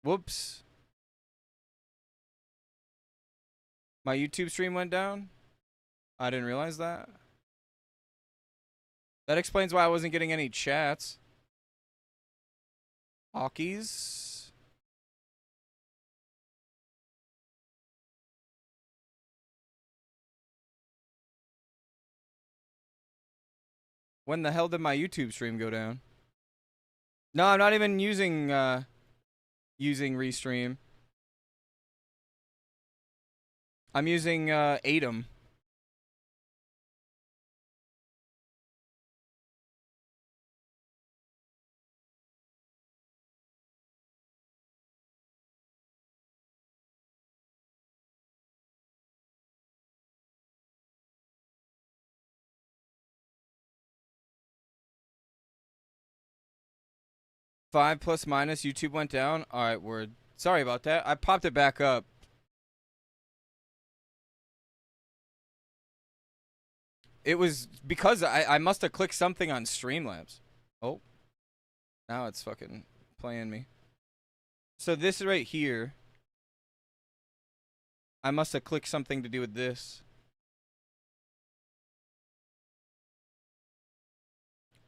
Whoops. My YouTube stream went down? I didn't realize that. That explains why I wasn't getting any chats. Hawkies. When the hell did my YouTube stream go down? No, I'm not even using Restream. I'm using Atom. Five plus minus YouTube went down. All right, word. Sorry about that. I popped it back up. It was because I must have clicked something on Streamlabs. Oh. Now it's fucking playing me. So this right here. I must have clicked something to do with this.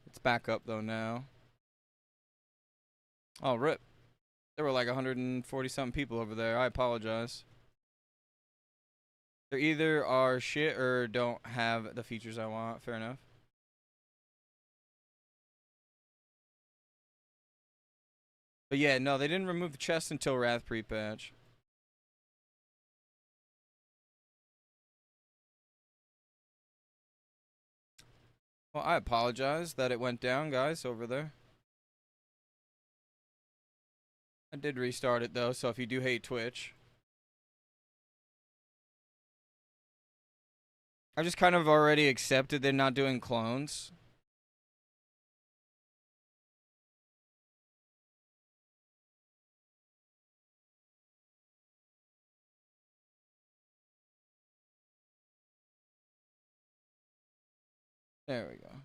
It's back up though now. Oh, rip. There were like 140 something people over there. I apologize. They either are shit or don't have the features I want. Fair enough. But yeah, no, they didn't remove the chest until Wrath pre-patch. Well, I apologize that it went down, guys, over there. I did restart it, though, so if you do hate Twitch. I just kind of already accepted they're not doing clones. There we go.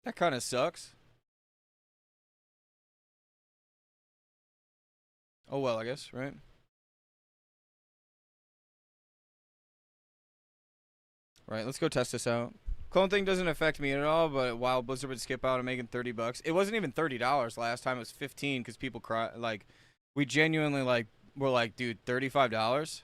That kind of sucks. Oh well, I guess, right? Right, let's go test this out. Clone thing doesn't affect me at all, but Wild Blizzard would skip out and making $30. It wasn't even $30 last time. It was 15 because people cry. Like, we genuinely like were like, dude, $35.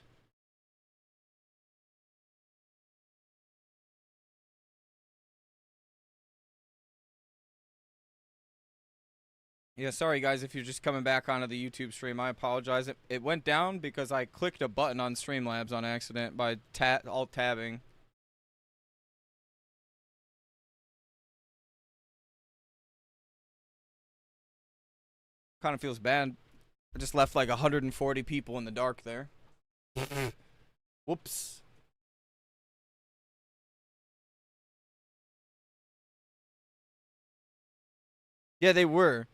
Yeah, sorry guys if you're just coming back onto the YouTube stream. I apologize. It went down because I clicked a button on Streamlabs on accident by alt-tabbing. Kind of feels bad. I just left like 140 people in the dark there. Whoops. Yeah, they were.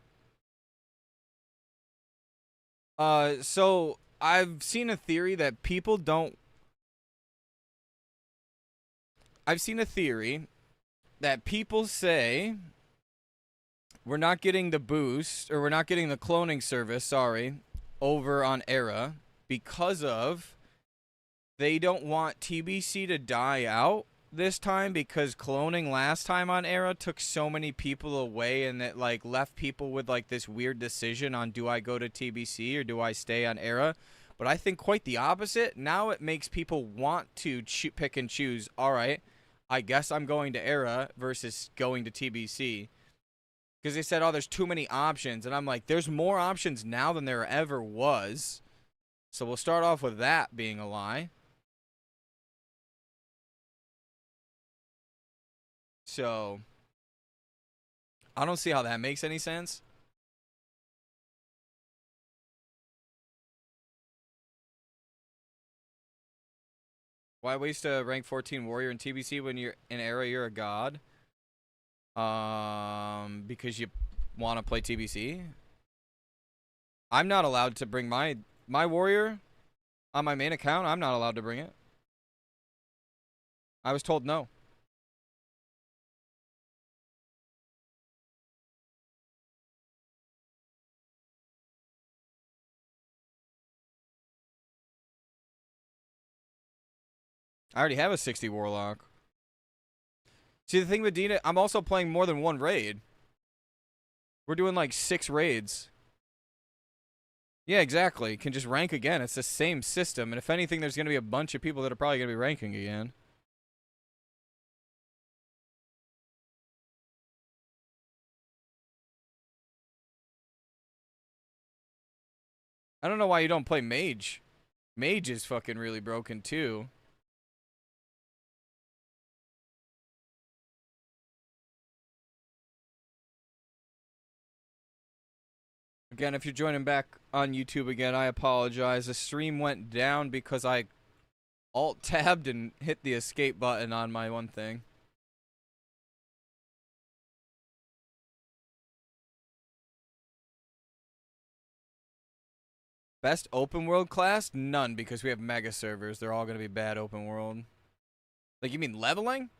So I've seen a theory that people don't. I've seen a theory that people say we're not getting the boost, or we're not getting the cloning service, sorry, over on Era because of they don't want TBC to die out this time, because cloning last time on Era took so many people away, and it like left people with like this weird decision on, do I go to TBC or do I stay on Era? But I think quite the opposite. Now it makes people want to pick and choose. All right, I guess I'm going to Era versus going to TBC. Because they said, oh, there's too many options. And I'm like, there's more options now than there ever was. So we'll start off with that being a lie. So I don't see how that makes any sense. Why waste a rank 14 warrior in TBC when you're in Era, you're a god? Because you want to play TBC. I'm not allowed to bring my warrior on my main account. I'm not allowed to bring it. I was told no. I already have a 60 Warlock. See, the thing with Dina, I'm also playing more than one raid. We're doing like 6 raids. Yeah, exactly. Can just rank again. It's the same system. And if anything, there's going to be a bunch of people that are probably going to be ranking again. I don't know why you don't play Mage. Mage is fucking really broken too. Again, if you're joining back on YouTube again, I apologize. The stream went down because I alt-tabbed and hit the escape button on my one thing. Best open world class? None, because we have mega servers. They're all going to be bad open world. Like, you mean leveling?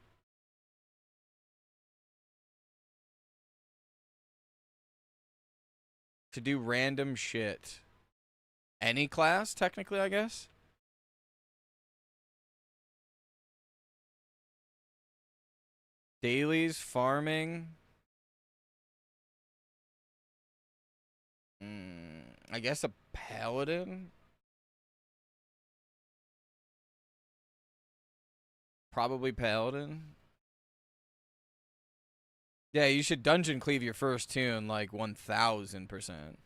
To do random shit. Any class, technically, I guess? Dailies, farming. I guess a paladin? Probably paladin. Yeah, you should dungeon cleave your first tune like 1000%.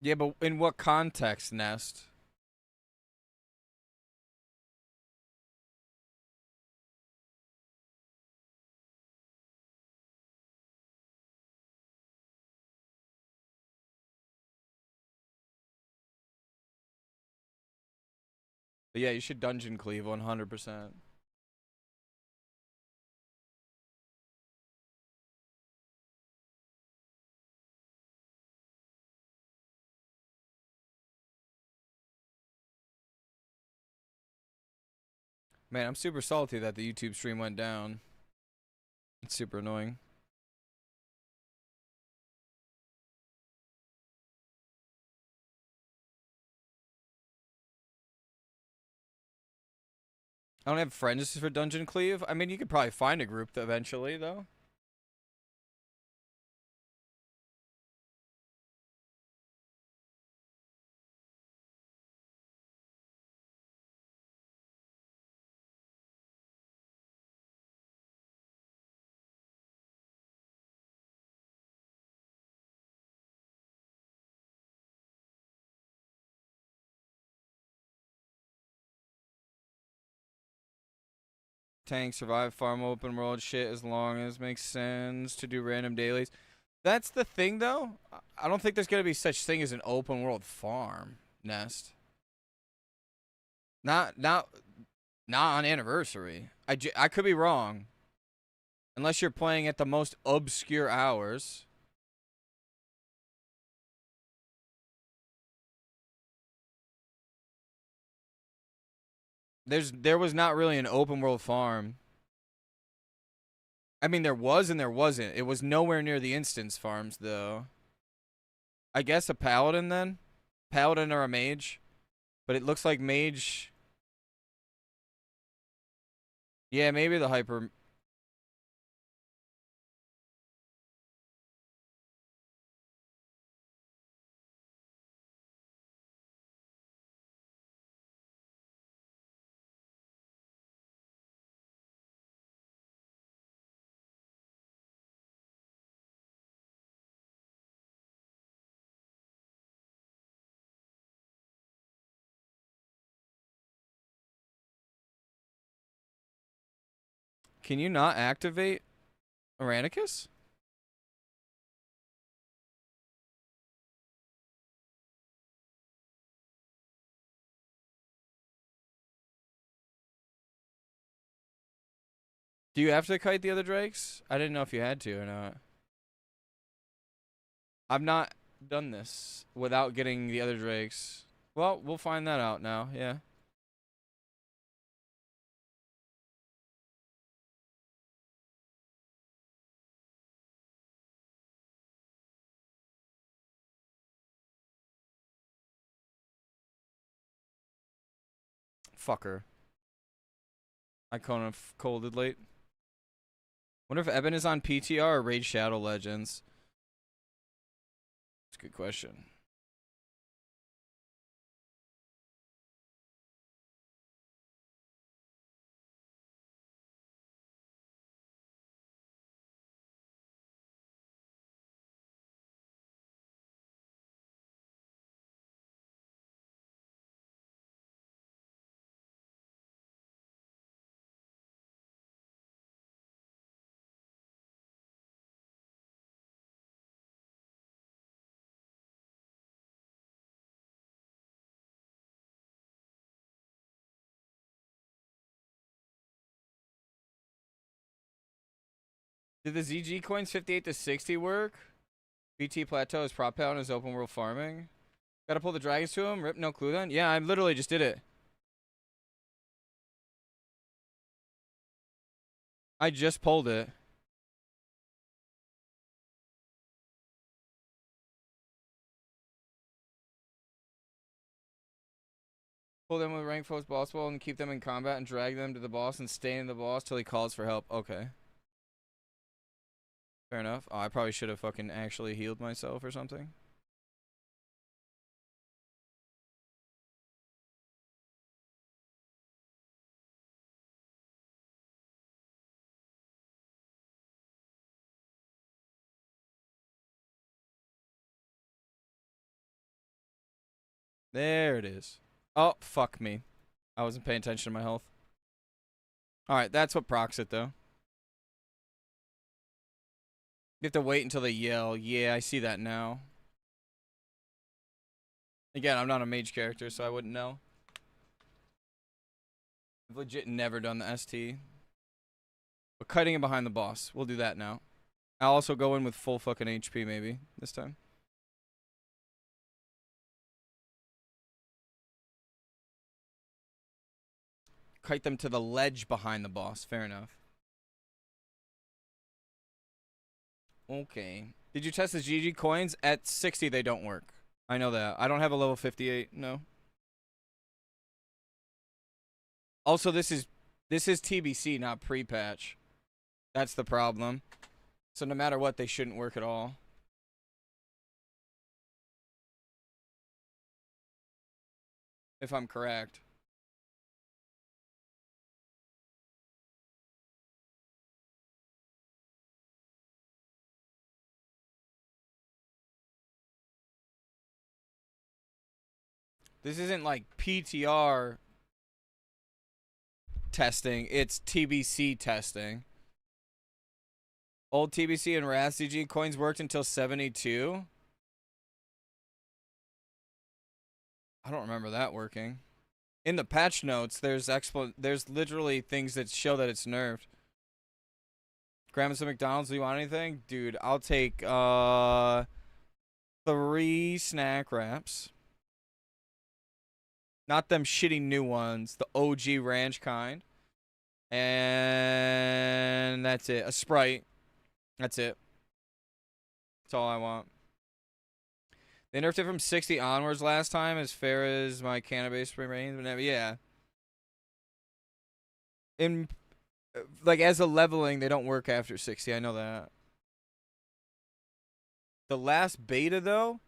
Yeah, but in what context, Nest? But yeah, you should dungeon cleave 100%. Man, I'm super salty that the YouTube stream went down. It's super annoying. I don't have friends for dungeon cleave. I mean, you could probably find a group eventually, though. Tank, survive, farm, open world shit as long as makes sense to do random dailies. That's the thing, though. I don't think there's going to be such thing as an open world farm, Nest. Not on anniversary. I could be wrong. Unless you're playing at the most obscure hours. There was not really an open world farm. I mean, there was and there wasn't. It was nowhere near the instance farms, though. I guess a paladin, then? Paladin or a mage? But it looks like mage... Yeah, maybe the hyper... Can you not activate Aranicus? Do you have to kite the other drakes? I didn't know if you had to or not. I've not done this without getting the other drakes. Well, we'll find that out now, yeah. Fucker. Icona colded late. Wonder if Eben is on PTR or Raid Shadow Legends. That's a good question. Did the ZG coins 58 to 60 work? BT Plateau is prop out in his open world farming. Gotta pull the dragons to him. Rip, no clue then. Yeah, I literally just did it. I just pulled it. Pull them with rank foes boss ball and keep them in combat and drag them to the boss and stay in the boss till he calls for help. Okay. Fair enough. Oh, I probably should have fucking actually healed myself or something. There it is. Oh, fuck me. I wasn't paying attention to my health. Alright, that's what procs it, though. You have to wait until they yell. Yeah, I see that now. Again, I'm not a mage character, so I wouldn't know. I've legit never done the ST. But cutting it behind the boss. We'll do that now. I'll also go in with full fucking HP, maybe, this time. Kite them to the ledge behind the boss. Fair enough. Okay. Did you test the GG coins? At 60, they don't work. I know that. I don't have a level 58. No. Also, this is TBC, not pre-patch. That's the problem. So no matter what, they shouldn't work at all. If I'm correct. This isn't like PTR testing, it's TBC testing. Old TBC and RASCG coins worked until 72. I don't remember that working. In the patch notes, there's literally things that show that it's nerfed. Grab some McDonald's, do you want anything? Dude, I'll take 3 snack wraps. Not them shitty new ones, the OG ranch kind. And that's it. A Sprite. That's it. That's all I want. They nerfed it from 60 onwards last time, as fair as my cannabis remains. But yeah. In like as a leveling, they don't work after 60. I know that. The last beta though,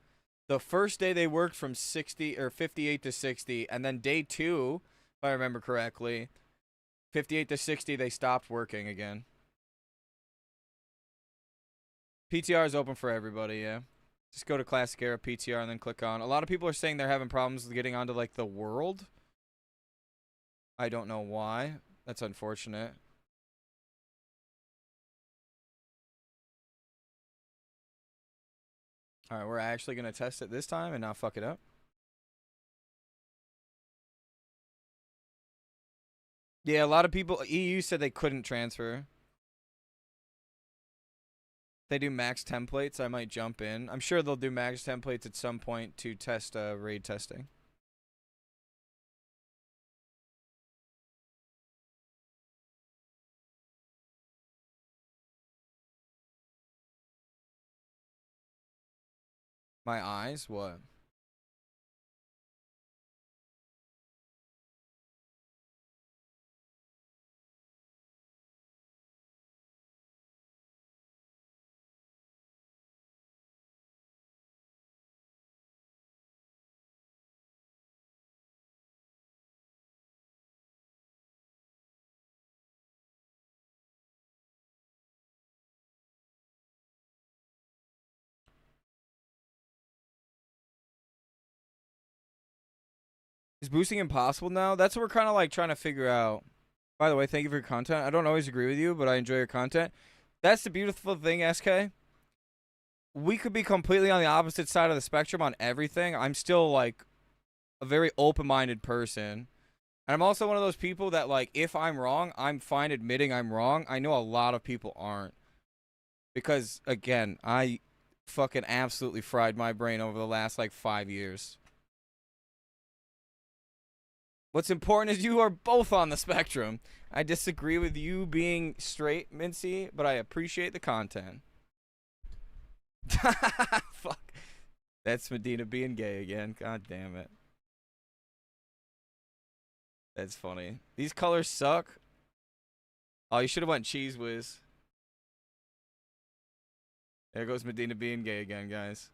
the first day they worked from 60 or 58 to 60, and then day 2, if I remember correctly, 58 to 60 they stopped working again. PTR is open for everybody, yeah. Just go to Classic Era PTR and then click on. A lot of people are saying they're having problems getting onto like the world. I don't know why. That's unfortunate. Alright, we're actually going to test it this time and not fuck it up. Yeah, a lot of people, EU said they couldn't transfer. They do max templates, I might jump in. I'm sure they'll do max templates at some point to test raid testing. My eyes? What? Is boosting impossible now? That's what we're kind of like trying to figure out. By the way, thank you for your content. I don't always agree with you, but I enjoy your content. That's the beautiful thing, SK. We could be completely on the opposite side of the spectrum on everything. I'm still like a very open-minded person. And I'm also one of those people that like if I'm wrong, I'm fine admitting I'm wrong. I know a lot of people aren't. Because again, I fucking absolutely fried my brain over the last like 5 years. What's important is you are both on the spectrum. I disagree with you being straight, Mintzy, but I appreciate the content. Fuck. That's Medina being gay again. God damn it. That's funny. These colors suck. Oh, you should have went Cheese Whiz. There goes Medina being gay again, guys.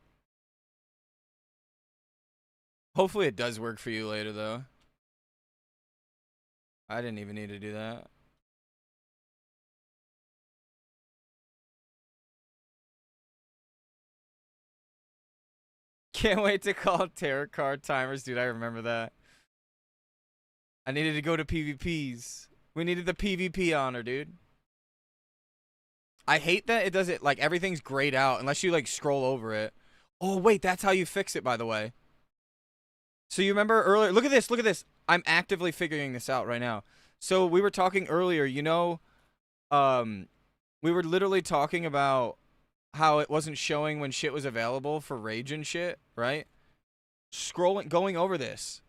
Hopefully it does work for you later, though. I didn't even need to do that. Can't wait to call tarot card timers, dude. I remember that. I needed to go to PvPs. We needed the PvP honor, dude. I hate that it does it like everything's grayed out unless you like scroll over it. Oh, wait, that's how you fix it, by the way. So you remember earlier? Look at this. Look at this. I'm actively figuring this out right now. So we were talking earlier, you know, we were literally talking about how it wasn't showing when shit was available for Rage and shit, right? Going over this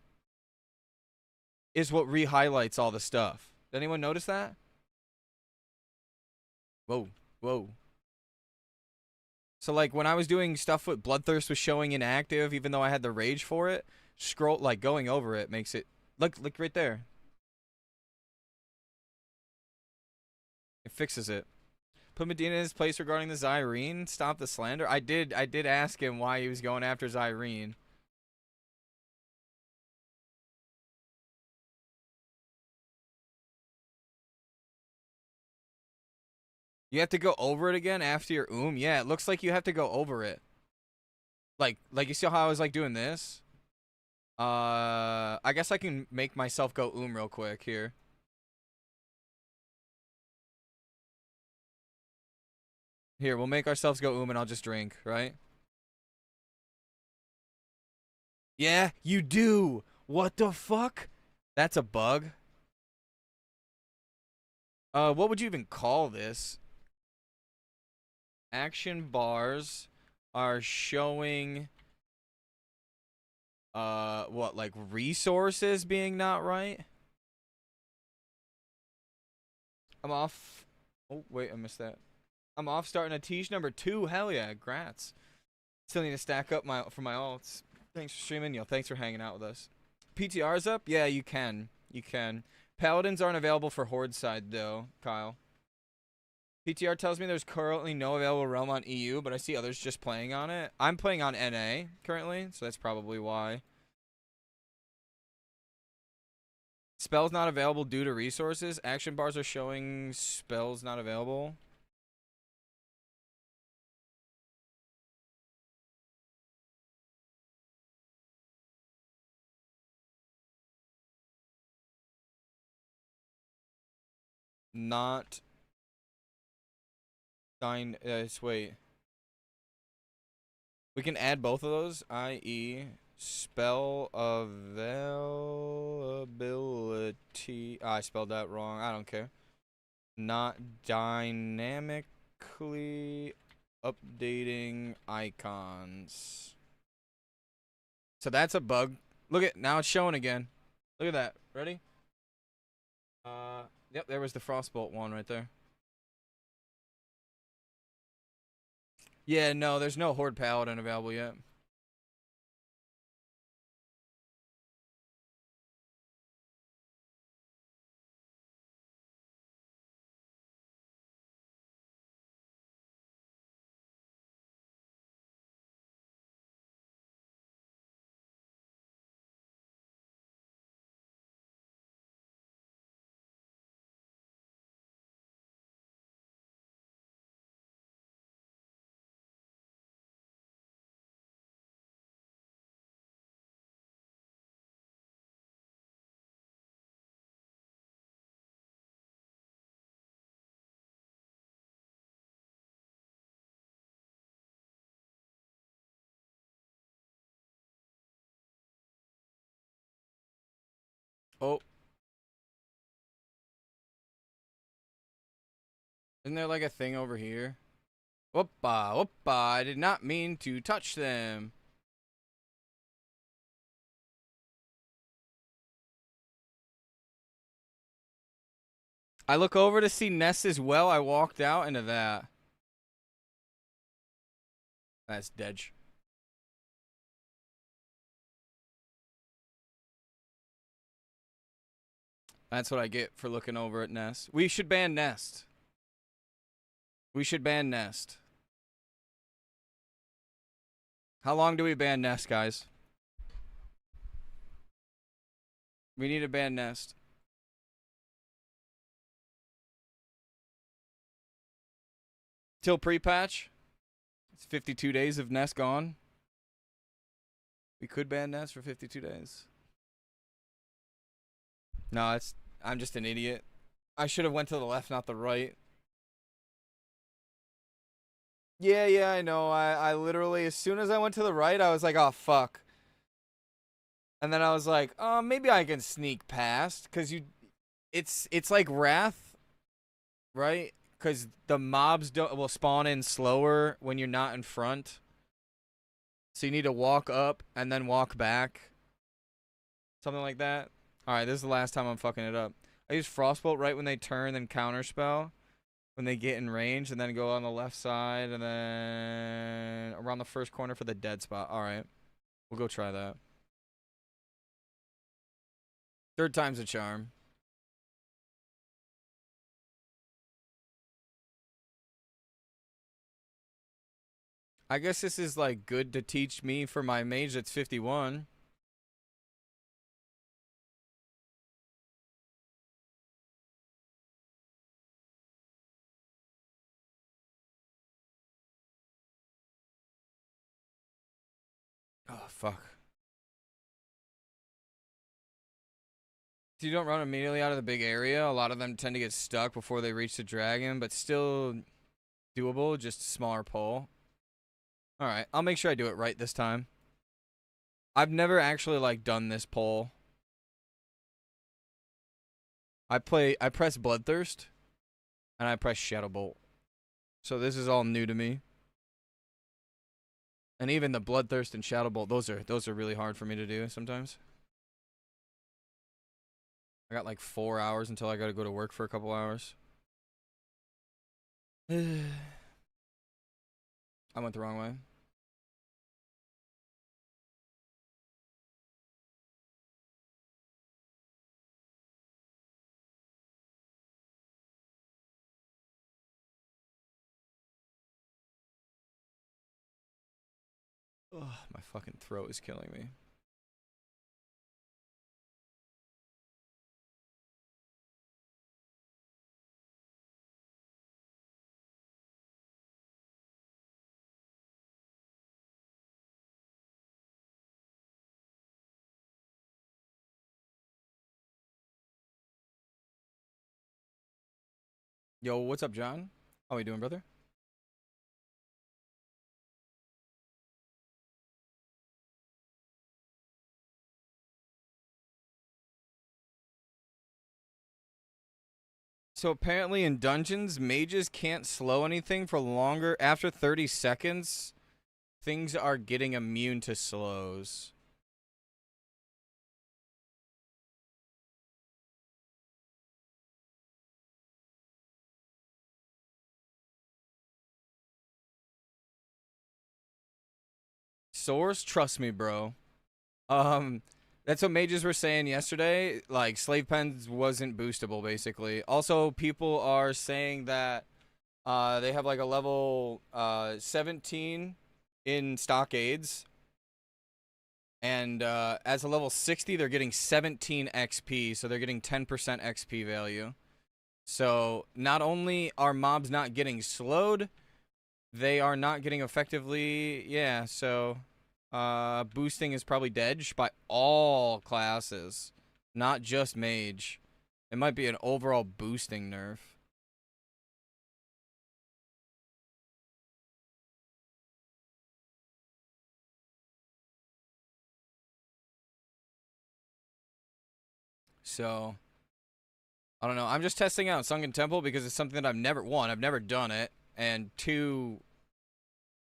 is what re-highlights all the stuff. Did anyone notice that? Whoa, whoa. So like when I was doing stuff with Bloodthirst was showing inactive, even though I had the Rage for it. Like going over it makes it look right there. It fixes it. Put Medina in his place regarding the Zyrene. Stop the slander. I did ask him why he was going after Zyrene. You have to go over it again after your Yeah, it looks like you have to go over it. Like you see how I was like doing this? I guess I can make myself go real quick here. Here, we'll make ourselves go and I'll just drink, right? Yeah, you do. What the fuck? That's a bug. What would you even call this? Action bars are showing what, like resources being not right? I'm off. Oh, wait, I missed that. I'm off starting a Tiege number 2. Hell yeah, grats. Still need to stack up for my alts. Thanks for streaming, yo. Thanks for hanging out with us. PTR's up? Yeah, you can. You can. Paladins aren't available for Horde side, though, Kyle. PTR tells me there's currently no available realm on EU, but I see others just playing on it. I'm playing on NA currently, so that's probably why. Spells not available due to resources. Action bars are showing spells not available. Not wait. We can add both of those, i.e. spell availability. I spelled that wrong. I don't care. Not dynamically Updating icons. So that's a bug. Look at now it's showing again. Look at that. Ready? Yep, there was the Frostbolt one right there. Yeah, no, there's no Horde Paladin available yet. Oh. Isn't there like a thing over here? Whoopa, whoopa, I did not mean to touch them. I look over to see Ness as well. I walked out into that. That's Dedge. That's what I get for looking over at Nest. We should ban Nest. We should ban Nest. How long do we ban Nest, guys? We need to ban Nest. Till pre-patch? It's 52 days of Nest gone. We could ban Nest for 52 days. No, I'm just an idiot. I should have went to the left, not the right. Yeah, I know. I literally, as soon as I went to the right, I was like, oh, fuck. And then I was like, oh, maybe I can sneak past. Because it's like Wrath, right? Because the mobs will spawn in slower when you're not in front. So you need to walk up and then walk back. Something like that. Alright, this is the last time I'm fucking it up. I use Frostbolt right when they turn, then Counterspell. When they get in range, and then go on the left side, and then around the first corner for the dead spot. Alright. We'll go try that. Third time's a charm. I guess this is, like, good to teach me for my mage that's 51. Oh, fuck. If you don't run immediately out of the big area, a lot of them tend to get stuck before they reach the dragon, but still doable, just a smaller pull. Alright, I'll make sure I do it right this time. I've never actually, like, done this pull. I press Bloodthirst, and I press Shadowbolt. So this is all new to me. And even the Bloodthirst and Shadowbolt, those are really hard for me to do sometimes. I got like 4 hours until I gotta go to work for a couple hours. I went the wrong way. Ugh, my fucking throat is killing me. Yo, what's up, John? How we doing, brother? So apparently in dungeons, mages can't slow anything for longer. After 30 seconds, things are getting immune to slows. Source, trust me, bro. That's what mages were saying yesterday. Like, slave pens wasn't boostable, basically. Also, people are saying that they have like a level 17 in stockades. And as a level 60, they're getting 17 XP, so they're getting 10% XP value. So not only are mobs not getting slowed, they are not getting effectively, yeah, so boosting is probably dead by all classes, not just mage. It might be an overall boosting nerf. So, I don't know. I'm just testing out Sunken Temple because it's something that I've never, one, I've never done it, and two,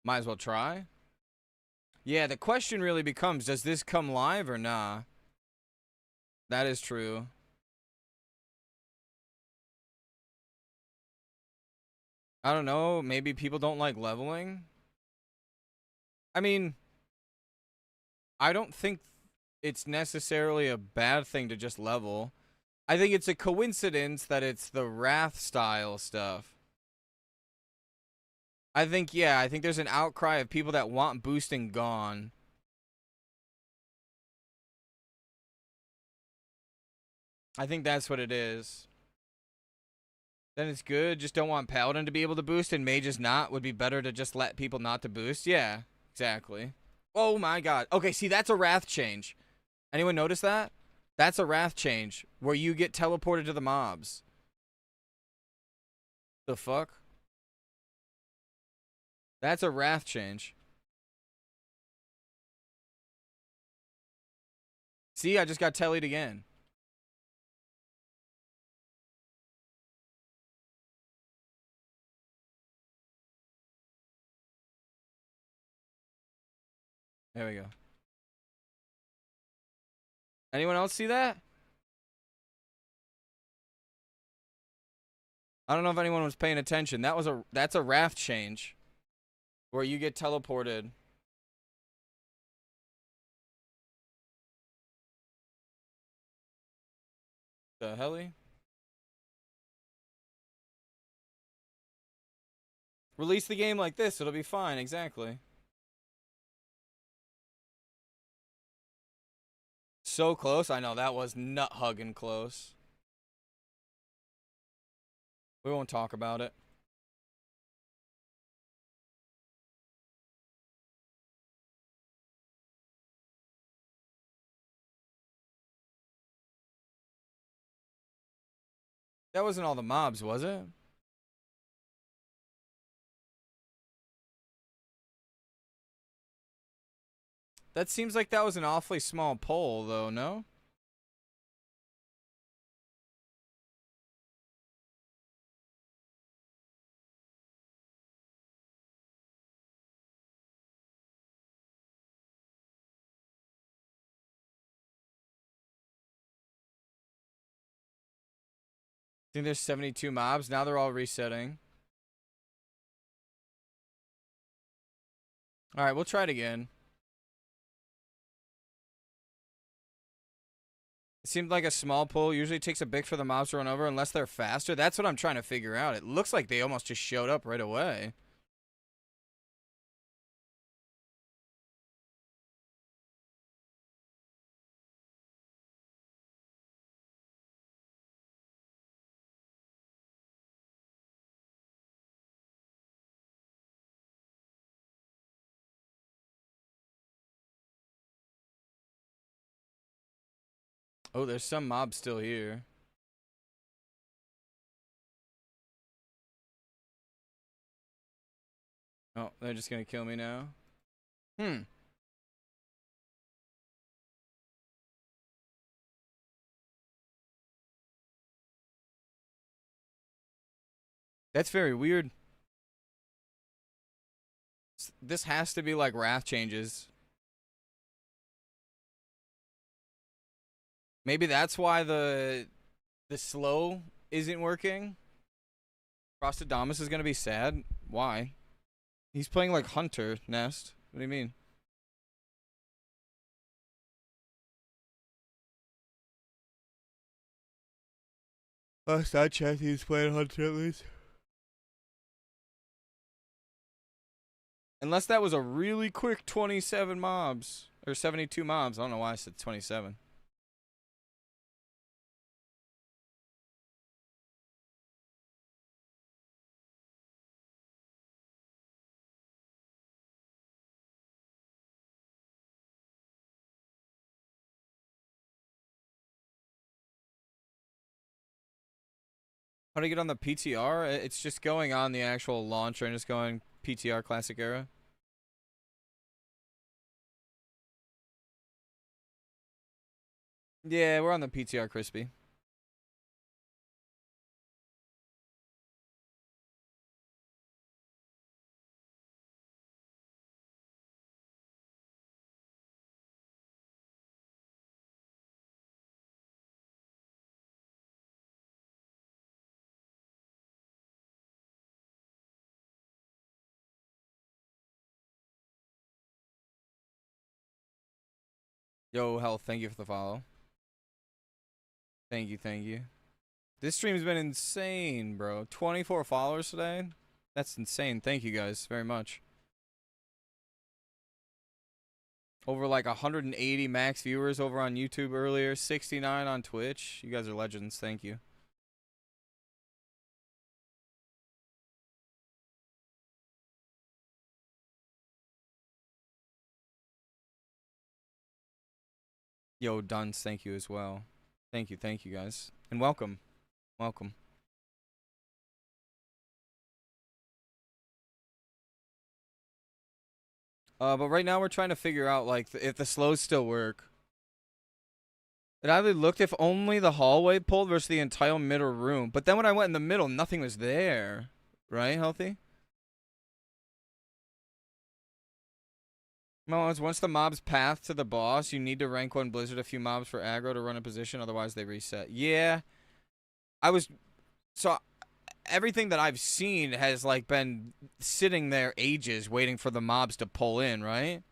might as well try. Yeah, the question really becomes, does this come live or nah? That is true. I don't know. Maybe people don't like leveling. I mean, I don't think it's necessarily a bad thing to just level. I think it's a coincidence that it's the Wrath style stuff. I think, yeah, I think there's an outcry of people that want boosting gone. I think that's what it is. Then it's good. Just don't want Paladin to be able to boost and Mages not. Would be better to just let people not to boost. Yeah, exactly. Oh my god. Okay, see, that's a Wrath change. Anyone notice that? That's a Wrath change where you get teleported to the mobs. The fuck? That's a Wrath change. See, I just got tellied again. There we go. Anyone else see that? I don't know if anyone was paying attention. That's a Wrath change where you get teleported. The helly? Release the game like this, it'll be fine, exactly. So close. I know that was nut hugging close. We won't talk about it. That wasn't all the mobs, was it? That seems like that was an awfully small poll, though, no? I think there's 72 mobs. Now they're all resetting. Alright, we'll try it again. It seemed like a small pull. Usually takes a bit for the mobs to run over unless they're faster. That's what I'm trying to figure out. It looks like they almost just showed up right away. Oh, there's some mobs still here. Oh, they're just gonna kill me now. Hmm. That's very weird. This has to be like wrath changes. Maybe that's why the slow isn't working. Frostadamus is gonna be sad. Why? He's playing like Hunter Nest. What do you mean? Last I checked, he's playing Hunter at least. Unless that was a really quick 27 mobs. Or 72 mobs. I don't know why I said 27. How do you get on the PTR? It's just going on the actual launcher and just going PTR Classic Era. Yeah, we're on the PTR Crispy. Yo, Health, thank you for the follow. Thank you, thank you. This stream's been insane, bro. 24 followers today. That's insane. Thank you guys very much. Over like 180 max viewers over on YouTube earlier. 69 on Twitch. You guys are legends. Thank you. Yo, Dunce, thank you as well. Thank you guys. And welcome. Welcome. But right now we're trying to figure out like if the slows still work. It either looked if only the hallway pulled versus the entire middle room. But then when I went in the middle, nothing was there. Right, Healthy? Moans, once the mob's path to the boss, you need to rank 1 Blizzard a few mobs for aggro to run a position, otherwise they reset. Yeah. So everything that I've seen has like been sitting there ages waiting for the mobs to pull in, right?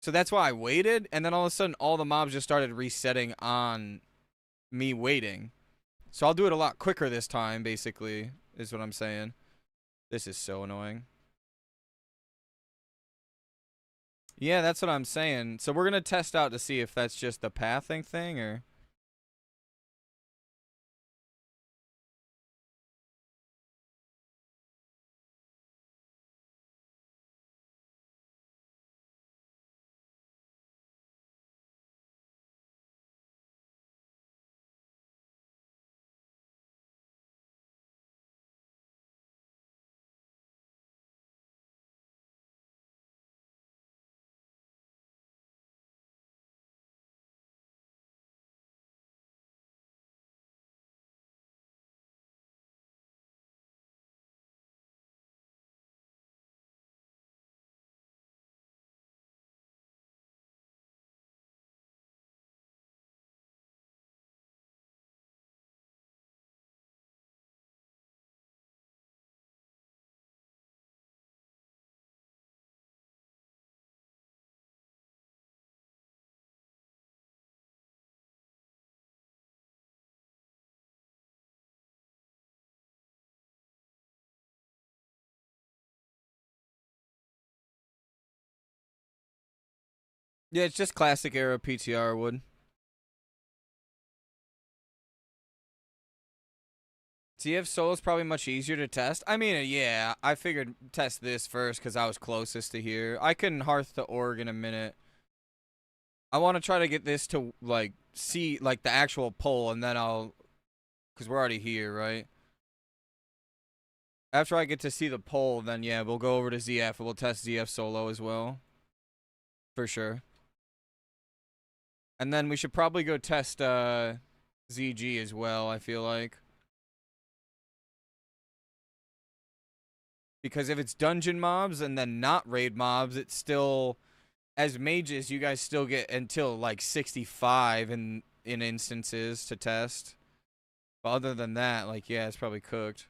So that's why I waited, and then all of a sudden all the mobs just started resetting on me waiting. So I'll do it a lot quicker this time, basically, is what I'm saying. This is so annoying. Yeah, that's what I'm saying. So we're going to test out to see if that's just the pathing thing, or... Yeah, it's just classic era PTR wood. TF solo's probably much easier to test. I mean, yeah, I figured test this first because I was closest to here. I couldn't hearth the org in a minute. I want to try to get this to, like, see, like, the actual pull, and then I'll... Because we're already here, right? After I get to see the poll, then, yeah, we'll go over to ZF, and we'll test ZF solo as well. For sure. And then we should probably go test, ZG as well, I feel like. Because if it's dungeon mobs and then not raid mobs, it's still, as mages, you guys still get until like 65 in instances to test. But other than that, like, yeah, it's probably cooked.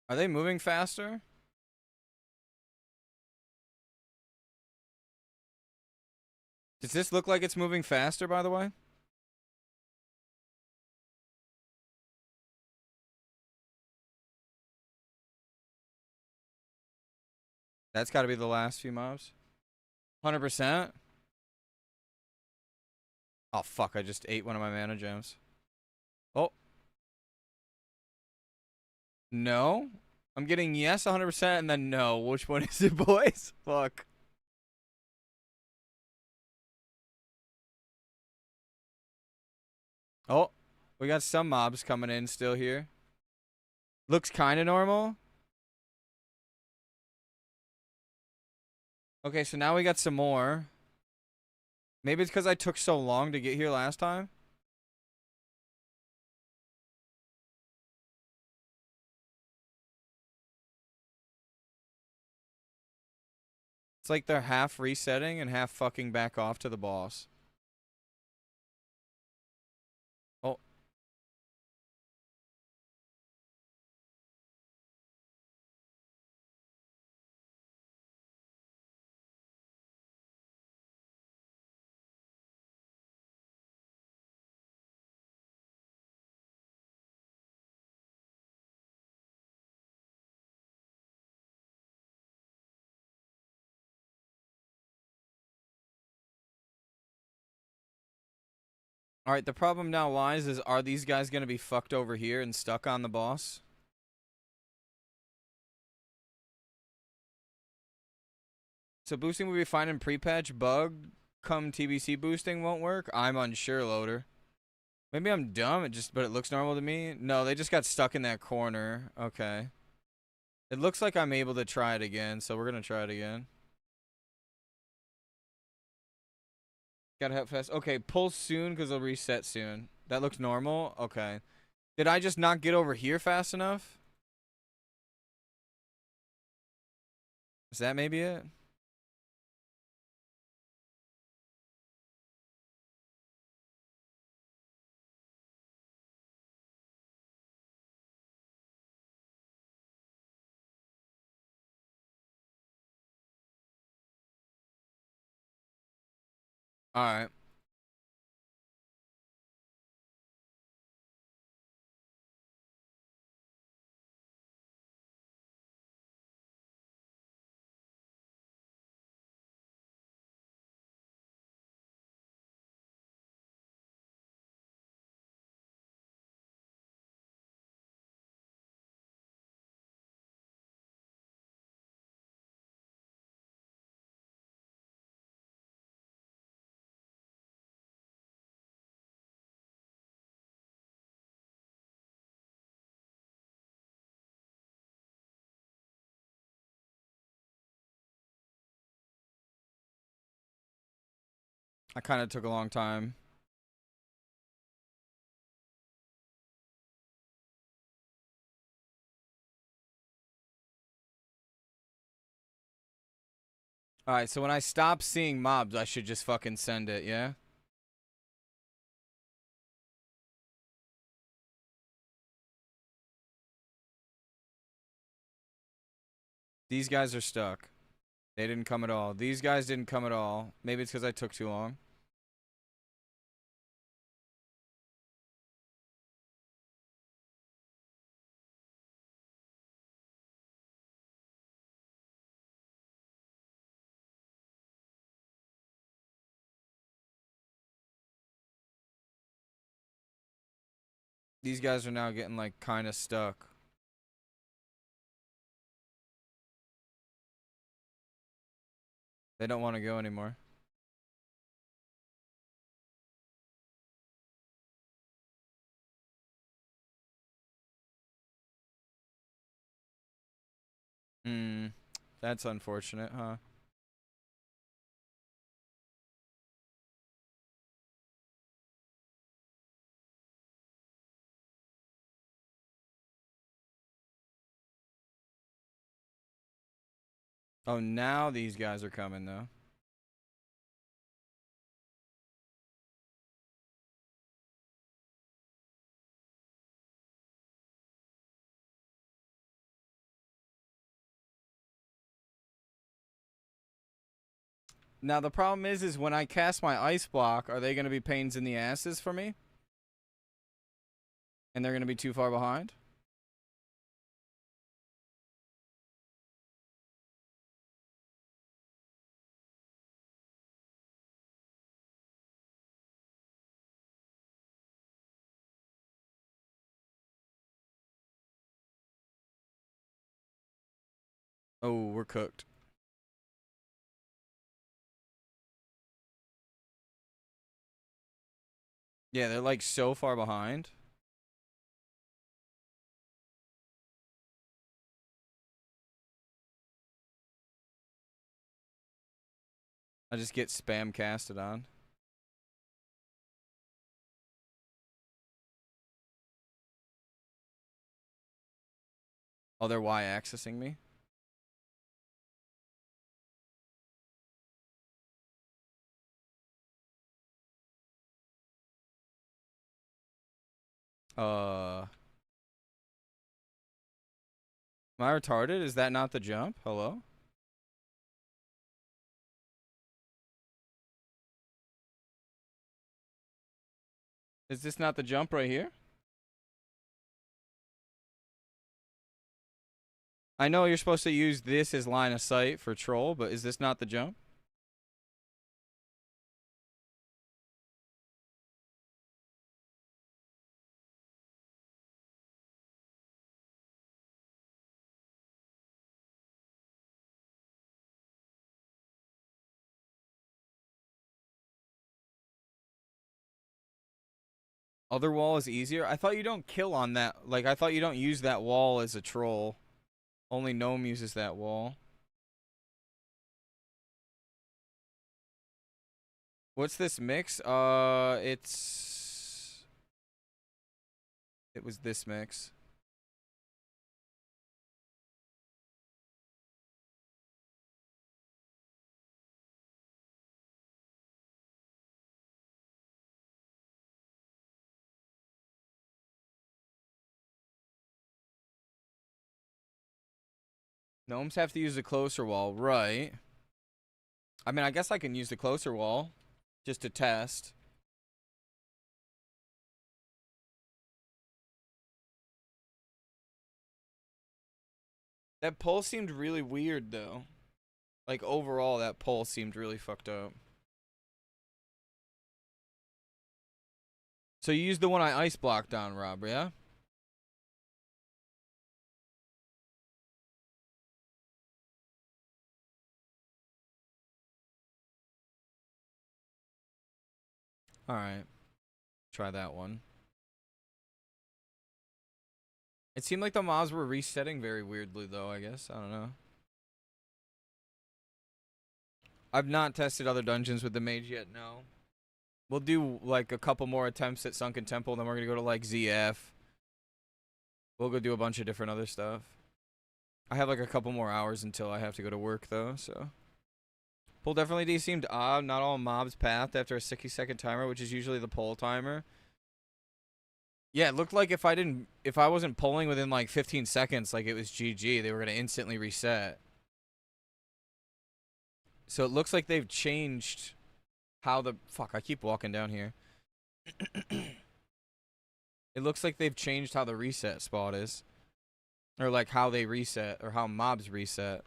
Are they moving faster? Does this look like it's moving faster, by the way? That's got to be the last few mobs. 100%? Oh, fuck. I just ate one of my mana gems. Oh. No? I'm getting yes 100% and then no. Which one is it, boys? Fuck. Oh. We got some mobs coming in still here. Looks kind of normal. Okay, so now we got some more. Maybe it's because I took so long to get here last time. It's like they're half resetting and half fucking back off to the boss. Oh. Alright, the problem now lies is, are these guys going to be fucked over here and stuck on the boss? So boosting will be fine in pre-patch. Bug come TBC boosting won't work? I'm unsure, loader. Maybe I'm dumb, but it looks normal to me. No, they just got stuck in that corner. Okay. It looks like I'm able to try it again, so we're going to try it again. Gotta help fast. Okay, pull soon because they'll reset soon. That looks normal? Okay. Did I just not get over here fast enough? Is that maybe it? Alright. I kind of took a long time. Alright, so when I stop seeing mobs, I should just fucking send it, yeah? These guys are stuck. They didn't come at all. These guys didn't come at all. Maybe it's because I took too long. These guys are now getting like kind of stuck. They don't want to go anymore. Hmm. That's unfortunate, huh? Oh, now these guys are coming, though. Now, the problem is when I cast my ice block, are they going to be pains in the asses for me? And they're going to be too far behind? Oh, we're cooked. Yeah, they're like so far behind. I just get spam casted on. Oh, they're Y-accessing me? Am I retarded? Is that not the jump? Hello? Is this not the jump right here? I know you're supposed to use this as line of sight for troll, but is this not the jump? Other wall is easier? I thought you don't kill on that. Like, I thought you don't use that wall as a troll. Only Gnome uses that wall. What's this mix? It was this mix. Gnomes have to use the closer wall, right? I mean, I guess I can use the closer wall just to test. That pull seemed really weird, though. Like, overall, that pull seemed really fucked up. So you used the one I ice blocked on, Rob, yeah? Alright. Try that one. It seemed like the mobs were resetting very weirdly, though, I guess. I don't know. I've not tested other dungeons with the mage yet, no. We'll do, like, a couple more attempts at Sunken Temple, then we're gonna go to, like, ZF. We'll go do a bunch of different other stuff. I have, like, a couple more hours until I have to go to work, though, so. Pull definitely D seemed odd. Not all mobs pathed after a 60-second timer, which is usually the pull timer. Yeah, it looked like if I wasn't pulling within like 15 seconds, like it was GG, they were gonna instantly reset. So it looks like they've changed how the fuck. I keep walking down here. It looks like they've changed how the reset spot is, or like how they reset, or how mobs reset.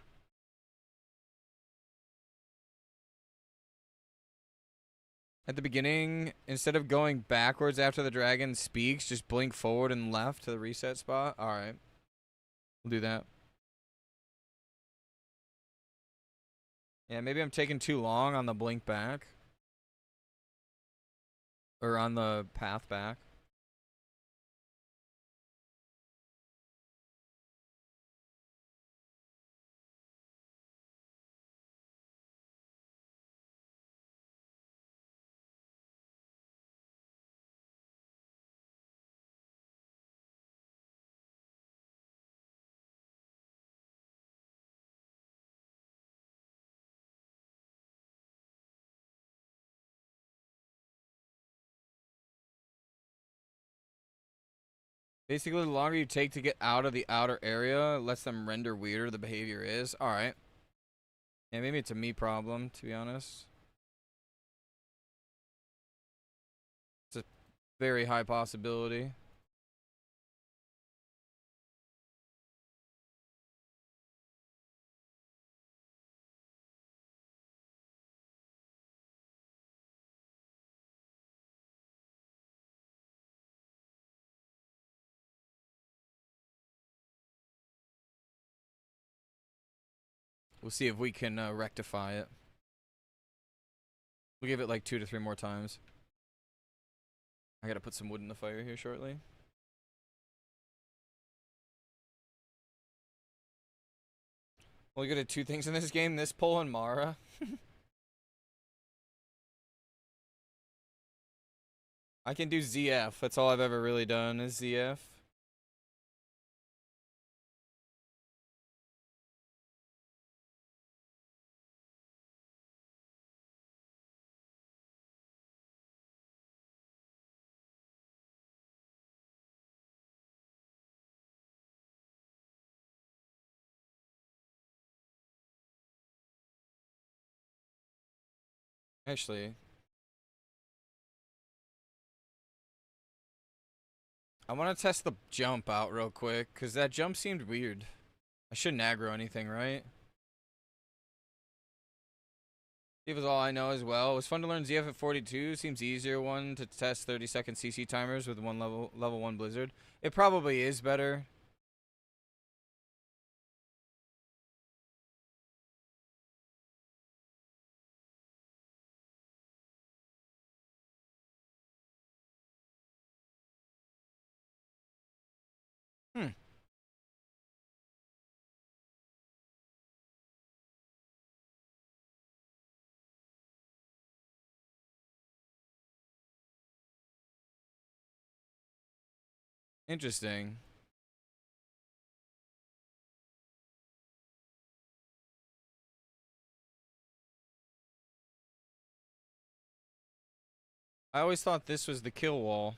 At the beginning, instead of going backwards after the dragon speaks, just blink forward and left to the reset spot. Alright. We'll do that. Yeah, maybe I'm taking too long on the blink back. Or on the path back. Basically, the longer you take to get out of the outer area, less them render weirder the behavior is. Alright. Yeah, maybe it's a me problem, to be honest. It's a very high possibility. We'll see if we can rectify it. We'll give it like 2 to 3 more times. I gotta put some wood in the fire here shortly. Only good at 2 things in this game, this pole and Mara. I can do ZF. That's all I've ever really done is ZF. Actually, I want to test the jump out real quick, because that jump seemed weird. I shouldn't aggro anything, right? ZF is all I know as well. It was fun to learn ZF at 42. Seems easier one to test 30-second CC timers with one level 1 Blizzard. It probably is better. Interesting. I always thought this was the kill wall.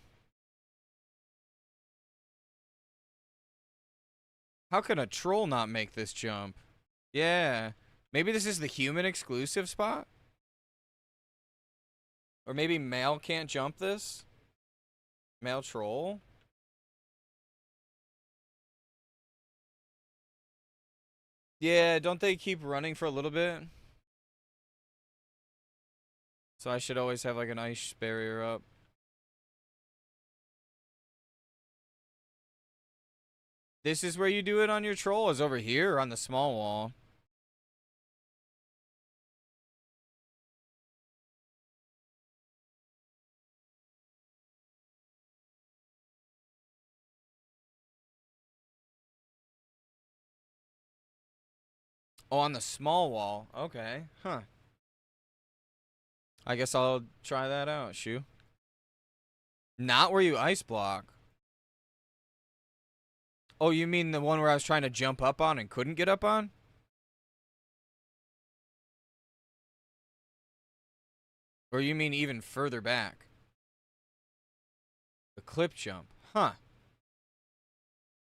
How can a troll not make this jump? Yeah. Maybe this is the human exclusive spot? Or maybe male can't jump this? Male troll? Yeah, don't they keep running for a little bit? So I should always have like an ice barrier up. This is where you do it on your troll, is over here or on the small wall? Oh, on the small wall. Okay. Huh. I guess I'll try that out, Shu. Not where you ice block. Oh, you mean the one where I was trying to jump up on and couldn't get up on? Or you mean even further back? The clip jump. Huh.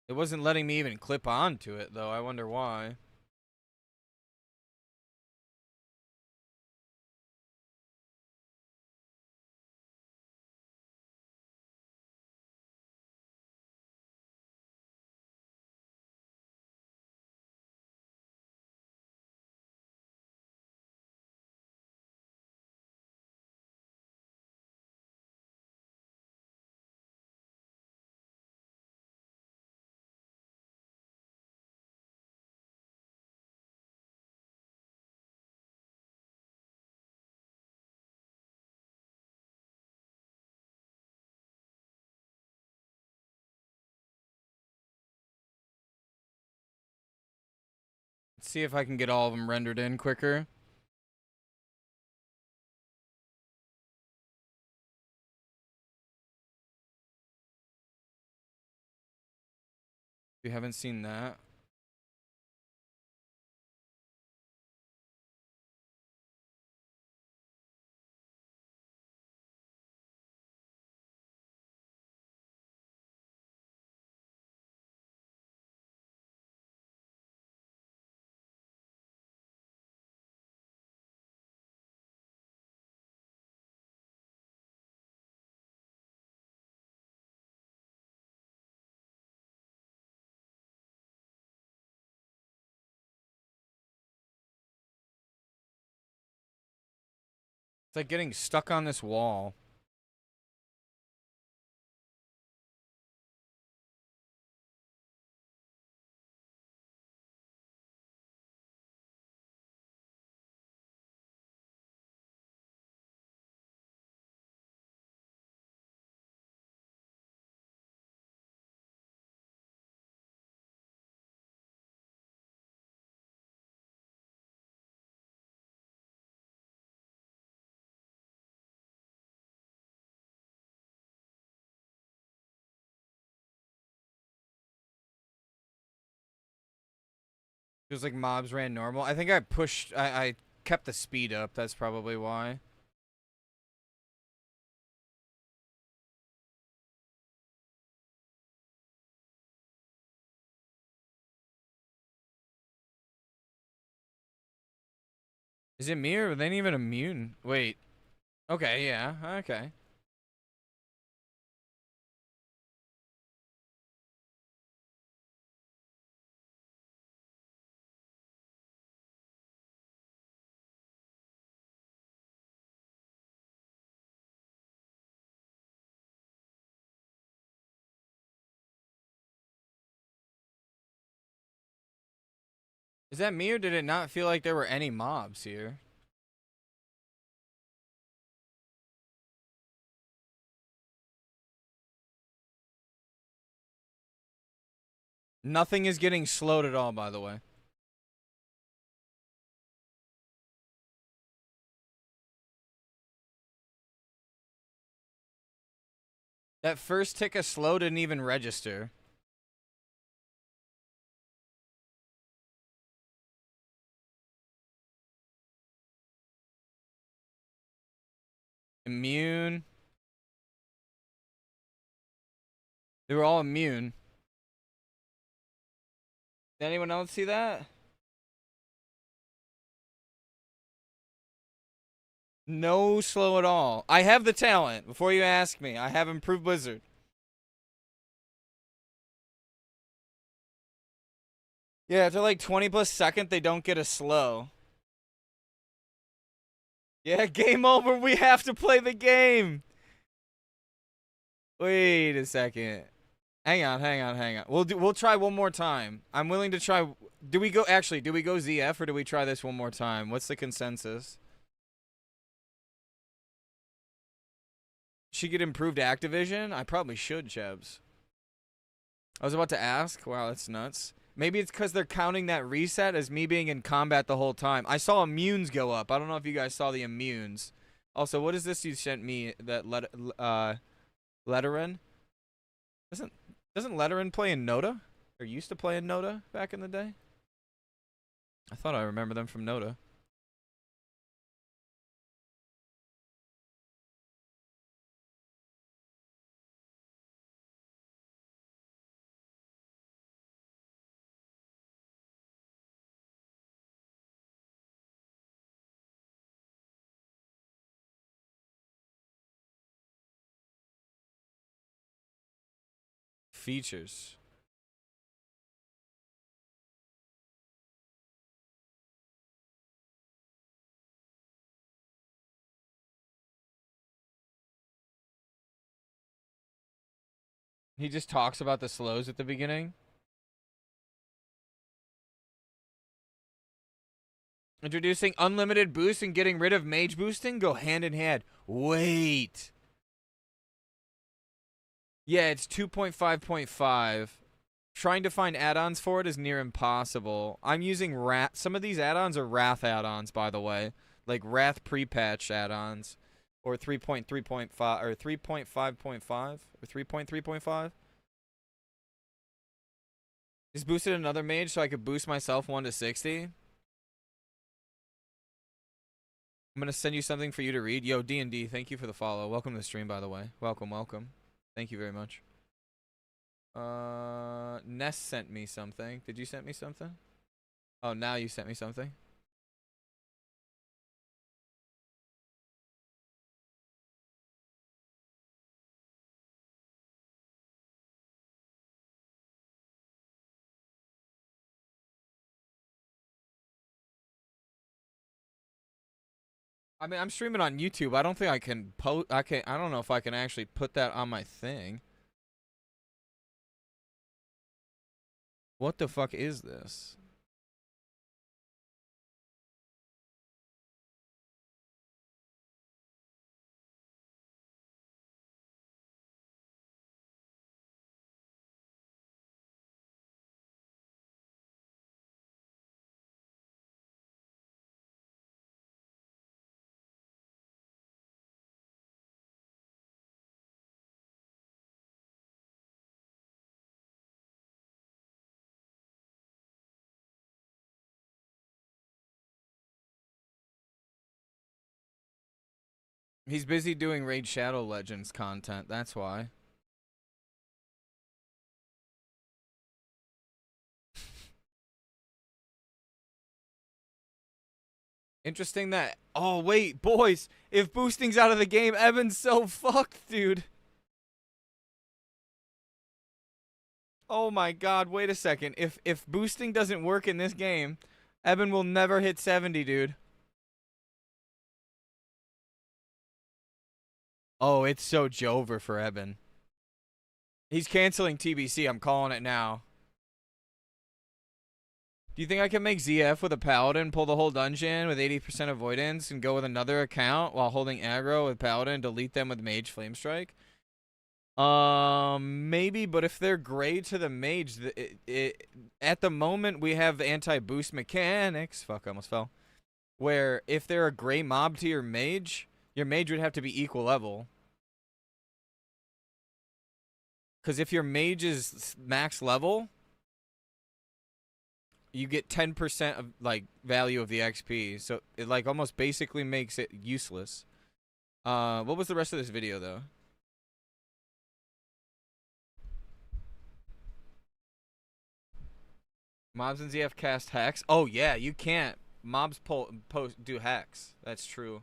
It wasn't letting me even clip onto it, though. I wonder why. see if I can get all of them rendered in quicker. You haven't seen that? It's like getting stuck on this wall. Feels like mobs ran normal. I think I kept the speed up. That's probably why. Is it me or they ain't even immune? Wait. Okay, yeah, okay. Is that me or did it not feel like there were any mobs here? Nothing is getting slowed at all, by the way. That first tick of slow didn't even register. Immune. They were all immune. Did anyone else see that? No slow at all. I have the talent. Before you ask me, I have improved Blizzard. Yeah, after like 20 plus second, they don't get a slow. Yeah, game over. We have to play the game. Wait a second. Hang on. We'll try one more time. I'm willing to try. Do we go ZF or do we try this one more time? What's the consensus? Should get improved Activision? I probably should, Chebs. I was about to ask. Wow, that's nuts. Maybe it's because they're counting that reset as me being in combat the whole time. I saw immunes go up. I don't know if you guys saw the immunes. Also, what is this you sent me? That Letterin? Doesn't Letterin play in Noda? Or used to play in Noda back in the day? I thought I remember them from Noda. Features. He just talks about the slows at the beginning. Introducing unlimited boost and getting rid of mage boosting go hand in hand. Wait. Yeah, it's 2.5.5. Trying to find add-ons for it is near impossible. I'm using Wrath. Some of these add-ons are Wrath add-ons, by the way. Like Wrath pre-patch add-ons. Or 3.3.5 or 3.5.5 or 3.3.5. Just boosted another mage so I could boost myself 1 to 60. I'm gonna send you something for you to read. Yo, D&D, thank you for the follow. Welcome to the stream, by the way. Welcome, welcome. Thank you very much. Ness sent me something. Did you send me something? Oh, now you sent me something. I mean, I'm streaming on YouTube. I don't think I can post. I don't know if I can actually put that on my thing. What the fuck is this? He's busy doing Raid Shadow Legends content. That's why. Interesting that. Oh, wait, boys. If boosting's out of the game, Evan's so fucked, dude. Oh my god, wait a second. If boosting doesn't work in this game, Evan will never hit 70, dude. Oh, it's so Jover for Evan. He's canceling TBC. I'm calling it now. Do you think I can make ZF with a Paladin, pull the whole dungeon with 80% avoidance, and go with another account while holding aggro with Paladin, delete them with Mage Flamestrike? Maybe, but if they're gray to the Mage, at the moment we have anti-boost mechanics. Fuck, I almost fell. Where if they're a gray mob to your Mage would have to be equal level. Because if your Mage is max level, you get 10% of like value of the XP. So it like almost basically makes it useless. What was the rest of this video though? Mobs and ZF cast Hex. Oh yeah, you can't. Mobs do Hex. That's true.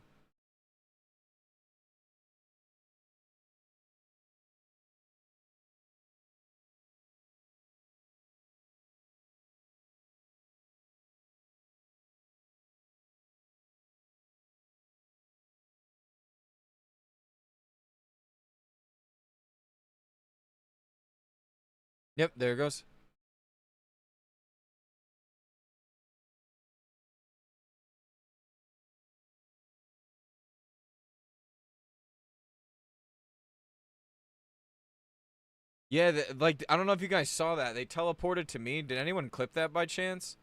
Yep, there it goes. Yeah, like I don't know if you guys saw that. They teleported to me. Did anyone clip that by chance?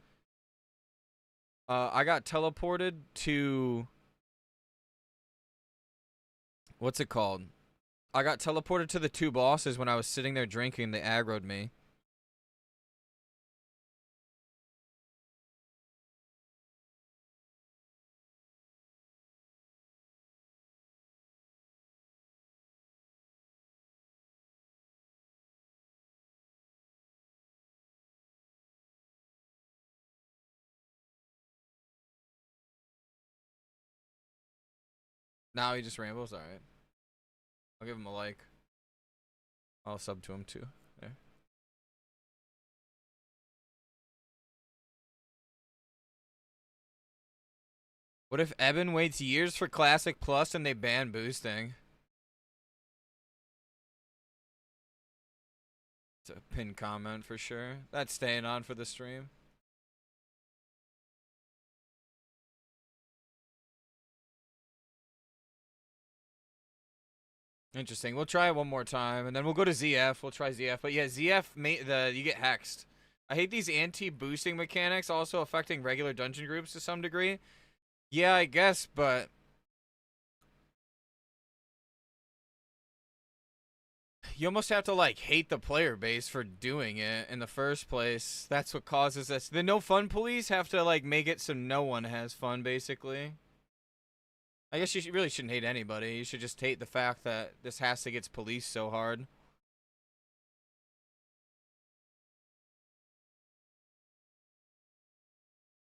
I got teleported to what's it called? I got teleported to the two bosses when I was sitting there drinking. They aggroed me. Now he just rambles. All right, I'll give him a like. I'll sub to him too. There. What if Eben waits years for Classic Plus and they ban boosting? It's a pinned comment for sure. That's staying on for the stream. Interesting. We'll try it one more time, and then we'll go to ZF. We'll try ZF. But yeah, ZF, you get hexed. I hate these anti-boosting mechanics also affecting regular dungeon groups to some degree. Yeah, I guess, but you almost have to, like, hate the player base for doing it in the first place. That's what causes this. The no fun police have to, like, make it so no one has fun, basically. I guess you really shouldn't hate anybody. You should just hate the fact that this has to get policed so hard.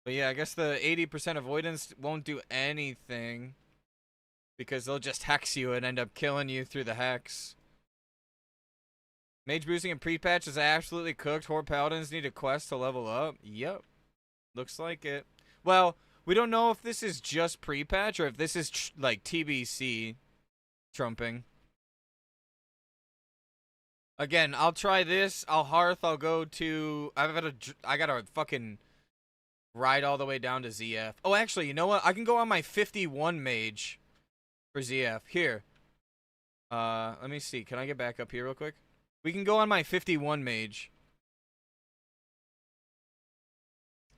But yeah, I guess the 80% avoidance won't do anything because they'll just hex you and end up killing you through the hex. Mage boosting and pre-patch is absolutely cooked. Horde Paladins need a quest to level up. Yep. Looks like it. Well, we don't know if this is just pre-patch or if this is like TBC trumping. Again, I'll try this. I'll Hearth. I'll go to... I gotta fucking ride all the way down to ZF. Oh, actually, you know what? I can go on my 51 Mage for ZF. Here. Let me see. Can I get back up here real quick? We can go on my 51 Mage.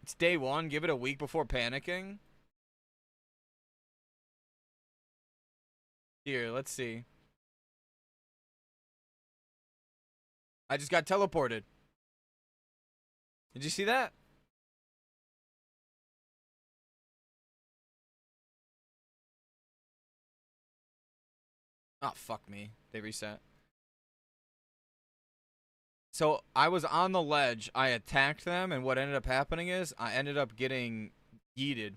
It's day one. Give it a week before panicking. Here, let's see. I just got teleported. Did you see that? Oh, fuck me. They reset. So I was on the ledge. I attacked them, and what ended up happening is I ended up getting yeeted.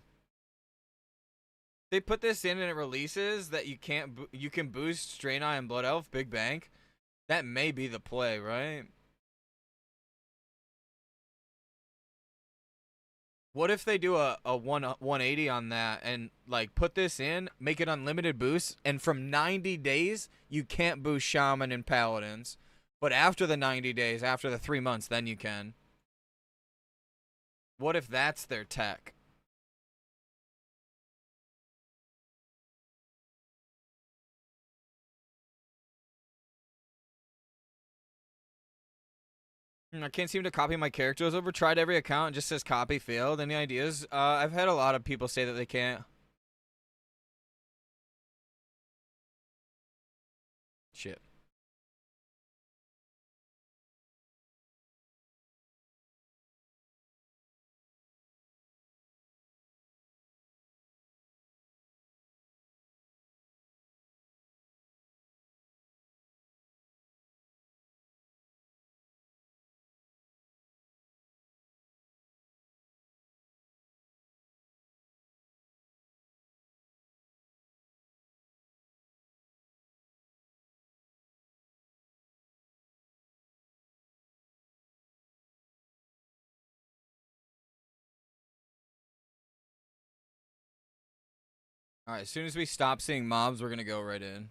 They put this in and it releases that you can boost Strain Eye and Blood Elf Big Bank. That may be the play, right? What if they do a 180 on that and like put this in, make it unlimited boosts, and from 90 days you can't boost Shaman and Paladins, but after the 90 days, after the 3 months, then you can. What if that's their tech? I can't seem to copy my characters over. Tried every account, it just says copy failed. Any ideas? I've had a lot of people say that they can't. Shit. Alright, as soon as we stop seeing mobs, we're gonna go right in.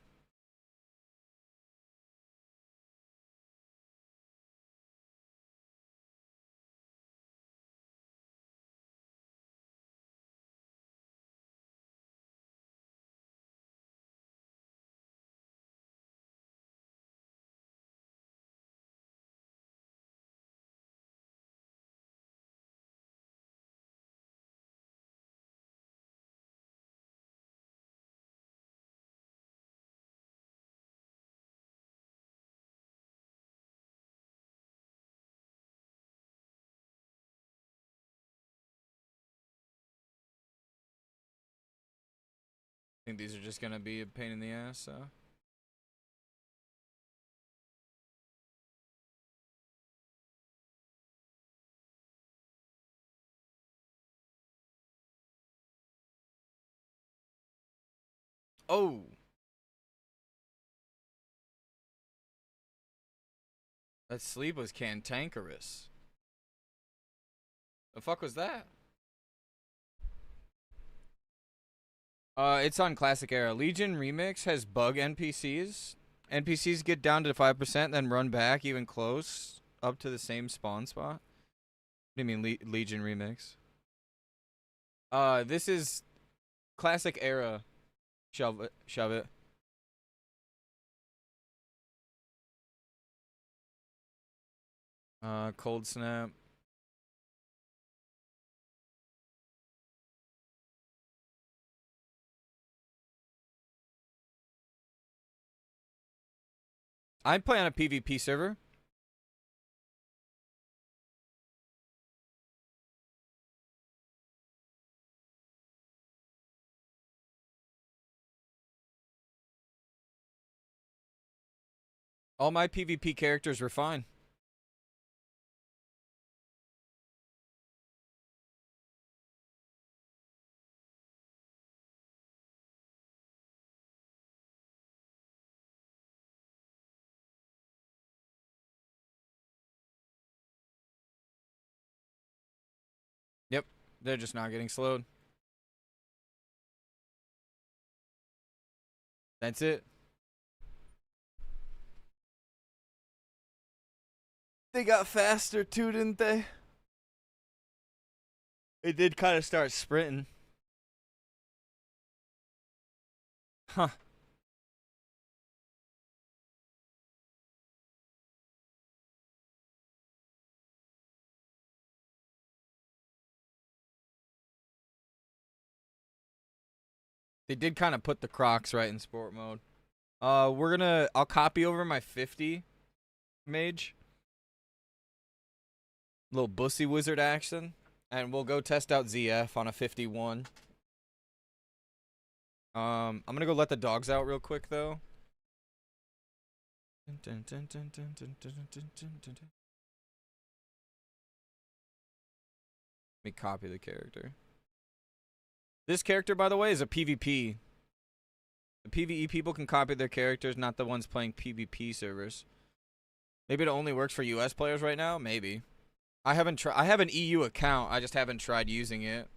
I think these are just gonna be a pain in the ass, so. Oh! That sleep was cantankerous. The fuck was that? It's on Classic Era. Legion Remix has bug NPCs. NPCs get down to 5%, then run back even close up to the same spawn spot. What do you mean Legion Remix? This is Classic Era. Shove it. Cold snap. I play on a PvP server. All my PvP characters were fine. Yep, they're just not getting slowed. That's it. They got faster too, didn't they? It did kind of start sprinting. Huh. They did kind of put the Crocs right in sport mode. I'll copy over my 50 Mage. Little bussy wizard action. And we'll go test out ZF on a 51. I'm gonna go let the dogs out real quick though. Let me copy the character. This character, by the way, is a PvP. The PvE people can copy their characters, not the ones playing PvP servers. Maybe it only works for US players right now? Maybe. I haven't tried. I have an EU account. I just haven't tried using it.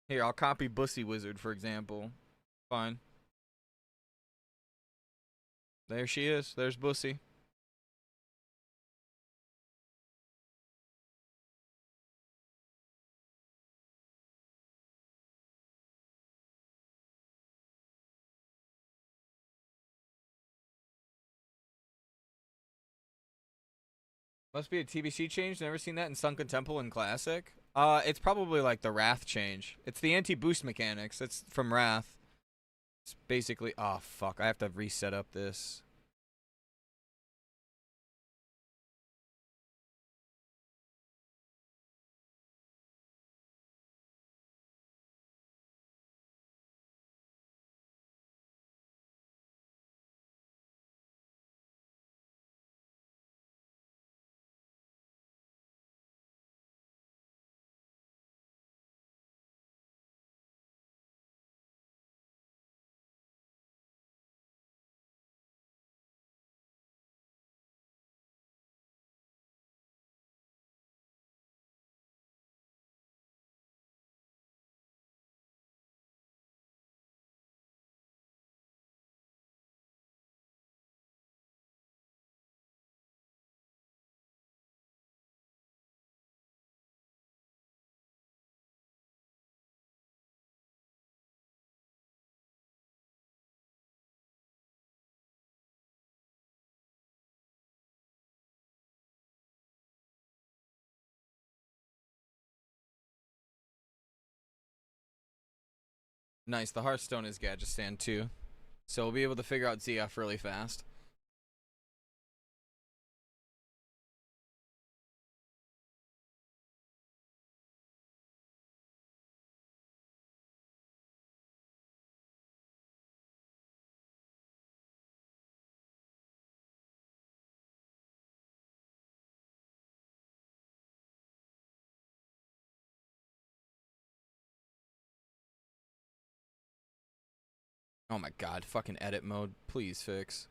Here, I'll copy Bussy Wizard, for example. Fine. There she is. There's Bussy. Must be a TBC change. Never seen that in Sunken Temple in Classic. It's probably like the Wrath change. It's the anti-boost mechanics. It's from Wrath. It's basically... Oh, fuck. I have to reset up this. Nice. The Hearthstone is gadget stand too. So we'll be able to figure out ZF really fast. Oh my god. Fucking edit mode. Please fix.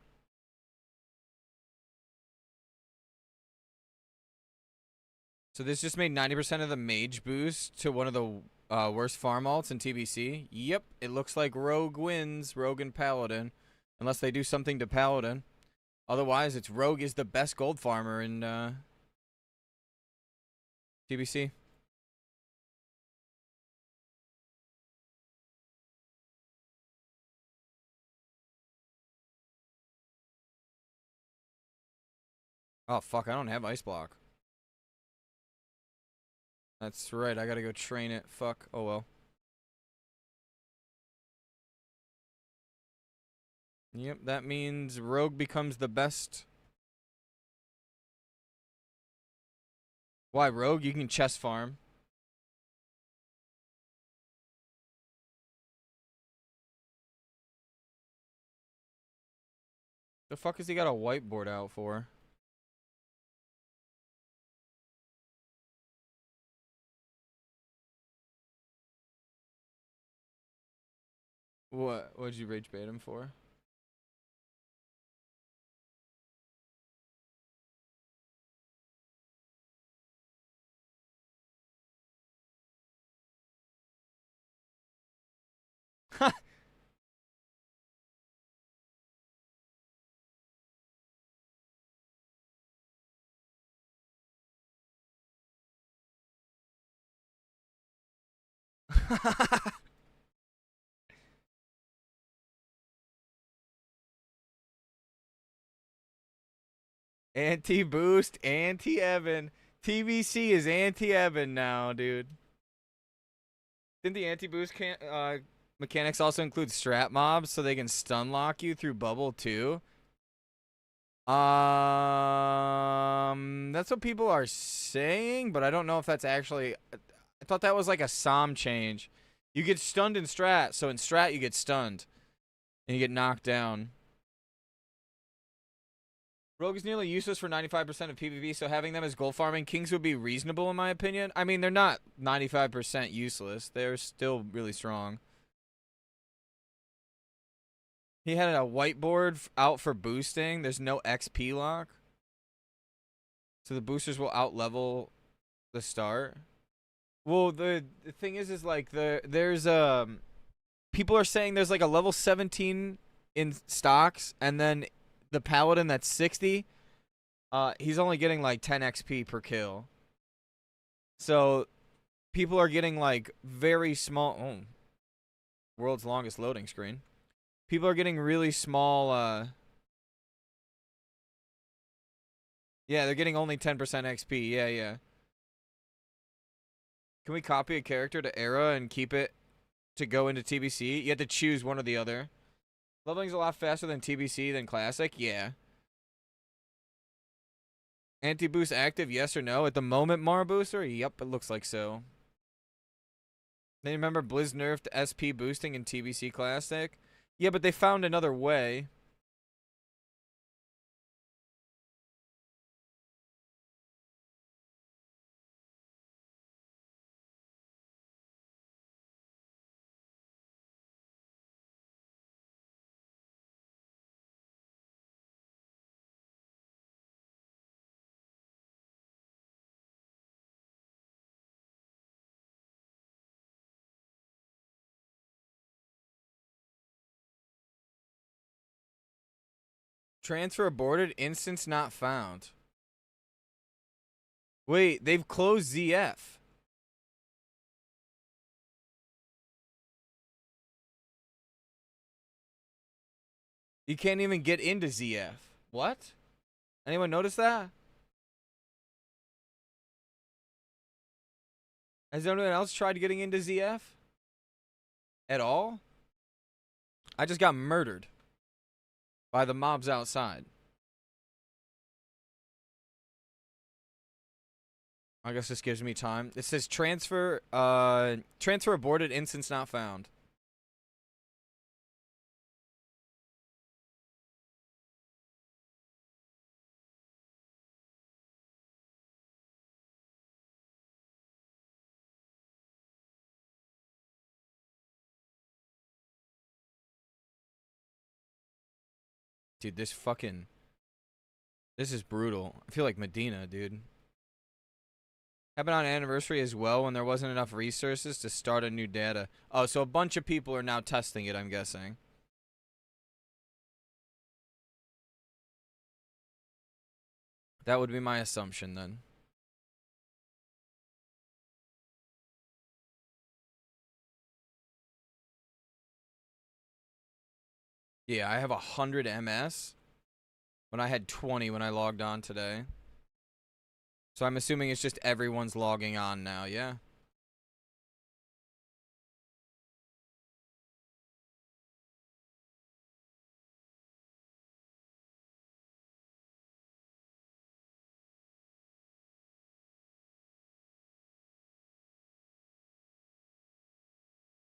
So this just made 90% of the Mage boost to one of the worst farm alts in TBC. Yep, it looks like Rogue wins, Rogue and Paladin. Unless they do something to Paladin. Otherwise, it's Rogue is the best gold farmer in TBC. Oh, fuck, I don't have Ice Block. That's right, I gotta go train it. Fuck, oh well. Yep, that means Rogue becomes the best. Why, Rogue? You can chest farm. The fuck has he got a whiteboard out for? What'd you rage bait him for? Anti-boost, anti-Evan. TBC is anti-Evan now, dude. Didn't the anti-boost mechanics also include strat mobs so they can stun lock you through bubble too? That's what people are saying, but I don't know if that's actually. I thought that was like a SOM change. You get stunned in strat, so in strat you get stunned and you get knocked down. Rogue is nearly useless for 95% of PvP, so having them as gold farming kings would be reasonable in my opinion. I mean, they're not 95% useless. They're still really strong. He had a whiteboard out for boosting. There's no XP lock. So the boosters will out-level the start. Well, the thing is like there's people are saying there's like a level 17 in stocks, and then the paladin that's 60, he's only getting like 10 XP per kill. So people are getting like very small. Oh, world's longest loading screen. People are getting really small. Yeah, they're getting only 10% XP. Yeah, yeah. Can we copy a character to Era and keep it to go into TBC? You have to choose one or the other. Leveling's a lot faster than TBC than Classic. Yeah. Anti-boost active, yes or no? At the moment, Mar Booster? Yep, it looks like so. They remember Blizz nerfed SP boosting in TBC Classic? Yeah, but they found another way. Transfer aborted, instance not found. Wait, they've closed ZF. You can't even get into ZF. What? Anyone notice that? Has anyone else tried getting into ZF? At all? I just got murdered by the mobs outside. I guess this gives me time. It says transfer aborted, instance not found. Dude, this is brutal. I feel like Medina, dude. Happened on anniversary as well when there wasn't enough resources to start a new data. Oh, so a bunch of people are now testing it, I'm guessing. That would be my assumption then. Yeah, I have 100 MS when I had 20 when I logged on today. So I'm assuming it's just everyone's logging on now, yeah?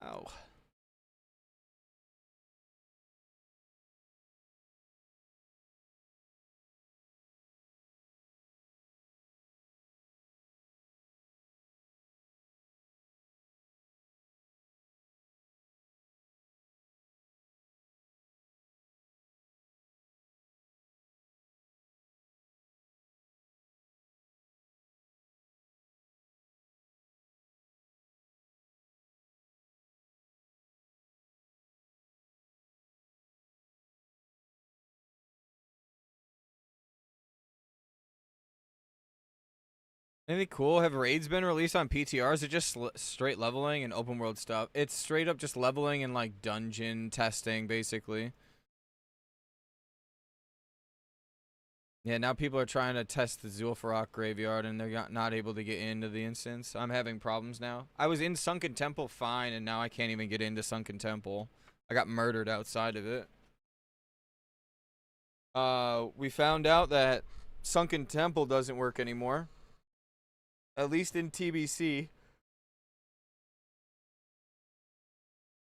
Oh. Anything cool? Have raids been released on PTR? Is it just straight leveling and open world stuff? It's straight up just leveling and like dungeon testing, basically. Yeah, now people are trying to test the Zul'Farrak graveyard and they're not able to get into the instance. I'm having problems now. I was in Sunken Temple fine, and now I can't even get into Sunken Temple. I got murdered outside of it. We found out that Sunken Temple doesn't work anymore. At least in TBC.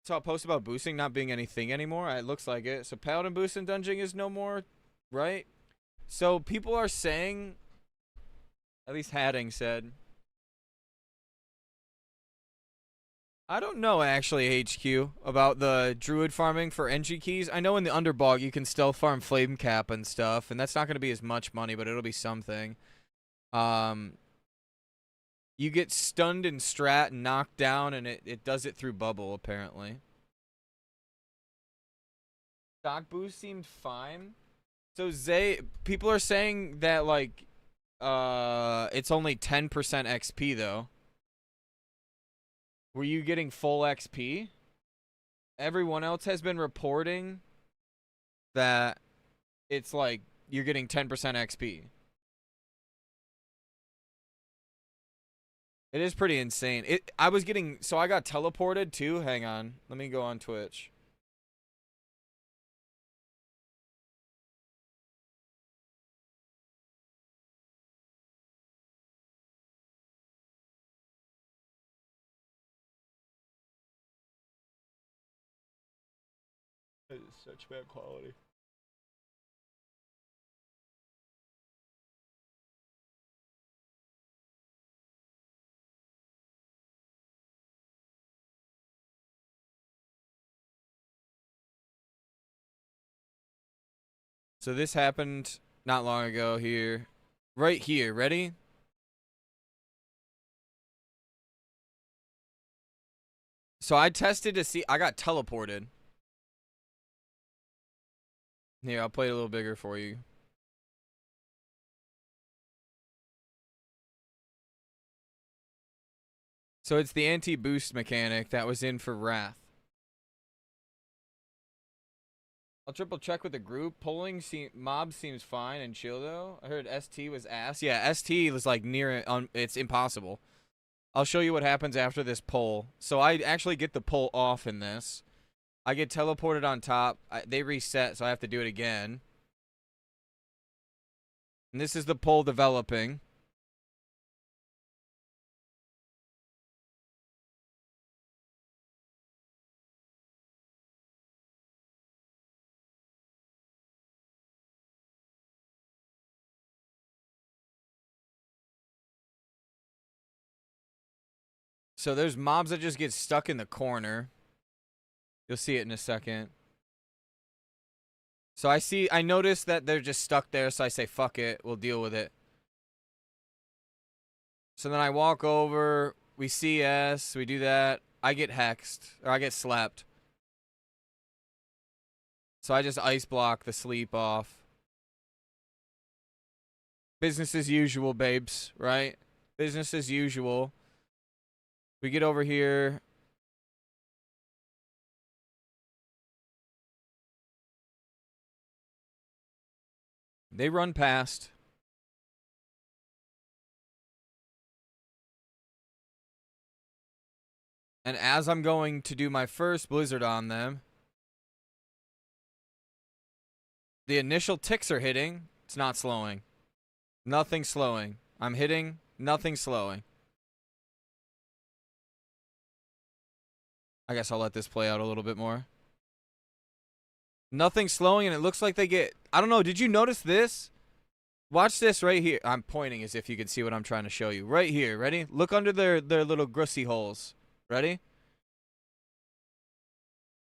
Saw a post about boosting not being anything anymore. It looks like it. So Paladin boost and dungeon is no more, right? So people are saying, at least Hadding said. I don't know actually, HQ, about the druid farming for NG keys. I know in the Underbog you can still farm flame cap and stuff, and that's not going to be as much money, but it'll be something. You get stunned and strat and knocked down, and it does it through bubble, apparently. Stock boost seemed fine. So people are saying that like it's only 10% XP though. Were you getting full XP? Everyone else has been reporting that it's like you're getting 10% XP. It is pretty insane. I got teleported too. Hang on. Let me go on Twitch. It is such bad quality. So this happened not long ago here. Right here. Ready? So I tested to see. I got teleported. Here, I'll play it a little bigger for you. So it's the anti-boost mechanic that was in for Wrath. I'll triple check with the group. Polling mob seems fine and chill though. I heard ST was ass. Yeah, ST was like near it's impossible. I'll show you what happens after this poll. So I actually get the poll off in this. I get teleported on top. They reset, so I have to do it again. And this is the poll developing. So there's mobs that just get stuck in the corner. You'll see it in a second. So I notice that they're just stuck there, so I say, fuck it, we'll deal with it. So then I walk over, we CS, we do that. I get hexed, or I get slapped. So I just ice block the sleep off. Business as usual, babes, right? Business as usual. We get over here. They run past. And as I'm going to do my first blizzard on them, the initial ticks are hitting. It's not slowing. Nothing slowing. I'm hitting. Nothing slowing. I guess I'll let this play out a little bit more. Nothing slowing, and it looks like they get... I don't know. Did you notice this? Watch this right here. I'm pointing as if you can see what I'm trying to show you. Right here. Ready? Look under their little grussy holes. Ready?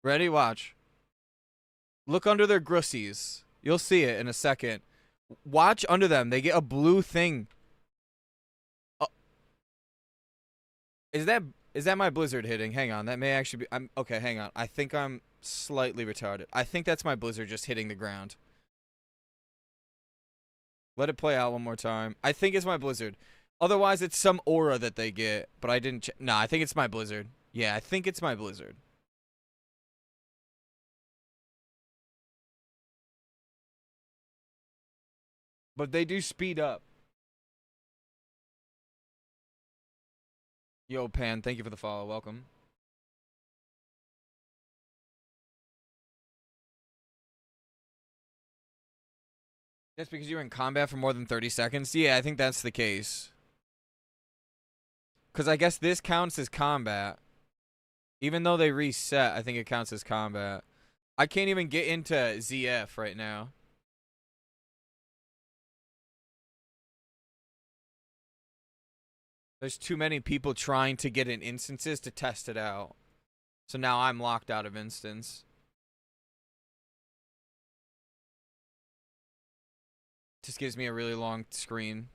Ready? Watch. Look under their grussies. You'll see it in a second. Watch under them. They get a blue thing. Is that my blizzard hitting? Hang on. That may actually be... okay, hang on. I think I'm slightly retarded. I think that's my blizzard just hitting the ground. Let it play out one more time. I think it's my blizzard. Otherwise, it's some aura that they get. But I didn't... Nah, I think it's my blizzard. Yeah, I think it's my blizzard. But they do speed up. Yo, Pan, thank you for the follow. Welcome. That's because you're in combat for more than 30 seconds? Yeah, I think that's the case. Because I guess this counts as combat. Even though they reset, I think it counts as combat. I can't even get into ZF right now. There's too many people trying to get in instances to test it out. So now I'm locked out of instance. Just gives me a really long screen.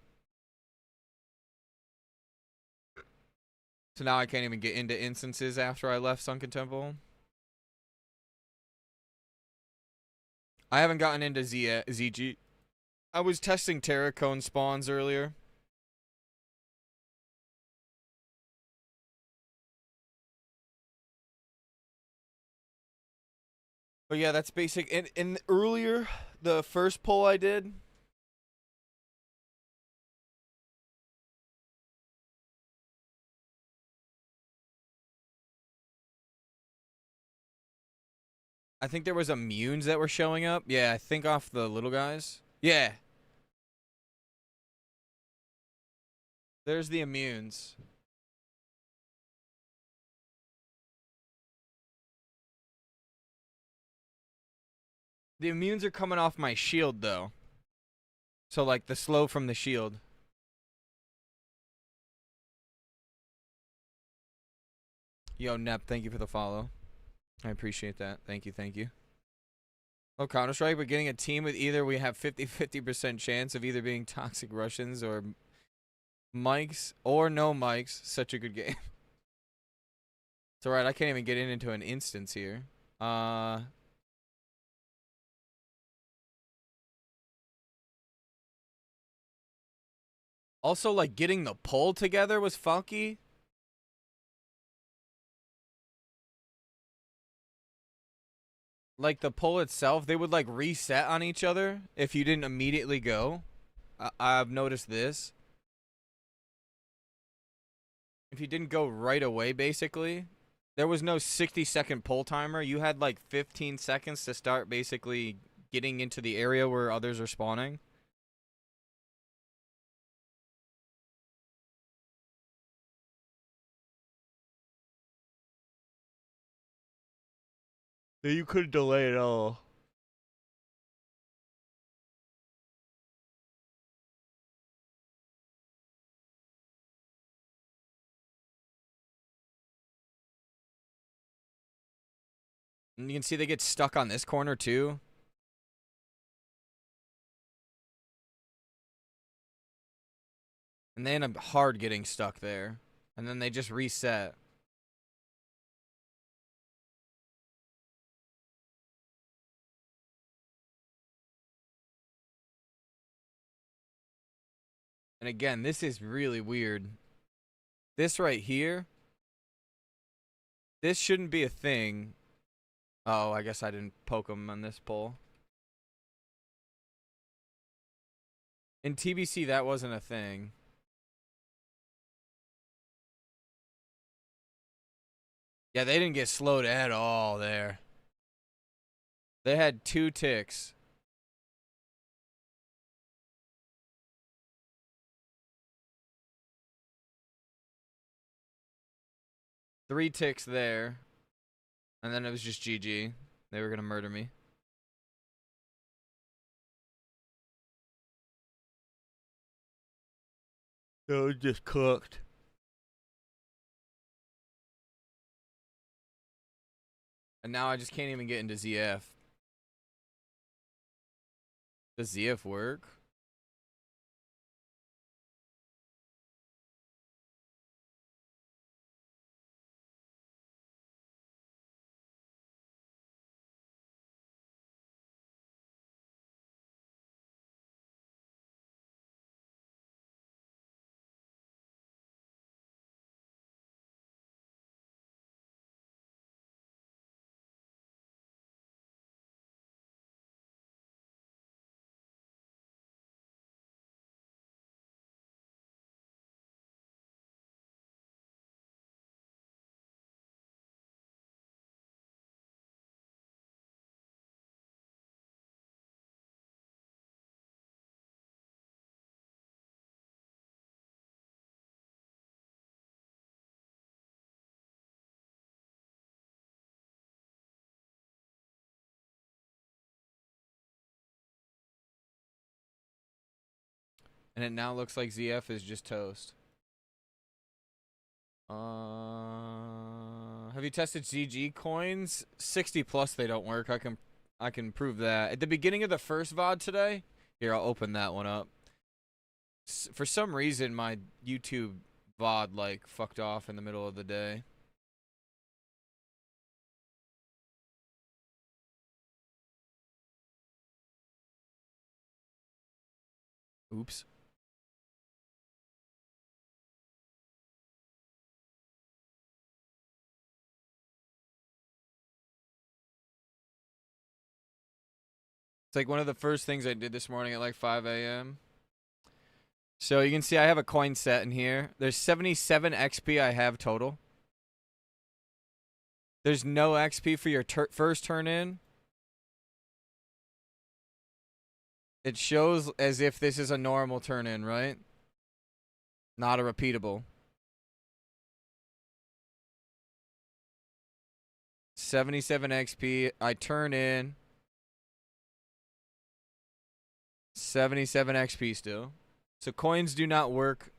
So now I can't even get into instances after I left Sunken Temple. I haven't gotten into ZG. I was testing Terocone spawns earlier. But yeah, that's basic. In earlier, the first poll I did, I think there was immunes that were showing up. Yeah, I think off the little guys. Yeah. There's the immunes. The immunes are coming off my shield, though. So, like, the slow from the shield. Yo, Nep, thank you for the follow. I appreciate that. Thank you, thank you. Oh, Counter-Strike, but getting a team with either we have 50% chance of either being toxic Russians or mics or no mics. Such a good game. It's alright, I can't even get into an instance here. Also, like, getting the pull together was funky. Like, the pull itself, they would, like, reset on each other if you didn't immediately go. I've noticed this. If you didn't go right away, basically, there was no 60-second pull timer. You had, like, 15 seconds to start basically getting into the area where others are spawning. You couldn't delay at all. And you can see they get stuck on this corner, too. And they end up hard getting stuck there. And then they just reset. And again, this is really weird. This right here, this shouldn't be a thing. Oh, I guess I didn't poke him on this pole. In TBC, that wasn't a thing. Yeah, they didn't get slowed at all there. They had 2 ticks. Three ticks there. And then it was just GG. They were going to murder me. It was just cooked. And now I just can't even get into ZF. Does ZF work? And it now looks like ZF is just toast. Have you tested ZG coins? 60 plus they don't work. I can prove that. At the beginning of the first VOD today, here I'll open that one up. For some reason my YouTube VOD like fucked off in the middle of the day. Oops. It's like one of the first things I did this morning at like 5 a.m. So you can see I have a coin set in here. There's 77 XP I have total. There's no XP for your first turn in. It shows as if this is a normal turn in, right? Not a repeatable. 77 XP. I turn in. 77 XP still. So coins do not work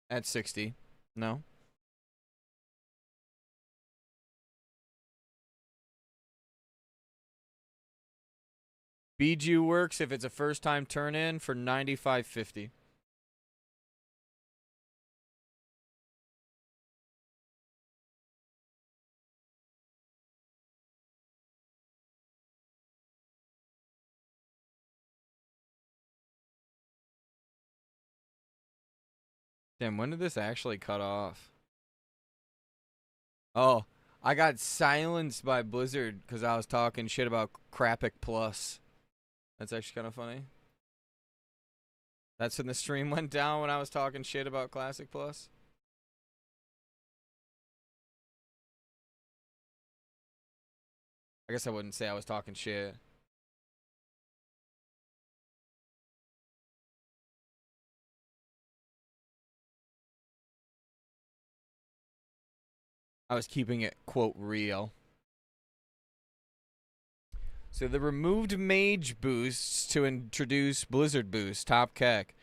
at 60. No. Biju works if it's a first time turn in for 95.50. Damn, when did this actually cut off? Oh, I got silenced by Blizzard because I was talking shit about Crapic Plus. That's actually kind of funny. That's when the stream went down, when I was talking shit about Classic Plus. I guess I wouldn't say I was talking shit. I was keeping it, quote, real. So they removed Mage boosts to introduce Blizzard boosts, top kek.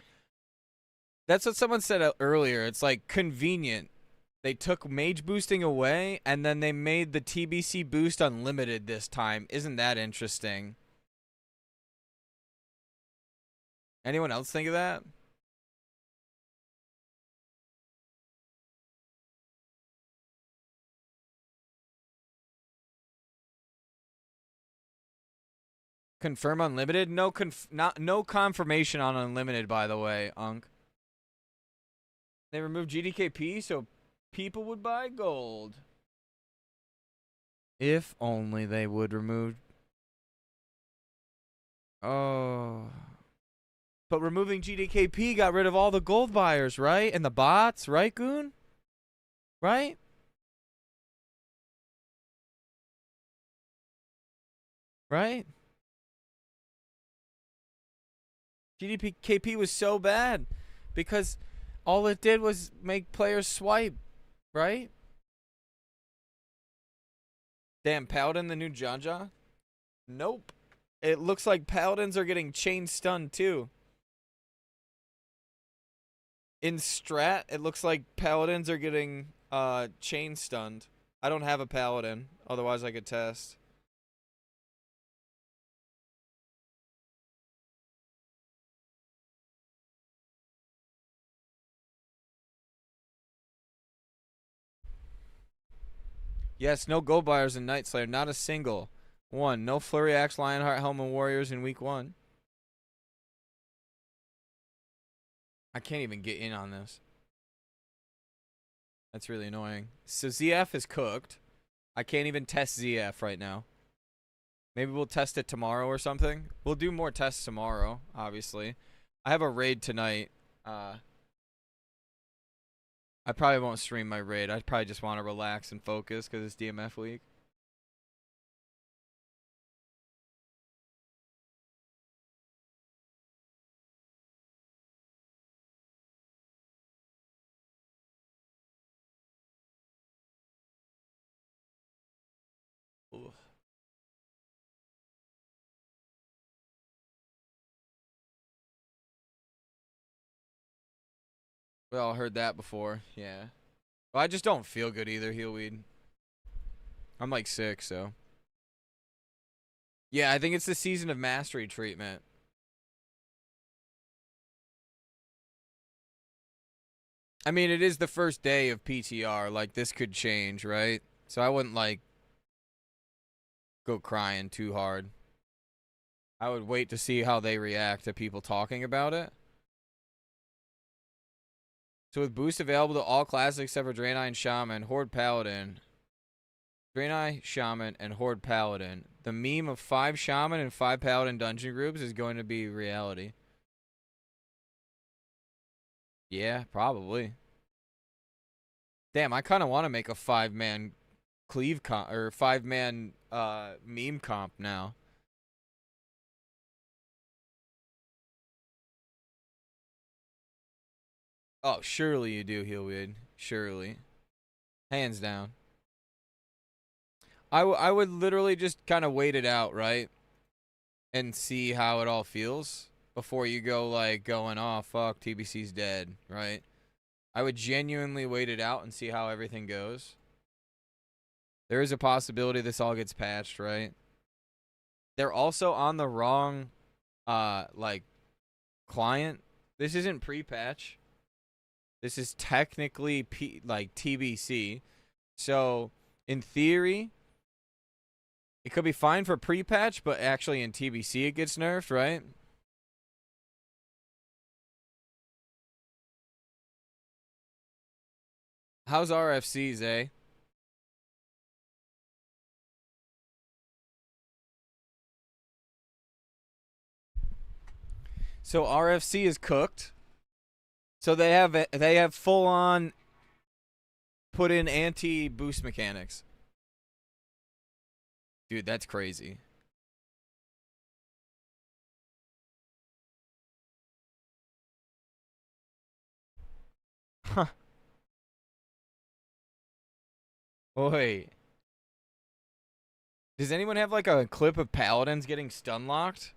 That's what someone said earlier. It's like convenient. They took Mage boosting away, and then they made the TBC boost unlimited this time. Isn't that interesting? Anyone else think of that? Confirm unlimited? No confirmation on unlimited, by the way, Unk. They removed GDKP so people would buy gold. If only they would remove. Oh. But removing GDKP got rid of all the gold buyers, right? And the bots, right, Goon? Right? Right? GDP KP was so bad because all it did was make players swipe, right? Damn, Paladin the new Jaja? Nope. It looks like Paladins are getting chain stunned too. In strat, it looks like Paladins are getting chain stunned. I don't have a Paladin, otherwise I could test. Yes, no gold buyers in Night Slayer, not a single one. No Flurry Axe, Lionheart, Helm, and Warriors in week 1. I can't even get in on this. That's really annoying. So ZF is cooked. I can't even test ZF right now. Maybe we'll test it tomorrow or something. We'll do more tests tomorrow, obviously. I have a raid tonight. I probably won't stream my raid. I probably just want to relax and focus because it's DMF week. Ooh. We all heard that before. Yeah. Well, I just don't feel good either, heal weed. I'm like sick, so. Yeah, I think it's the season of mastery treatment. I mean, it is the first day of PTR. Like, this could change, right? So I wouldn't, like, go crying too hard. I would wait to see how they react to people talking about it. So with boost available to all classes except for Draenei and Shaman, Horde Paladin. Draenei, Shaman, and Horde Paladin. The meme of 5 Shaman and 5 Paladin dungeon groups is going to be reality. Yeah, probably. Damn, I kind of want to make a 5-man cleave comp or 5-man meme comp now. Oh, surely you do, Heelweed. Surely. Hands down. I would literally just kind of wait it out, right? And see how it all feels before you go, like, going, oh, fuck, TBC's dead, right? I would genuinely wait it out and see how everything goes. There is a possibility this all gets patched, right? They're also on the wrong, like, client. This isn't pre-patch. This is technically, like, TBC. So, in theory, it could be fine for pre-patch, but actually in TBC it gets nerfed, right? How's RFCs, eh? So RFC is cooked. So they have full on put in anti boost mechanics. Dude, that's crazy. Huh. Wait. Does anyone have like a clip of paladins getting stun locked?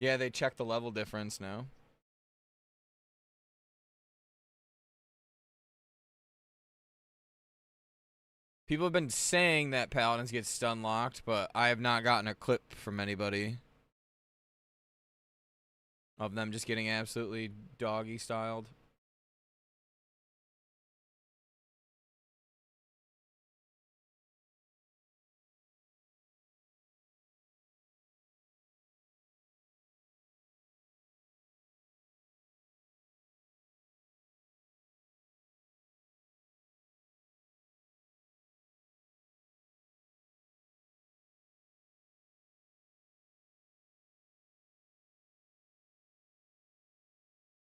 Yeah, they check the level difference now. People have been saying that paladins get stun locked, but I have not gotten a clip from anybody of them just getting absolutely doggy styled.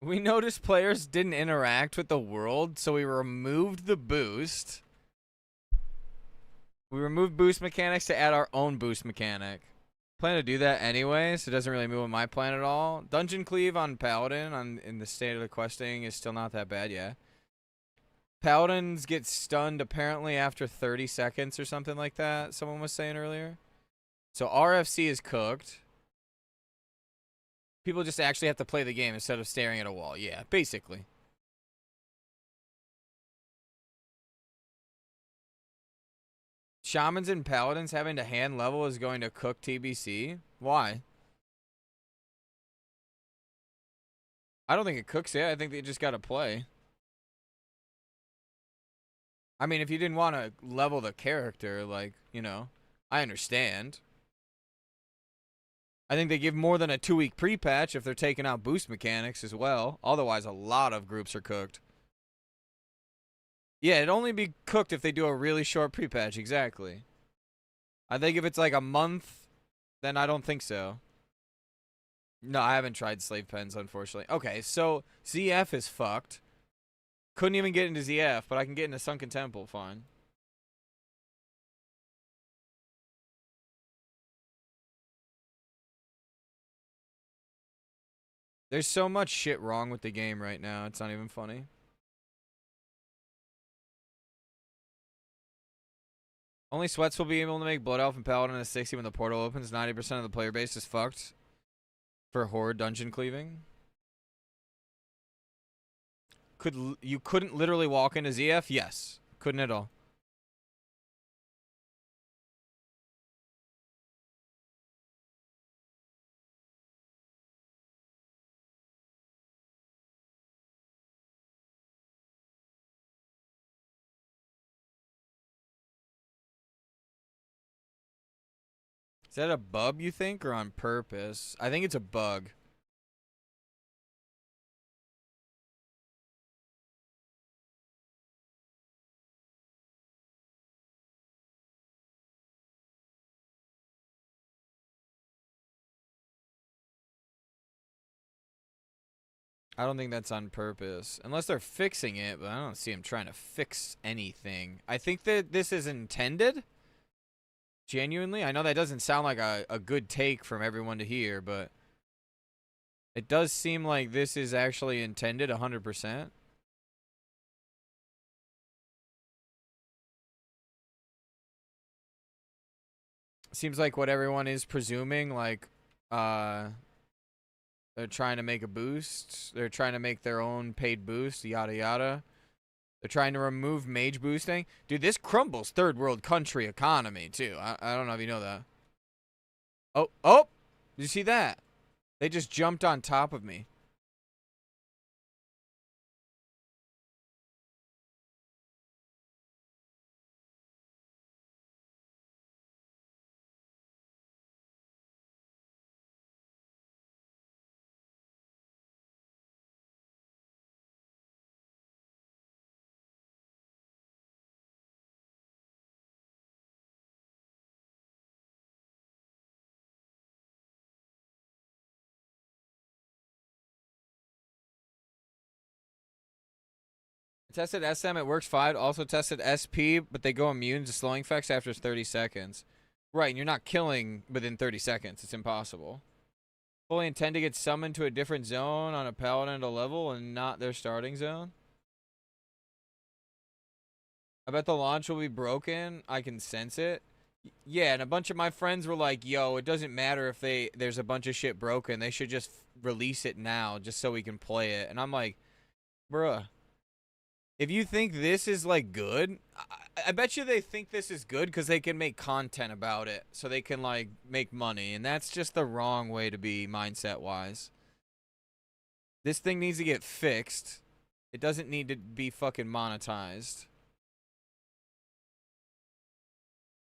We noticed players didn't interact with the world, so we removed the boost. We removed boost mechanics to add our own boost mechanic. Plan to do that anyway, so it doesn't really move with my plan at all. Dungeon cleave on Paladin in the state of the questing is still not that bad, yeah. Paladins get stunned apparently after 30 seconds or something like that, someone was saying earlier. So RFC is cooked. People just actually have to play the game instead of staring at a wall. Yeah, basically. Shamans and Paladins having to hand level is going to cook TBC? Why? I don't think it cooks it. I think they just got to play. I mean, if you didn't want to level the character, like, you know, I understand. I think they give more than a 2-week pre-patch if they're taking out boost mechanics as well. Otherwise, a lot of groups are cooked. Yeah, it'd only be cooked if they do a really short pre-patch, exactly. I think if it's like a month, then I don't think so. No, I haven't tried slave pens, unfortunately. Okay, so ZF is fucked. Couldn't even get into ZF, but I can get into Sunken Temple, fine. There's so much shit wrong with the game right now, it's not even funny. Only Sweats will be able to make Blood Elf and Paladin at 60 when the portal opens. 90% of the player base is fucked for Horde dungeon cleaving. You couldn't literally walk into ZF? Yes. Couldn't at all. Is that a bug, you think, or on purpose? I think it's a bug. I don't think that's on purpose. Unless they're fixing it, but I don't see them trying to fix anything. I think that this is intended. Genuinely. I know that doesn't sound like a good take from everyone to hear, but it does seem like this is actually intended 100%. Seems like what everyone is presuming, like, they're trying to make a boost. They're trying to make their own paid boost, yada yada. They're trying to remove mage boosting. Dude, this crumbles third world country economy, too. I don't know if you know that. Oh! Did you see that? They just jumped on top of me. Tested SM, it works fine. Also tested SP, but they go immune to slowing effects after 30 seconds. Right, and you're not killing within 30 seconds. It's impossible. Fully intend to get summoned to a different zone on a paladin at a level and not their starting zone. I bet the launch will be broken. I can sense it. Yeah, and a bunch of my friends were like, yo, it doesn't matter if there's a bunch of shit broken. They should just release it now just so we can play it. And I'm like, bruh. If you think this is, like, good, I bet you they think this is good because they can make content about it. So they can, like, make money. And that's just the wrong way to be mindset-wise. This thing needs to get fixed. It doesn't need to be fucking monetized.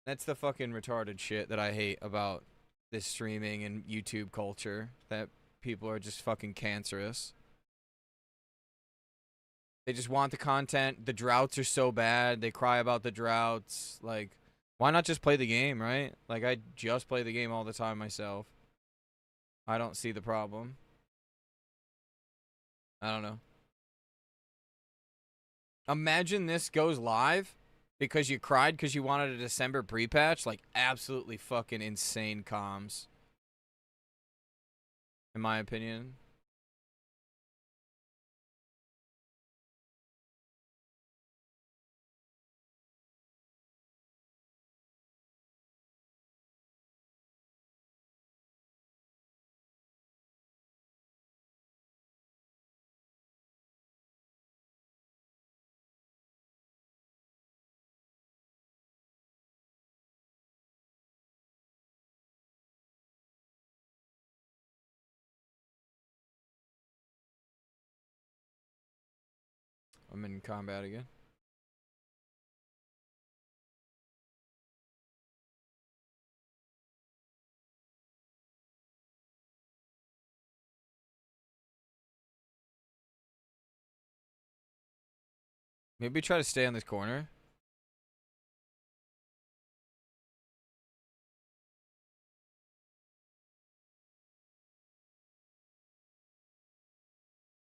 That's the fucking retarded shit that I hate about this streaming and YouTube culture. That people are just fucking cancerous. They just want the content. The droughts are so bad. They cry about the droughts. Like, why not just play the game, right? Like, I just play the game all the time myself. I don't see the problem. I don't know. Imagine this goes live because you cried because you wanted a December pre-patch. Like, absolutely fucking insane comms. In my opinion. I'm in combat again. Maybe try to stay on this corner.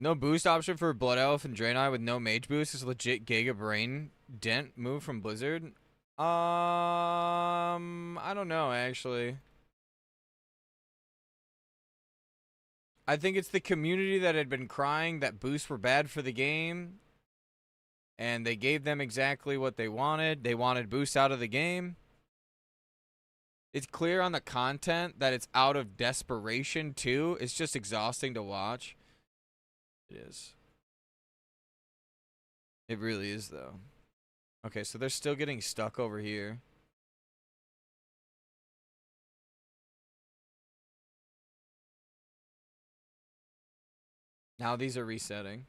No boost option for Blood Elf and Draenei with no mage boost is a legit Giga Brain dent move from Blizzard. I don't know actually. I think it's the community that had been crying that boosts were bad for the game, and they gave them exactly what they wanted. They wanted boosts out of the game. It's clear on the content that it's out of desperation too. It's just exhausting to watch. It is. It really is though. Okay, so they're still getting stuck over here. Now these are resetting.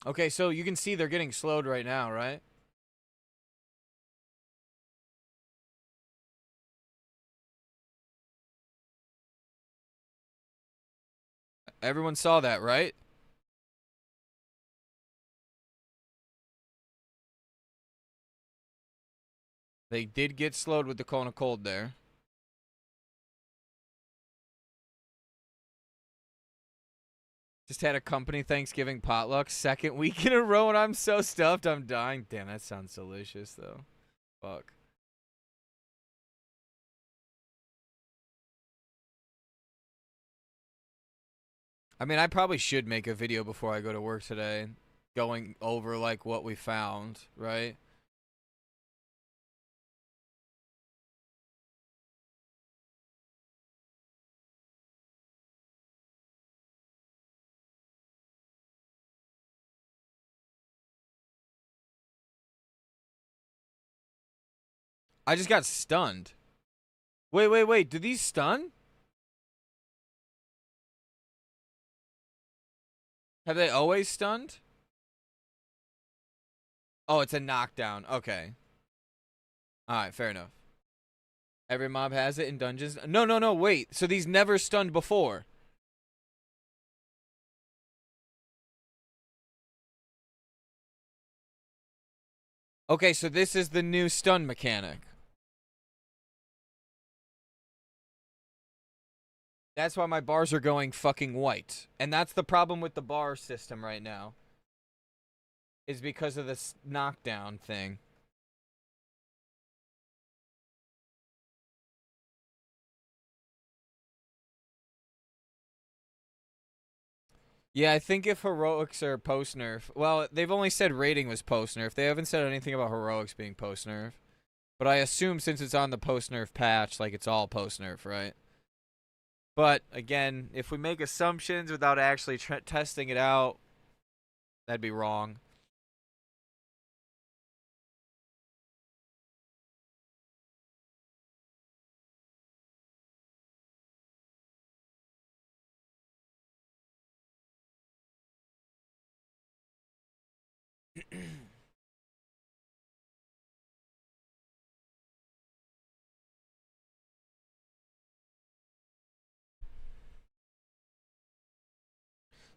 Okay, so you can see they're getting slowed right now, right? Everyone saw that, right? They did get slowed with the cone of cold there. Just had a company Thanksgiving potluck, second week in a row, and I'm so stuffed I'm dying. Damn, that sounds delicious, though. Fuck. I mean, I probably should make a video before I go to work today, going over, like, what we found, right? I just got stunned. Wait. Do these stun? Have they always stunned? Oh, it's a knockdown. Okay. Alright, fair enough. Every mob has it in dungeons. No, wait. So these never stunned before. Okay, so this is the new stun mechanic. That's why my bars are going fucking white. And that's the problem with the bar system right now. Is because of this knockdown thing. Yeah, I think if heroics are post nerf, well, they've only said rating was post nerf. They haven't said anything about heroics being post nerf. But I assume since it's on the post nerf patch, like it's all post nerf, right? But again, if we make assumptions without actually testing it out, that'd be wrong.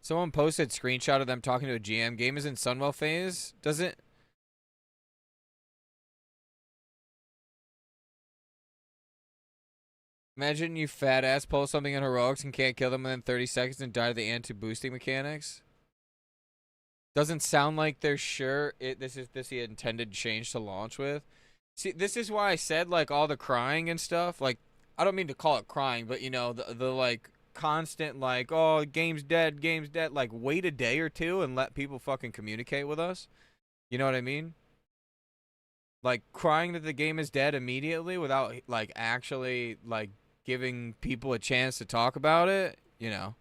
Someone posted screenshot of them talking to a GM. Game is in Sunwell phase. Does it? Imagine you fat ass pull something in heroics and can't kill them within 30 seconds and die to the anti-boosting mechanics. Doesn't sound like they're sure this is the intended change to launch with. See, this is why I said like all the crying and stuff. Like, I don't mean to call it crying, but you know the like constant like, oh, game's dead, game's dead. Like, wait a day or two and let people fucking communicate with us. You know what I mean? Like crying that the game is dead immediately without like actually like giving people a chance to talk about it. You know.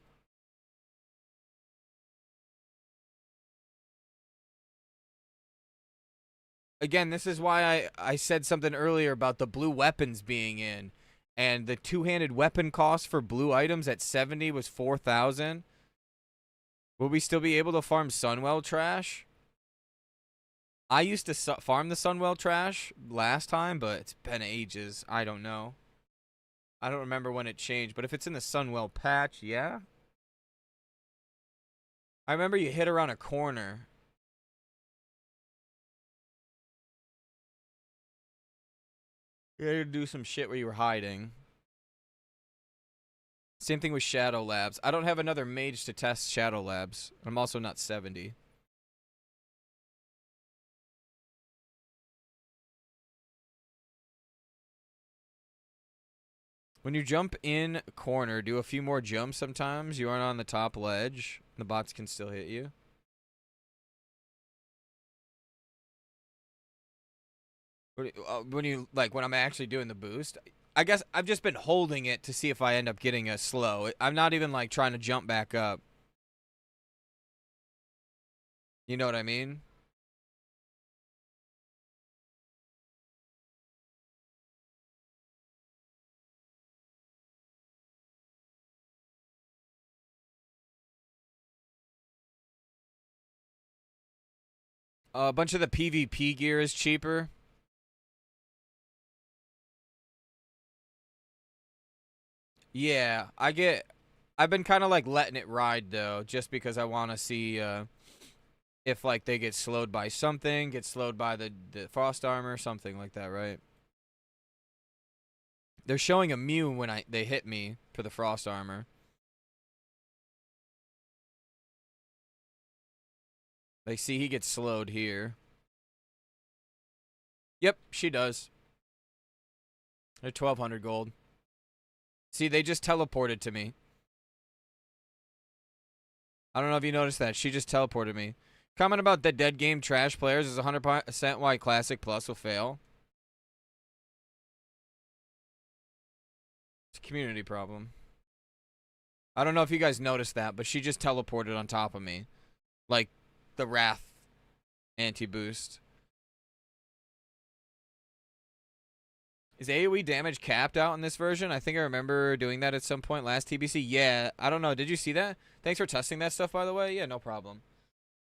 Again, this is why I said something earlier about the blue weapons being in. And the two-handed weapon cost for blue items at 70 was 4,000. Will we still be able to farm Sunwell trash? I used to farm the Sunwell trash last time, but it's been ages. I don't know. I don't remember when it changed, but if it's in the Sunwell patch, yeah. I remember you hit around a corner. You had to do some shit where you were hiding. Same thing with Shadow Labs. I don't have another mage to test Shadow Labs. I'm also not 70. When you jump in a corner, do a few more jumps sometimes. You aren't on the top ledge. The bots can still hit you. When you like when I'm actually doing the boost, I guess I've just been holding it to see if I end up getting a slow. I'm not even like trying to jump back up. You know what I mean? A bunch of the PvP gear is cheaper. Yeah, I've been kind of like letting it ride though, just because I want to see if like they get slowed by something, get slowed by the frost armor, something like that, right? They're showing immune when they hit me for the frost armor. They see he gets slowed here. Yep, she does. They're 1,200 gold. See, they just teleported to me. I don't know if you noticed that. She just teleported me. Comment about the dead game trash players is 100% why Classic Plus will fail. It's a community problem. I don't know if you guys noticed that, but she just teleported on top of me. Like the Wrath anti-boost. Is AoE damage capped out in this version? I think I remember doing that at some point last TBC. Yeah, I don't know. Did you see that? Thanks for testing that stuff, by the way. Yeah, no problem.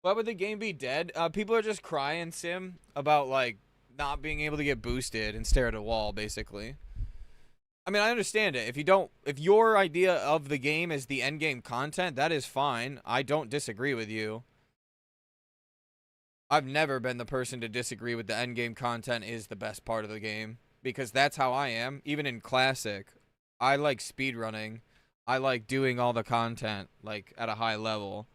Why would the game be dead? People are just crying, Sim, about, like, not being able to get boosted and stare at a wall, basically. I mean, I understand it. If your idea of the game is the end game content, that is fine. I don't disagree with you. I've never been the person to disagree with the end game content is the best part of the game. Because that's how I am. Even in Classic, I like speedrunning. I like doing all the content, like, at a high level.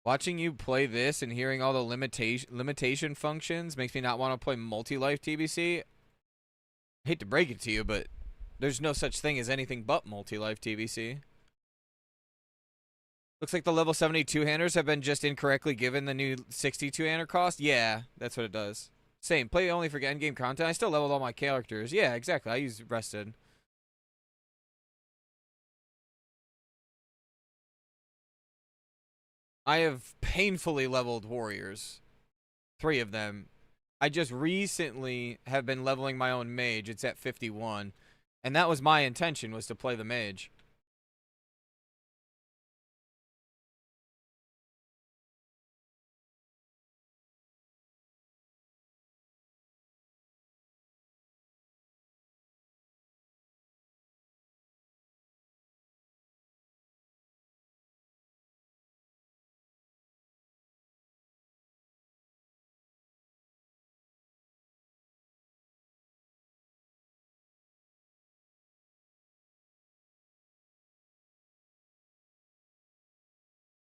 Watching you play this and hearing all the limitation functions makes me not want to play multi-life TBC. I hate to break it to you, but there's no such thing as anything but multi-life TBC. Looks like the level 72 handers have been just incorrectly given the new 62 hander cost. Yeah, that's what it does. Same. Play only for endgame content. I still leveled all my characters. Yeah, exactly. I use rested. I have painfully leveled warriors. 3 of them. I just recently have been leveling my own mage. It's at 51. And that was my intention, was to play the mage.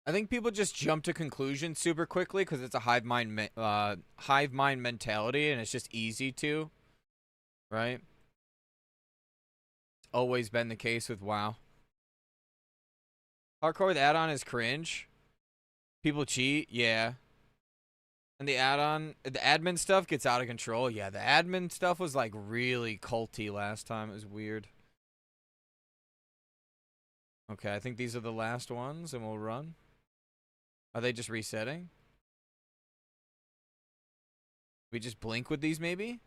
I think people just jump to conclusions super quickly because it's a hive mind mentality, and it's just easy to, right? It's always been the case with WoW. Hardcore with add-on is cringe. People cheat, yeah. And the add-on, the admin stuff gets out of control. Yeah, the admin stuff was like really culty last time. It was weird. Okay, I think these are the last ones, and we'll run. Are they just resetting? We just blink with these, maybe?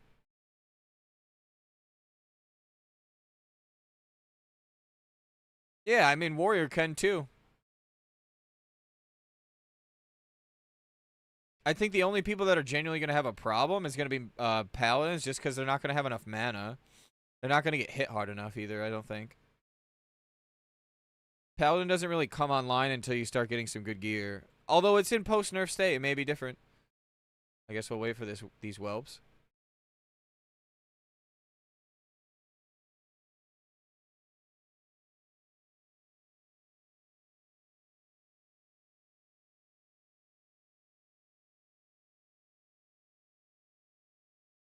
Yeah, I mean, Warrior can too. I think the only people that are genuinely going to have a problem is going to be Paladins, just because they're not going to have enough mana. They're not going to get hit hard enough either, I don't think. Paladin doesn't really come online until you start getting some good gear. Although it's in post-nerf state, it may be different. I guess we'll wait for these whelps.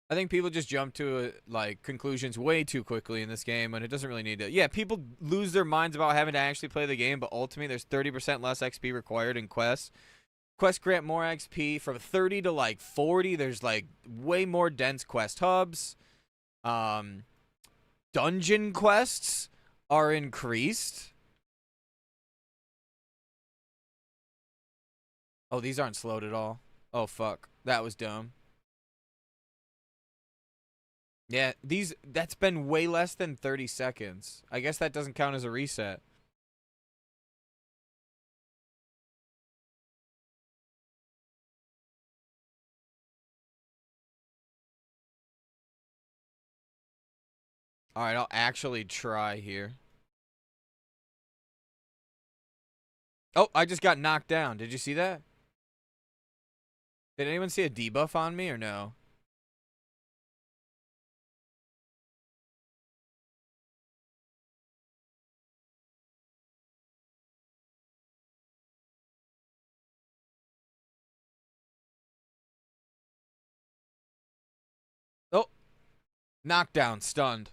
I think people just jump to like conclusions way too quickly in this game, and it doesn't really need to. Yeah, people lose their minds about having to actually play the game, but ultimately there's 30% less XP required in quests. Quests grant more XP from 30 to like 40. There's like way more dense quest hubs. Dungeon quests are increased. Oh, these aren't slowed at all. Oh fuck, that was dumb. Yeah, that's been way less than 30 seconds. I guess that doesn't count as a reset. All right, I'll actually try here. Oh, I just got knocked down. Did you see that? Did anyone see a debuff on me or no? Oh, knockdown, stunned.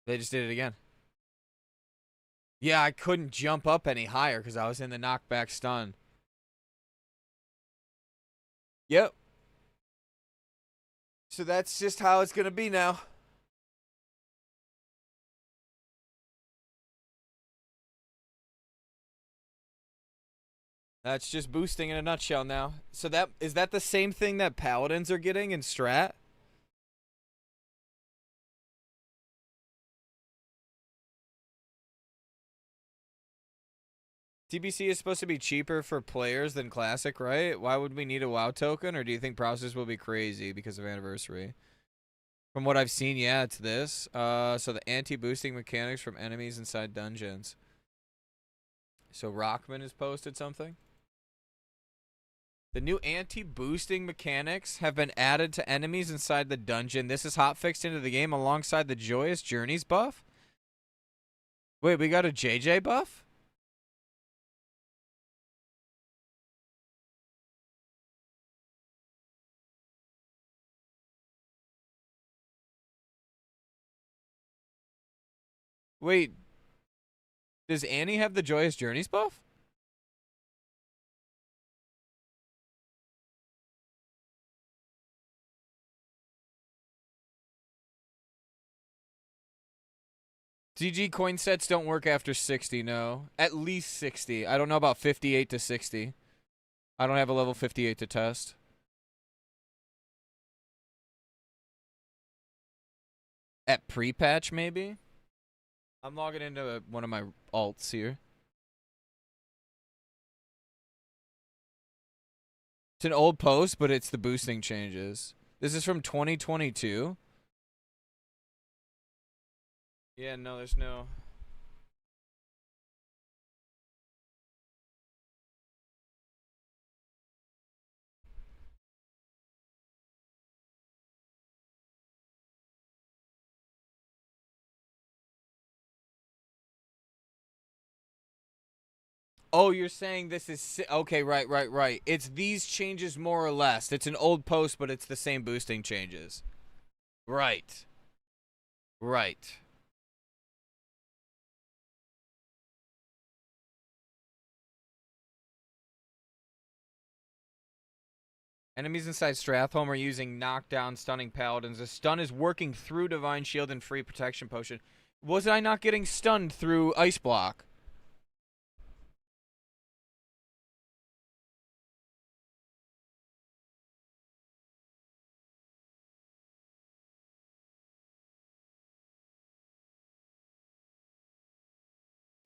They just did it again. Yeah, I couldn't jump up any higher because I was in the knockback stun. Yep. So that's just how it's going to be now. That's just boosting in a nutshell now. So is that the same thing that paladins are getting in strat? TBC is supposed to be cheaper for players than Classic, right? Why would we need a WoW token, or do you think process will be crazy because of Anniversary? From what I've seen, yeah, it's this. So the anti-boosting mechanics from enemies inside dungeons. So Rockman has posted something. The new anti-boosting mechanics have been added to enemies inside the dungeon. This is hotfixed into the game alongside the Joyous Journeys buff. Wait, we got a JJ buff? Wait, does Annie have the Joyous Journeys buff? DG coin sets don't work after 60, no. At least 60. I don't know about 58 to 60. I don't have a level 58 to test. At pre-patch, maybe? I'm logging into one of my alts here. It's an old post, but it's the boosting changes. This is from 2022. Yeah, no, there's no... Oh, you're saying this is okay, right. It's these changes more or less. It's an old post, but it's the same boosting changes. Right. Right. Enemies inside Strathholm are using knockdown stunning paladins. The stun is working through Divine Shield and free protection potion. Was I not getting stunned through Ice Block?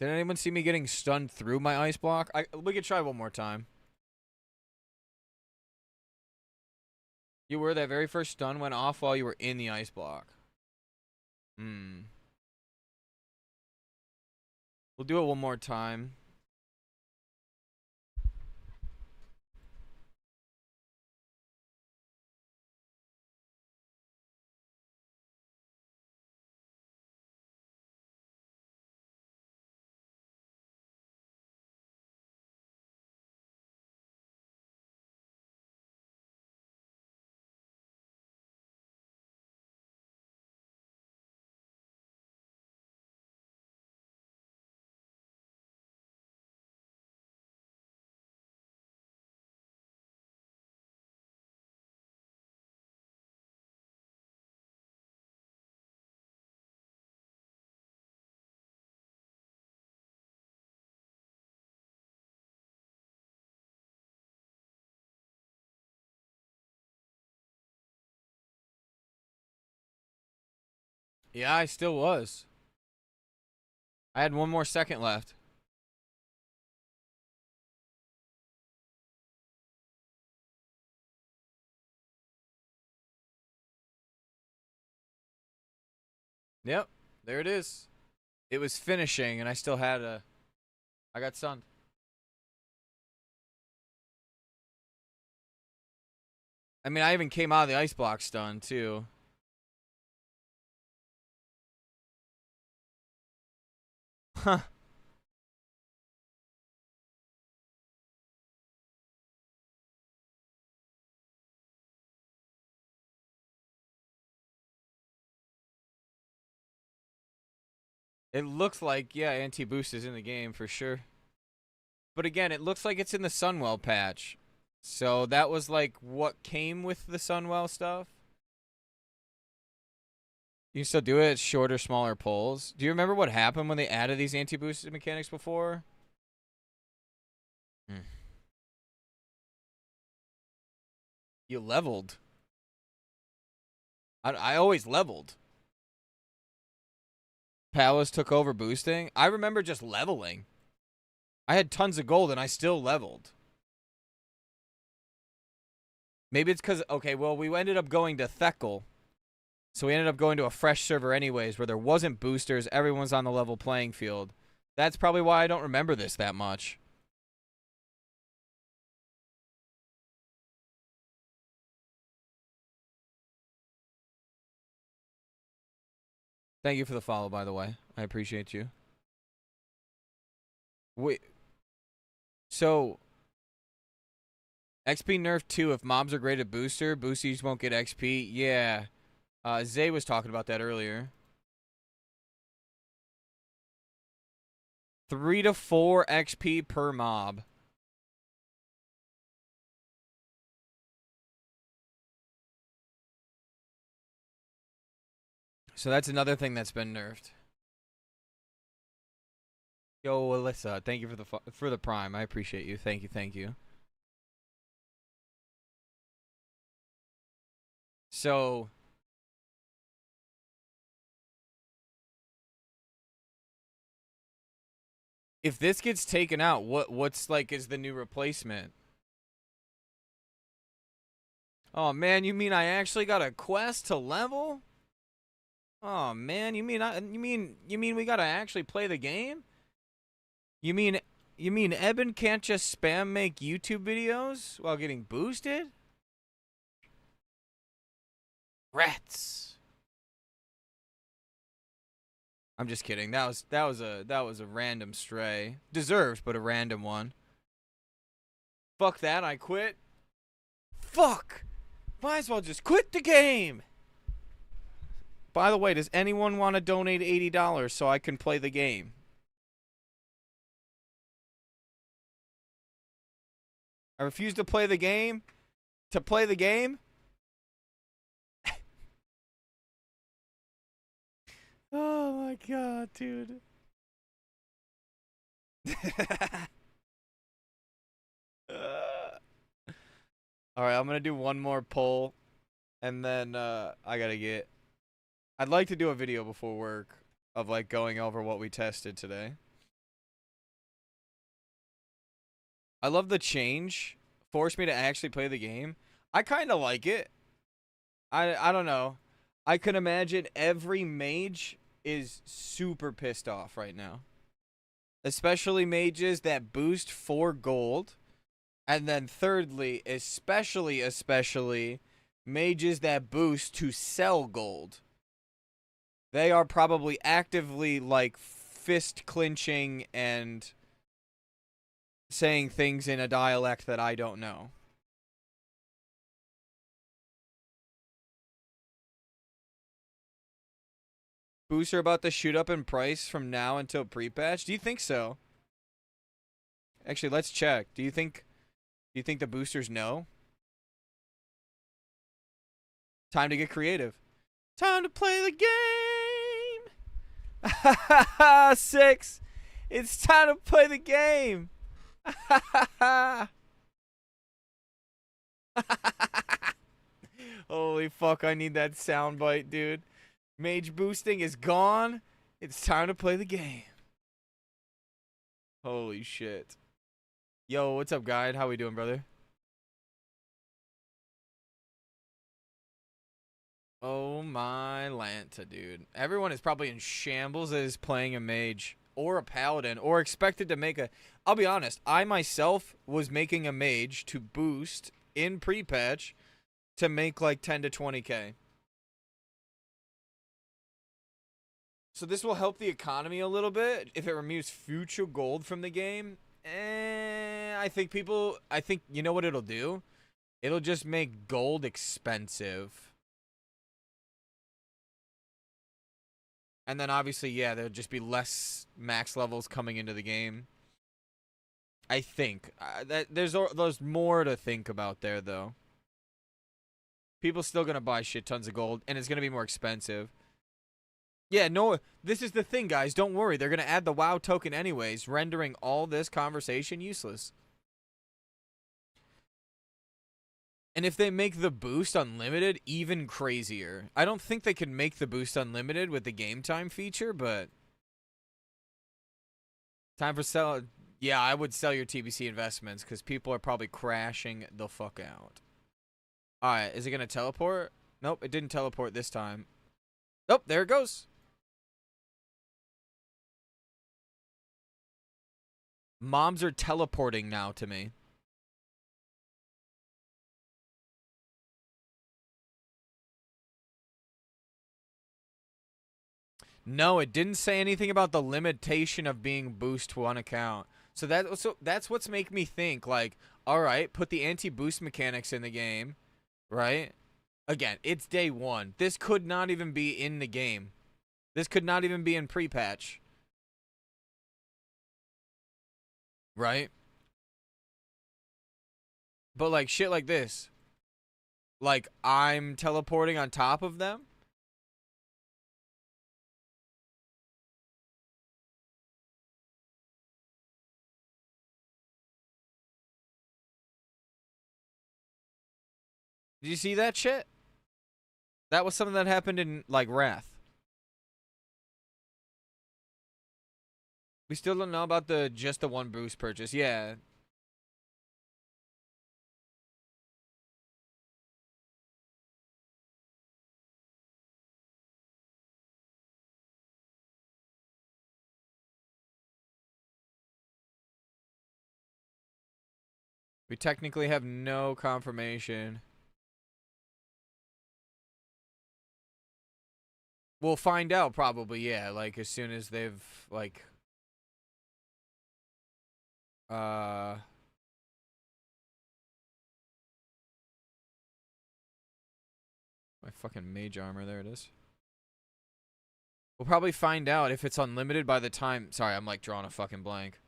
Did anyone see me getting stunned through my Ice Block? We could try one more time. You were that very first stun went off while you were in the Ice Block. Hmm. We'll do it one more time. Yeah, I still was. I had one more second left. Yep, there it is. It was finishing, and I still had a... I got stunned. I mean, I even came out of the Ice Block stun, too. Huh. It looks like, yeah, anti-boost is in the game for sure. But again, it looks like it's in the Sunwell patch. So that was like what came with the Sunwell stuff. You can still do it. It's shorter, smaller pulls. Do you remember what happened when they added these anti-boosted mechanics before? Hmm. You leveled. I always leveled. Palace took over boosting. I remember just leveling. I had tons of gold and I still leveled. Maybe it's because, okay, well, we ended up going to Thekel. So we ended up going to a fresh server anyways where there wasn't boosters. Everyone's on the level playing field. That's probably why I don't remember this that much. Thank you for the follow, by the way. I appreciate you. Wait, so XP nerf 2, if mobs are graded booster, boosties won't get XP. Yeah. Zay was talking about that earlier. 3 to 4 XP per mob. So that's another thing that's been nerfed. Yo, Alyssa, thank you for the prime. I appreciate you. Thank you. So if this gets taken out, what's like is the new replacement? Oh man, you mean I actually got a quest to level? Oh man, you mean we gotta actually play the game? You mean Eben can't just spam make YouTube videos while getting boosted? Rats. I'm just kidding. That was a random stray. Deserved, but a random one. Fuck that, I quit. Fuck! Might as well just quit the game! By the way, does anyone want to donate $80 so I can play the game? I refuse to play the game. To play the game? Oh my god, dude. Alright, I'm gonna do one more poll. And then I gotta get... I'd like to do a video before work of like going over what we tested today. I love the change. Forced me to actually play the game. I kind of like it. I don't know. I can imagine every mage is super pissed off right now. Especially mages that boost for gold. And then thirdly, especially mages that boost to sell gold. They are probably actively like fist clinching and saying things in a dialect that I don't know. Boosts are about to shoot up in price from now until pre-patch? Do you think so? Actually, let's check. Do you think the boosters know? Time to get creative. Time to play the game. 6. It's time to play the game. Holy fuck, I need that soundbite, dude. Mage boosting is gone. It's time to play the game. Holy shit. Yo, what's up, guide? How we doing, brother? Oh my Lanta, dude. Everyone is probably in shambles that is playing a mage or a paladin or expected to make a... I'll be honest, I myself was making a mage to boost in pre-patch to make like 10 to 20k. So this will help the economy a little bit if it removes future gold from the game. I think you know what it'll do? It'll just make gold expensive. And then obviously, yeah, there'll just be less max levels coming into the game. I think. There's more to think about there, though. People still going to buy shit tons of gold, and it's going to be more expensive. Yeah, no, this is the thing, guys. Don't worry. They're going to add the WoW token anyways, rendering all this conversation useless. And if they make the boost unlimited, even crazier. I don't think they can make the boost unlimited with the game time feature, but... Time for sell... Yeah, I would sell your TBC investments, because people are probably crashing the fuck out. Alright, is it going to teleport? Nope, it didn't teleport this time. Nope, there it goes. Moms are teleporting now to me. No, it didn't say anything about the limitation of being boost to one account. So that's what's making me think, like, alright, put the anti-boost mechanics in the game, right? Again, it's day 1. This could not even be in the game. This could not even be in pre-patch. Right? But, like, shit like this. Like, I'm teleporting on top of them? Did you see that shit? That was something that happened in, like, Wrath. We still don't know about just the one boost purchase. Yeah. We technically have no confirmation. We'll find out probably, yeah, like as soon as they've like my fucking mage armor, there it is. We'll probably find out if it's unlimited by the time. Sorry, I'm like drawing a fucking blank.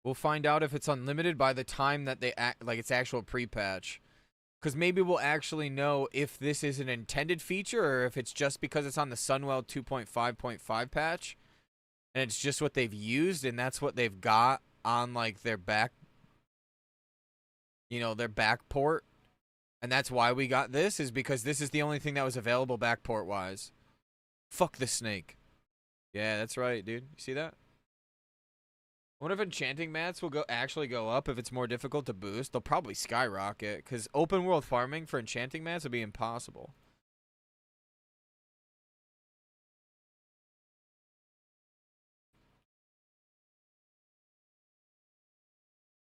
We'll find out if it's unlimited by the time that they act like it's actual pre-patch. Because maybe we'll actually know if this is an intended feature or if it's just because it's on the Sunwell 2.5.5 patch. And it's just what they've used and that's what they've got on like their back, you know, their back port. And that's why we got this, is because this is the only thing that was available backport wise. Fuck the snake. Yeah, that's right, dude. You see that? I wonder if enchanting mats will actually go up if it's more difficult to boost. They'll probably skyrocket, because open world farming for enchanting mats would be impossible.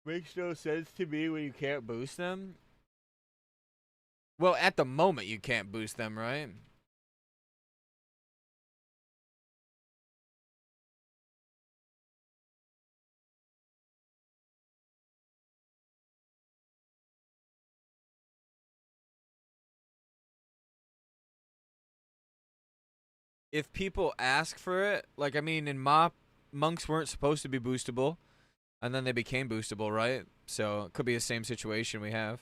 Makes no sense to me when you can't boost them. Well, at the moment you can't boost them, right? If people ask for it, like, I mean, in MoP, monks weren't supposed to be boostable, and then they became boostable, right? So it could be the same situation we have.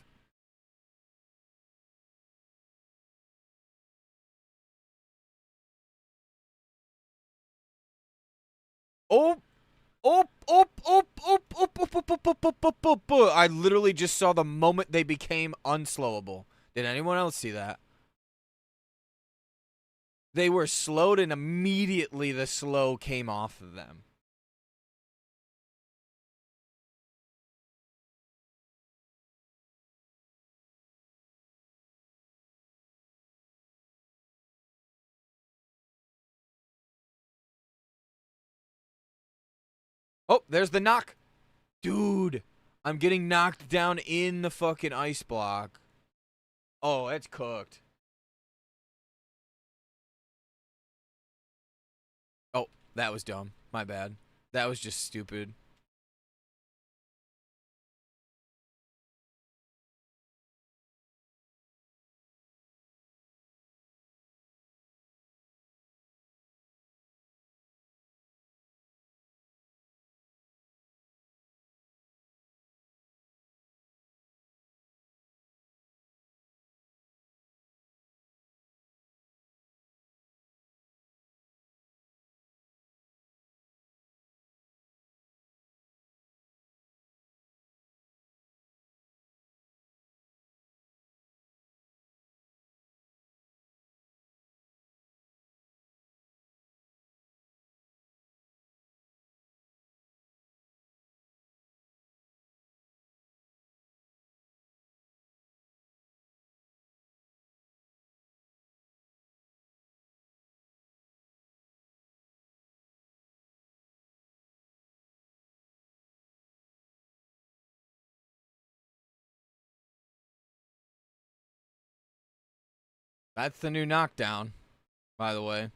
Oh! Oh, oh, oh, oh, oh, oh, oh, oh, oh, oh, oh, oh. I literally just saw the moment they became unslowable. Did anyone else see that? They were slowed and immediately the slow came off of them. Oh, there's the knock. Dude, I'm getting knocked down in the fucking ice block. Oh, it's cooked. Oh, that was dumb. My bad. That was just stupid. That's the new knockdown, by the way.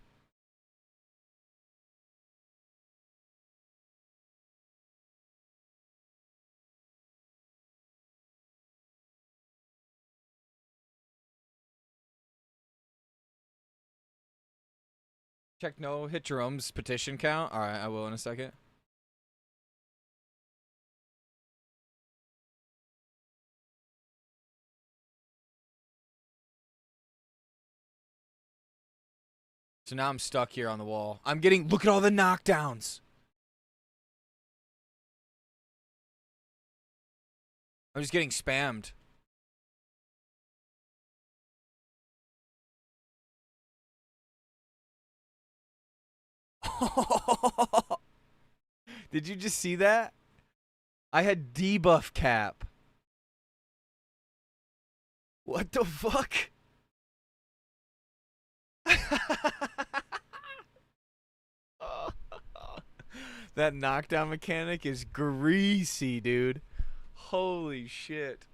Check no hit Jerome's petition count. All right, I will in a second. So now I'm stuck here on the wall. I'm getting, look at all the knockdowns. I'm just getting spammed. Did you just see that? I had debuff cap. What the fuck? That knockdown mechanic is greasy, dude. Holy shit.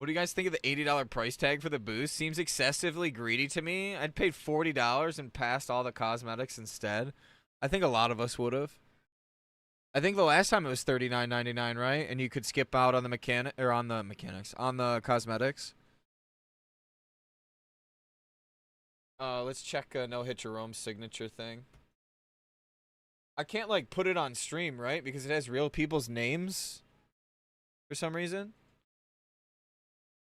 What do you guys think of the $80 price tag for the boost? Seems excessively greedy to me. I'd paid $40 and passed all the cosmetics instead. I think a lot of us would have. I think the last time it was $39.99, right? And you could skip out on the on the cosmetics. Let's check No Hit Jerome's signature thing. I can't like put it on stream, right? Because it has real people's names for some reason.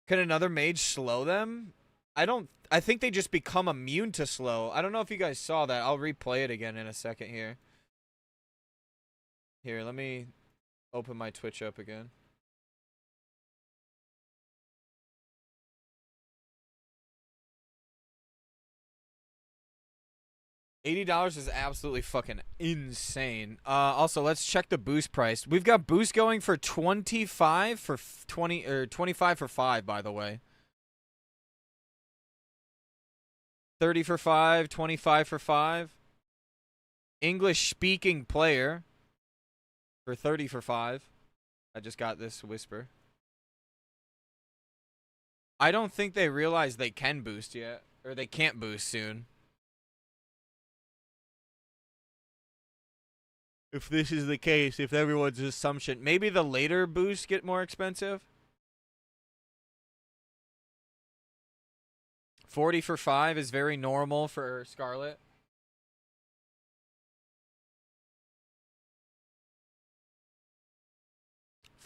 Can another mage slow them? I think they just become immune to slow. I don't know if you guys saw that. I'll replay it again in a second here. Here, let me open my Twitch up again. $80 is absolutely fucking insane. Also, let's check the boost price. We've got boost going for 25 for 20 or 25 for 5, by the way. 30 for 5, 25 for 5. English speaking player for 30 for 5. I just got this whisper. I don't think they realize they can boost yet, or they can't boost soon. If this is the case, if everyone's assumption, maybe the later boosts get more expensive. 40 for 5 is very normal for Scarlet.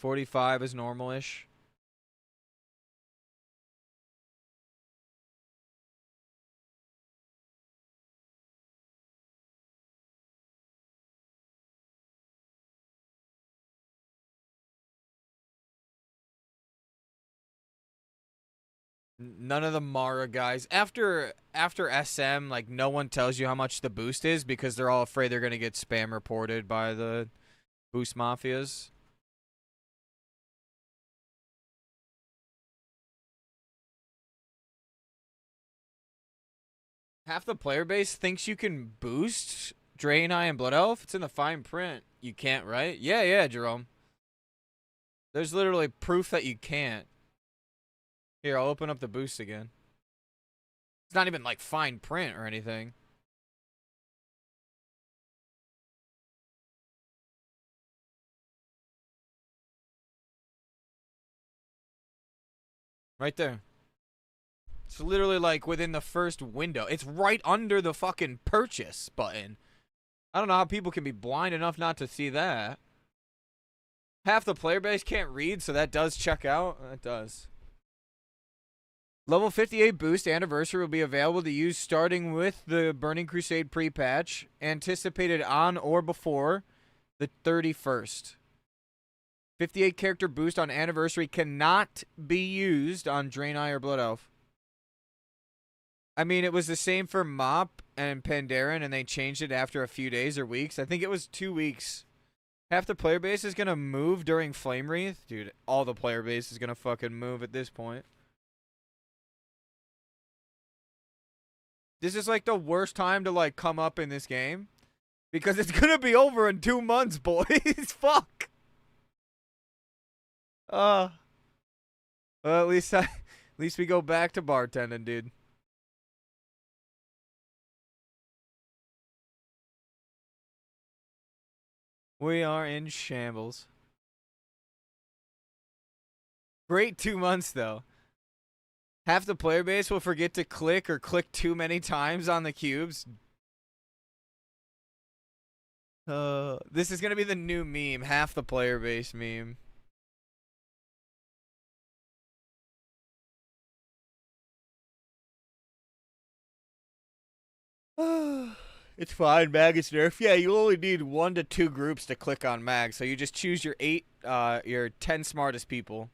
$45 is normal-ish. None of the Mara guys. After SM, like, no one tells you how much the boost is because they're all afraid they're going to get spam reported by the boost mafias. Half the player base thinks you can boost Draenei and Blood Elf. It's in the fine print. You can't, right? Yeah, Jerome. There's literally proof that you can't. Here, I'll open up the boost again. It's not even like fine print or anything. Right there. It's literally like within the first window. It's right under the fucking purchase button. I don't know how people can be blind enough not to see that. Half the player base can't read, so that does check out. That does. Level 58 boost anniversary will be available to use starting with the Burning Crusade pre-patch, anticipated on or before the 31st. 58 character boost on anniversary cannot be used on Draenei or Blood Elf. I mean, it was the same for Mop and Pandaren, and they changed it after a few days or weeks. I think it was 2 weeks. Half the player base is going to move during Flame Wreath. Dude, all the player base is going to fucking move at this point. This is like the worst time to like come up in this game. Because it's going to be over in 2 months, boys. Fuck. Well, at least we go back to bartending, dude. We are in shambles. Great 2 months, though. Half the player base will forget to click or click too many times on the cubes. This is going to be the new meme. Half the player base meme. It's fine. Mag is nerf. Yeah, you only need 1 to 2 groups to click on Mag. So you just choose your 10 smartest people.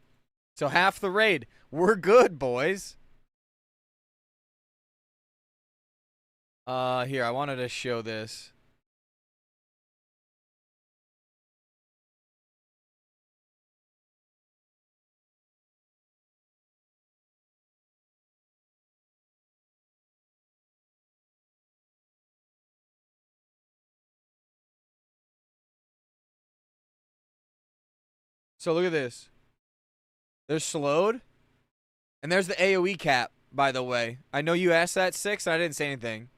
So half the raid. We're good, boys. Here, I wanted to show this. So look at this. They're slowed. And there's the AoE cap, by the way. I know you asked that, Six, and I didn't say anything.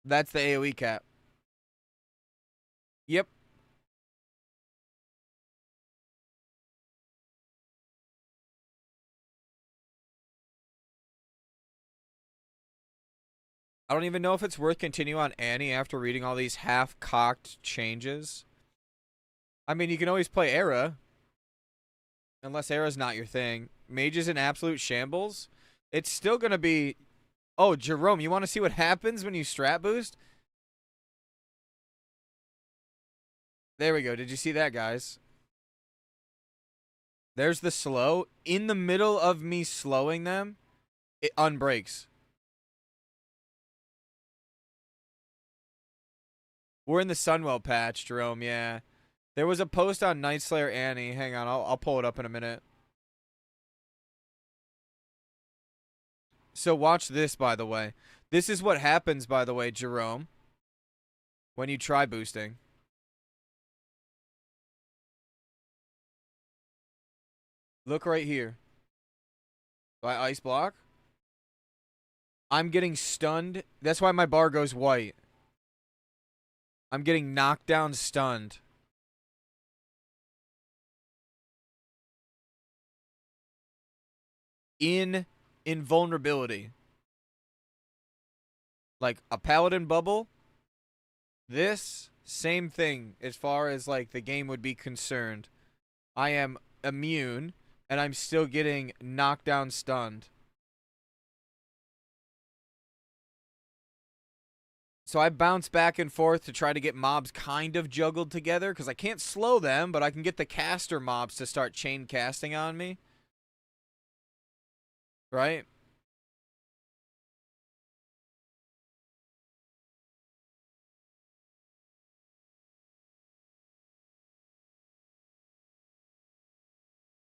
That's the AoE cap. Yep. I don't even know if it's worth continuing on Annie after reading all these half-cocked changes. I mean, you can always play Era. Unless Era's not your thing. Mage is in absolute shambles. It's still going to be... Oh, Jerome, you want to see what happens when you strat boost? There we go. Did you see that, guys? There's the slow. In the middle of me slowing them, it unbreaks. We're in the Sunwell patch, Jerome, yeah. There was a post on Night Slayer Annie. Hang on, I'll pull it up in a minute. So watch this, by the way. This is what happens, by the way, Jerome, when you try boosting. Look right here. Do I ice block? I'm getting stunned. That's why my bar goes white. I'm getting knocked down, stunned. In invulnerability. Like a paladin bubble. This, same thing as far as like the game would be concerned. I am immune, and I'm still getting knocked down, stunned. So I bounce back and forth to try to get mobs kind of juggled together, because I can't slow them, but I can get the caster mobs to start chain casting on me. Right?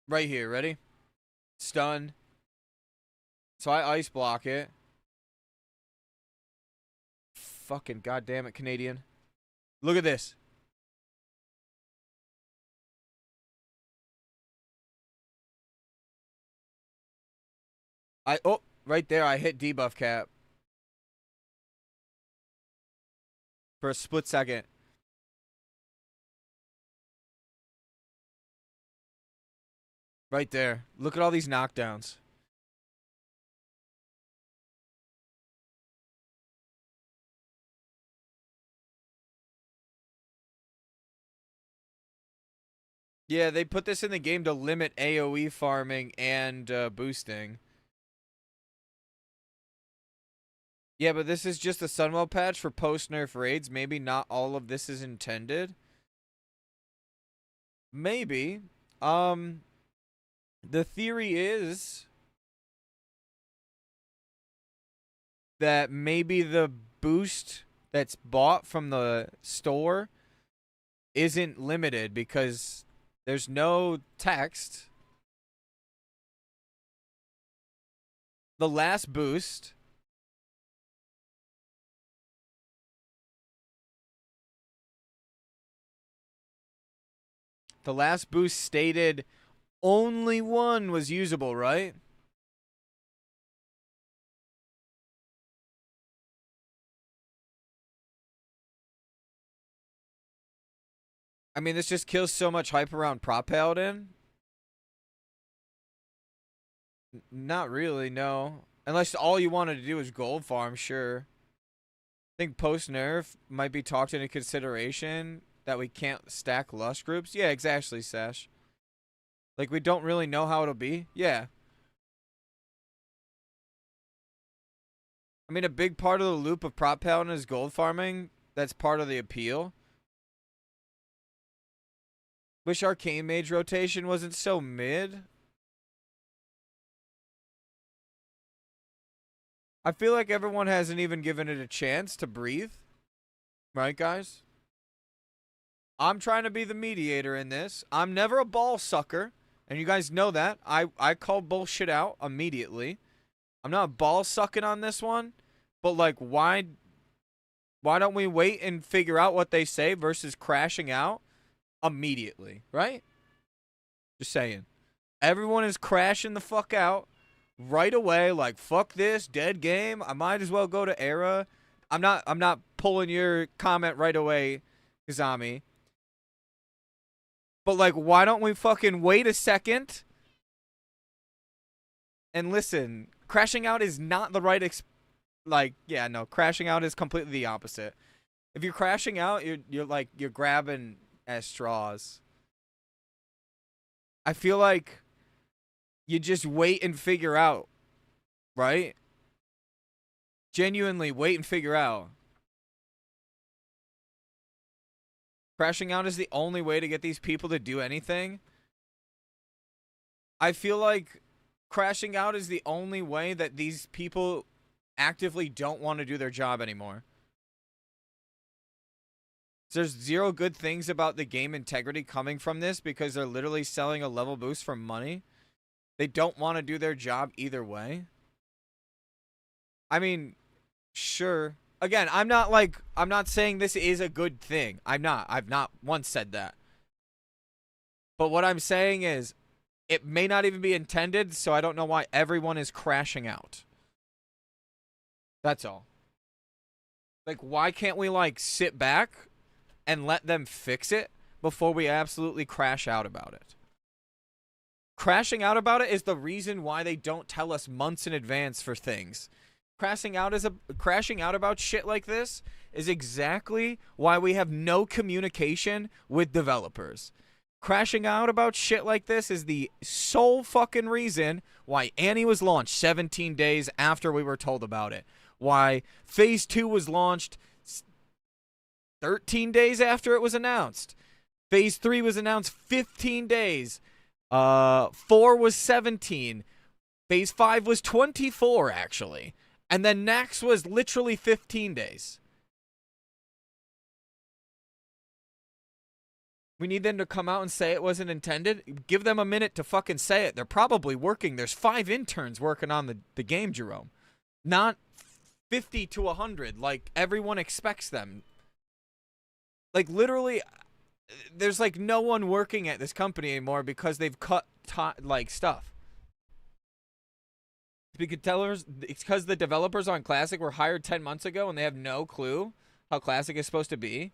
Right here, ready? Stun. So I ice block it. Fucking goddamn it, Canadian. Look at this. Oh, right there, I hit debuff cap. For a split second. Right there. Look at all these knockdowns. Yeah, they put this in the game to limit AoE farming and boosting. Yeah, but this is just a Sunwell patch for post-nerf raids. Maybe not all of this is intended. Maybe. The theory is that maybe the boost that's bought from the store isn't limited because there's no text. The last boost stated only one was usable, right? I mean, this just kills so much hype around Prop Paladin. Not really, no. Unless all you wanted to do was gold farm, sure. I think post-nerf might be talked into consideration that we can't stack Lush groups. Yeah, exactly, Sash. Like, we don't really know how it'll be. Yeah. I mean, a big part of the loop of Prop Paladin is gold farming. That's part of the appeal. Wish Arcane Mage rotation wasn't so mid. I feel like everyone hasn't even given it a chance to breathe. Right, guys? I'm trying to be the mediator in this. I'm never a ball sucker. And you guys know that. I call bullshit out immediately. I'm not ball sucking on this one. But, like, why Why don't we wait and figure out what they say versus crashing out immediately, right? Just saying. Everyone is crashing the fuck out right away, like, fuck this, dead game. I might as well go to Era. I'm not pulling your comment right away, Kazami. But, like, why don't we fucking wait a second and listen? Crashing out is not the right crashing out is completely the opposite. If you're crashing out, you're grabbing at straws. I feel like you just wait and figure out, right? Genuinely wait and figure out. Crashing out is the only way to get these people to do anything. I feel like crashing out is the only way that these people actively don't want to do their job anymore. There's zero good things about the game integrity coming from this because they're literally selling a level boost for money. They don't want to do their job either way. I mean, sure. Again, I'm not saying this is a good thing. I've not once said that. But what I'm saying is, it may not even be intended, so I don't know why everyone is crashing out. That's all. Like, why can't we, like, sit back and let them fix it before we absolutely crash out about it? Crashing out about it is the reason why they don't tell us months in advance for things. Crashing out about shit like this is exactly why we have no communication with developers. Crashing out about shit like this is the sole fucking reason why Annie was launched 17 days after we were told about it. Why Phase 2 was launched 13 days after it was announced. Phase 3 was announced 15 days. 4 was 17. Phase 5 was 24, actually. And then Nax was literally 15 days. We need them to come out and say it wasn't intended. Give them a minute to fucking say it. They're probably working. There's 5 interns working on the game, Jerome. Not 50 to 100 like everyone expects them. Like, literally, there's, like, no one working at this company anymore because they've cut, stuff. It's because the developers on Classic were hired 10 months ago and they have no clue how Classic is supposed to be.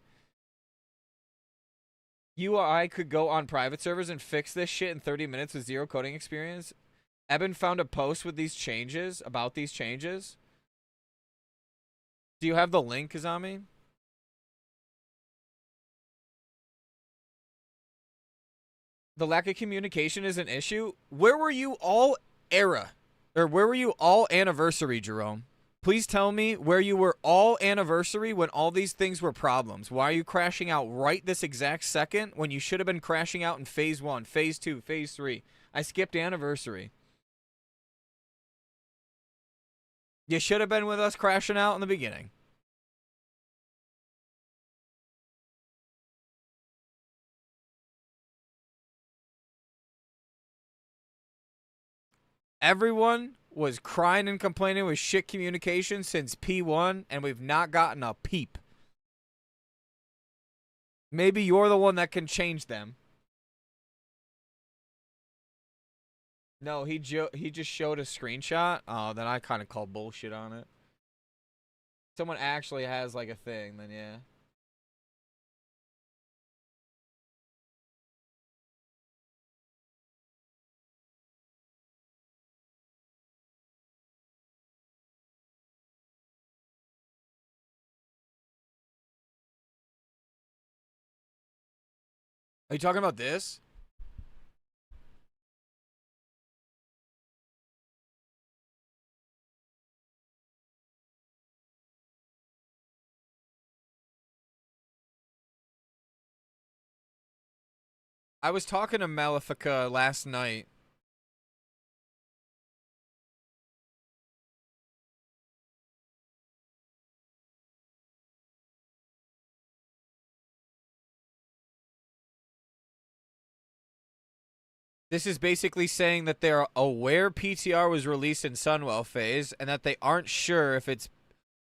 You or I could go on private servers and fix this shit in 30 minutes with zero coding experience. Eben found a post with these changes, about these changes. Do you have the link, Kazami? The lack of communication is an issue. Where were you all Era? Or where were you all Anniversary, Jerome? Please tell me where you were all Anniversary when all these things were problems. Why are you crashing out right this exact second when you should have been crashing out in Phase 1, Phase 2, Phase 3? I skipped Anniversary. You should have been with us crashing out in the beginning. Everyone was crying and complaining with shit communication since P1, and we've not gotten a peep. Maybe you're the one that can change them. No, he just showed a screenshot. Oh, then I kind of call bullshit on it. Someone actually has, like, a thing, then yeah. Are you talking about this? I was talking to Malefica last night. This is basically saying that they're aware PTR was released in Sunwell phase and that they aren't sure if it's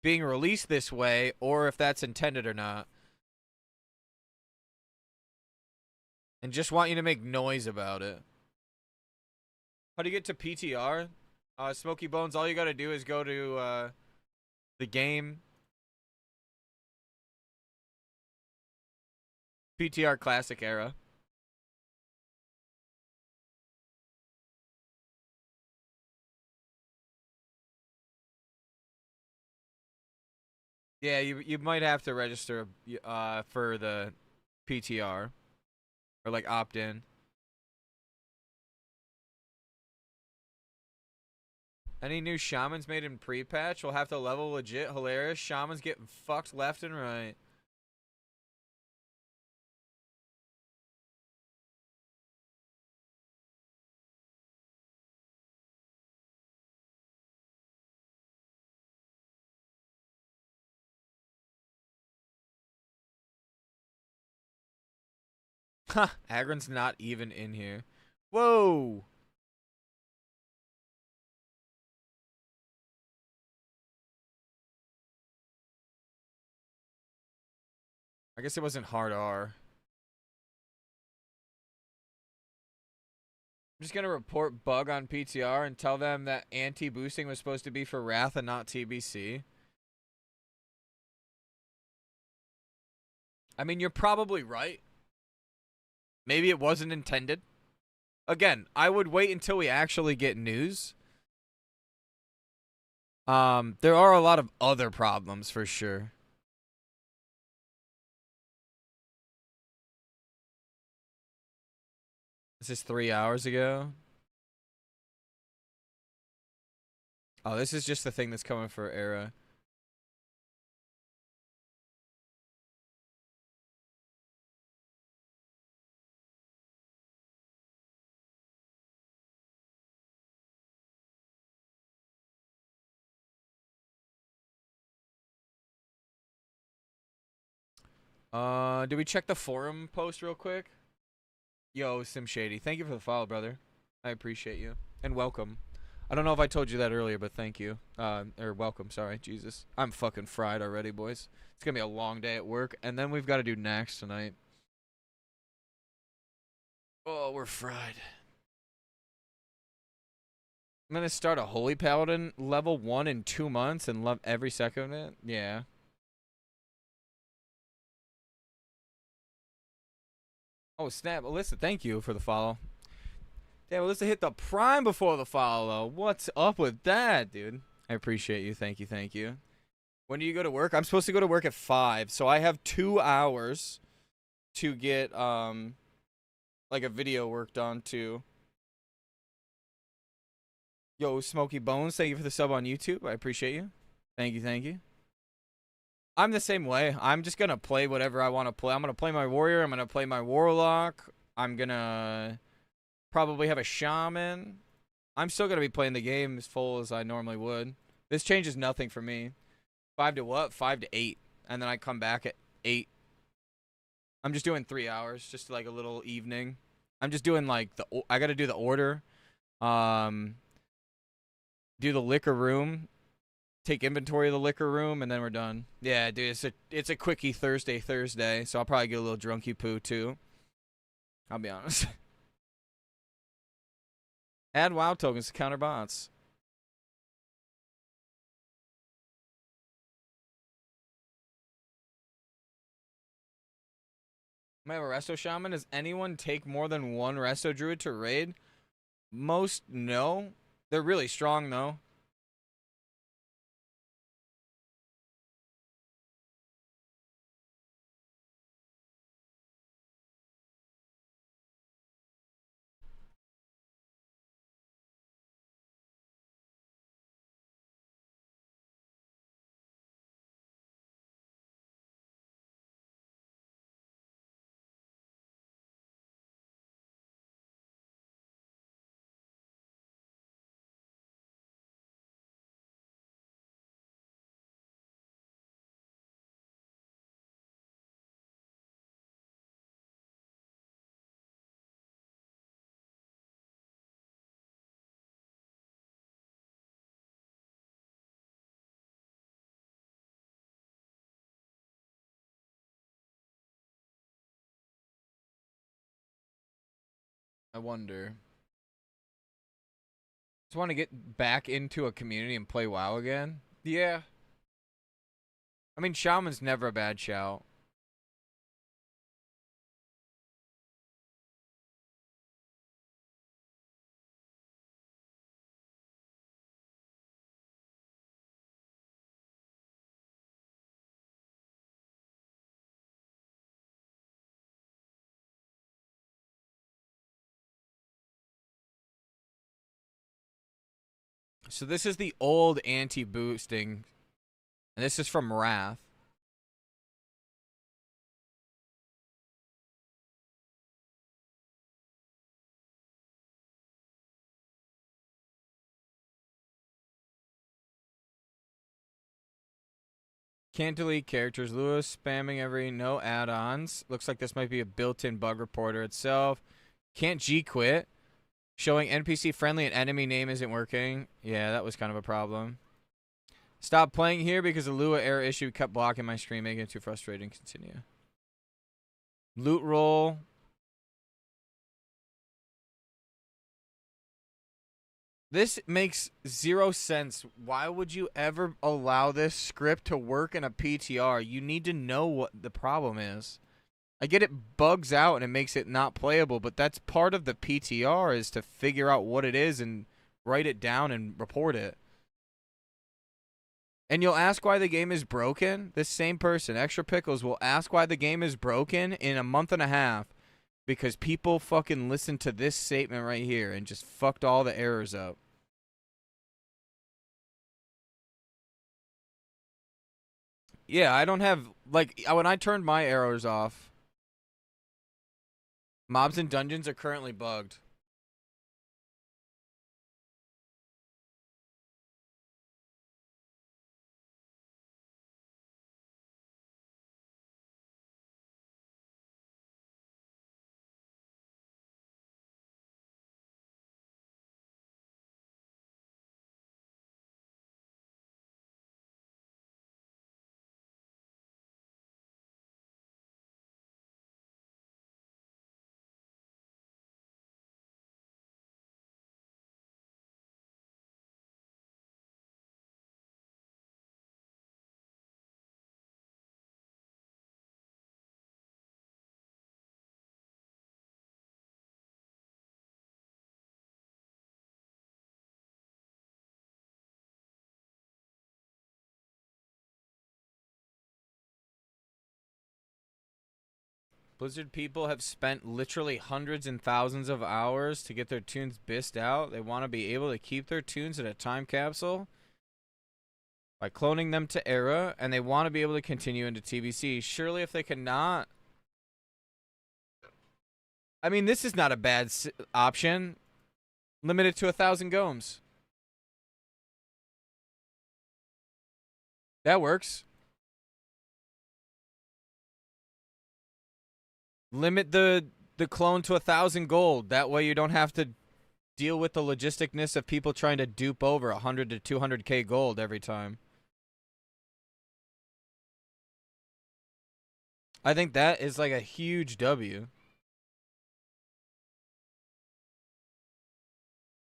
being released this way or if that's intended or not. And just want you to make noise about it. How do you get to PTR? Smoky Bones, all you gotta do is go to the game. PTR Classic Era. Yeah, you might have to register for the PTR or like opt in. Any new shamans made in pre-patch will have to level legit. Hilarious. Shamans getting fucked left and right. Ha! Agron's not even in here. Whoa! I guess it wasn't hard R. I'm just gonna report bug on PTR and tell them that anti-boosting was supposed to be for Wrath and not TBC. I mean, you're probably right. Maybe it wasn't intended. Again, I would wait until we actually get news. There are a lot of other problems for sure. This is 3 hours ago. Oh, this is just the thing that's coming for Era. Did we check the forum post real quick? Yo, Sim Shady, thank you for the follow, brother. I appreciate you. And welcome. I don't know if I told you that earlier, but thank you. Or welcome, sorry. Jesus. I'm fucking fried already, boys. It's gonna be a long day at work, and then we've got to do Nax tonight. Oh, we're fried. I'm gonna start a Holy Paladin level 1 in 2 months and love every second of it? Yeah. Oh, snap. Alyssa, thank you for the follow. Damn, Alyssa hit the prime before the follow. What's up with that, dude? I appreciate you. Thank you, thank you. When do you go to work? I'm supposed to go to work at 5, so I have 2 hours to get, like a video worked on, too. Yo, Smoky Bones, thank you for the sub on YouTube. I appreciate you. Thank you, thank you. I'm the same way. I'm just gonna play whatever I want to play. I'm gonna play my warrior. I'm gonna play my warlock. I'm gonna probably have a shaman. I'm still gonna be playing the game as full as I normally would. This changes nothing for me. 5 to what? 5 to 8, and then I come back at 8. I'm just doing 3 hours, just like a little evening. I'm just doing like I gotta do the order, do the liquor room, take inventory of the liquor room, and then we're done. Yeah, dude, it's a quickie Thursday, so I'll probably get a little drunky poo too. I'll be honest. Add WoW tokens to counter bots. I have a Resto Shaman. Does anyone take more than one Resto Druid to raid? Most no. They're really strong though. wonder. Just want to get back into a community and play WoW again. Yeah. I mean, Shaman's never a bad shout. So this is the old anti-boosting, and this is from Wrath. Can't delete characters. Lewis spamming every no add-ons. Looks like this might be a built-in bug reporter itself. Can't G-quit. Showing NPC friendly and enemy name isn't working. Yeah, that was kind of a problem. Stop playing here because the Lua error issue kept blocking my stream, making it too frustrating. Continue. Loot roll. This makes zero sense. Why would you ever allow this script to work in a PTR? You need to know what the problem is. I get it bugs out and it makes it not playable, but that's part of the PTR, is to figure out what it is and write it down and report it. And you'll ask why the game is broken? This same person, Extra Pickles, will ask why the game is broken in a month and a half because people fucking listened to this statement right here and just fucked all the errors up. Yeah, I don't have, like, when I turned my errors off, mobs and dungeons are currently bugged. Blizzard people have spent literally hundreds and thousands of hours to get their tunes bissed out. They want to be able to keep their tunes in a time capsule by cloning them to Era, and they want to be able to continue into TBC. Surely if they cannot... I mean, this is not a bad option. Limit it to 1,000 gomes. That works. Limit the clone to 1,000 gold. That way you don't have to deal with the logisticness of people trying to dupe over 100 to 200k gold every time. I think that is like a huge W.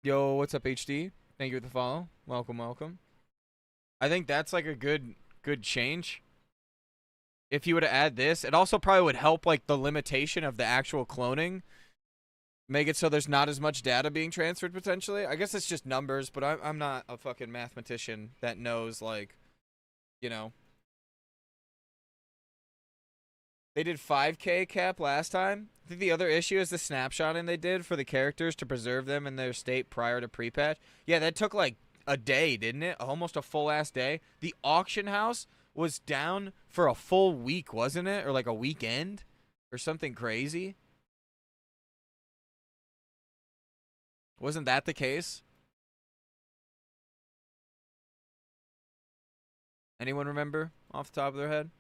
Yo, what's up, HD? Thank you for the follow. Welcome, welcome. I think that's like a good change. If you were to add this, it also probably would help like the limitation of the actual cloning. Make it so there's not as much data being transferred potentially. I guess it's just numbers, but I'm not a fucking mathematician that knows, like, you know. They did 5k cap last time. I think the other issue is the snapshotting they did for the characters to preserve them in their state prior to pre-patch. Yeah, that took like a day, didn't it? Almost a full ass day. The auction house was down for a full week, wasn't it? Or like a weekend or something crazy. Wasn't that the case? Anyone remember off the top of their head?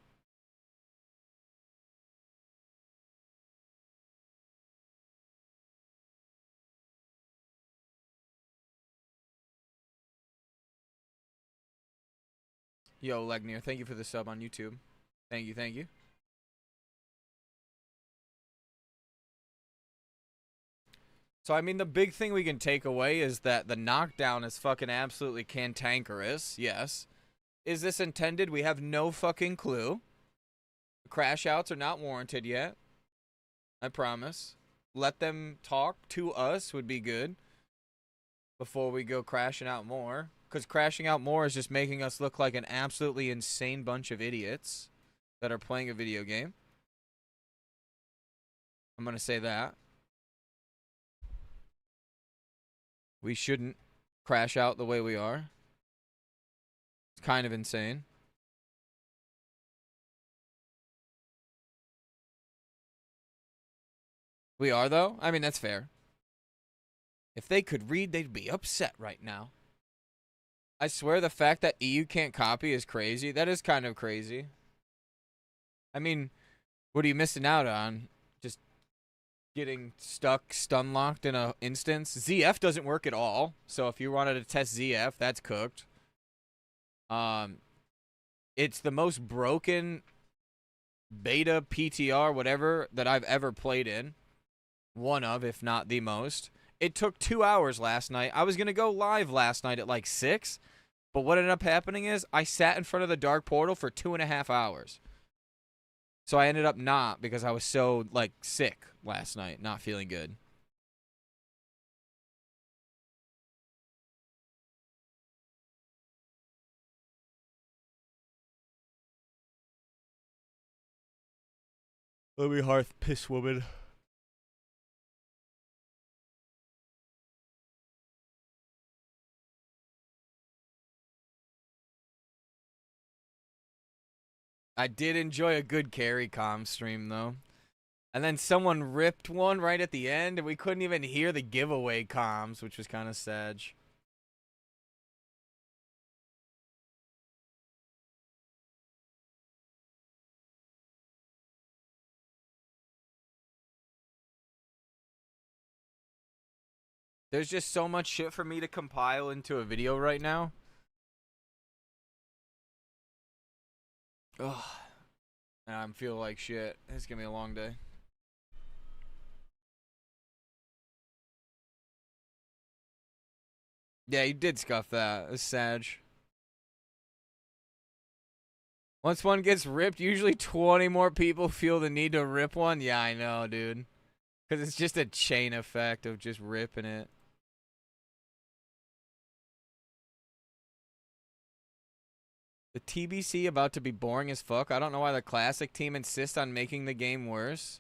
Yo, Legnier, thank you for the sub on YouTube. Thank you, thank you. So, I mean, the big thing we can take away is that the knockdown is fucking absolutely cantankerous. Yes. Is this intended? We have no fucking clue. Crash outs are not warranted yet. I promise. Let them talk to us would be good before we go crashing out more. Because crashing out more is just making us look like an absolutely insane bunch of idiots that are playing a video game. I'm going to say that. We shouldn't crash out the way we are. It's kind of insane. We are, though? I mean, that's fair. If they could read, they'd be upset right now. I swear the fact that EU can't copy is crazy. That is kind of crazy. I mean, what are you missing out on? Just getting stuck, stun locked in an instance. ZF doesn't work at all. So if you wanted to test ZF, that's cooked. It's the most broken beta PTR, whatever, that I've ever played in. One of, if not the most. It took 2 hours last night. I was going to go live last night at like 6. But what ended up happening is I sat in front of the dark portal for 2.5 hours. So I ended up not because I was so, like, sick last night. Not feeling good. Let me hearth piss woman. I did enjoy a good carry comm stream, though. And then someone ripped one right at the end, and we couldn't even hear the giveaway comms, which was kind of sad. There's just so much shit for me to compile into a video right now. Ugh. And I'm feeling like shit. It's gonna be a long day. Yeah, you did scuff that. It's sad. Once one gets ripped, usually 20 more people feel the need to rip one. Yeah, I know, dude. Because it's just a chain effect of just ripping it. The TBC about to be boring as fuck. I don't know why the classic team insists on making the game worse.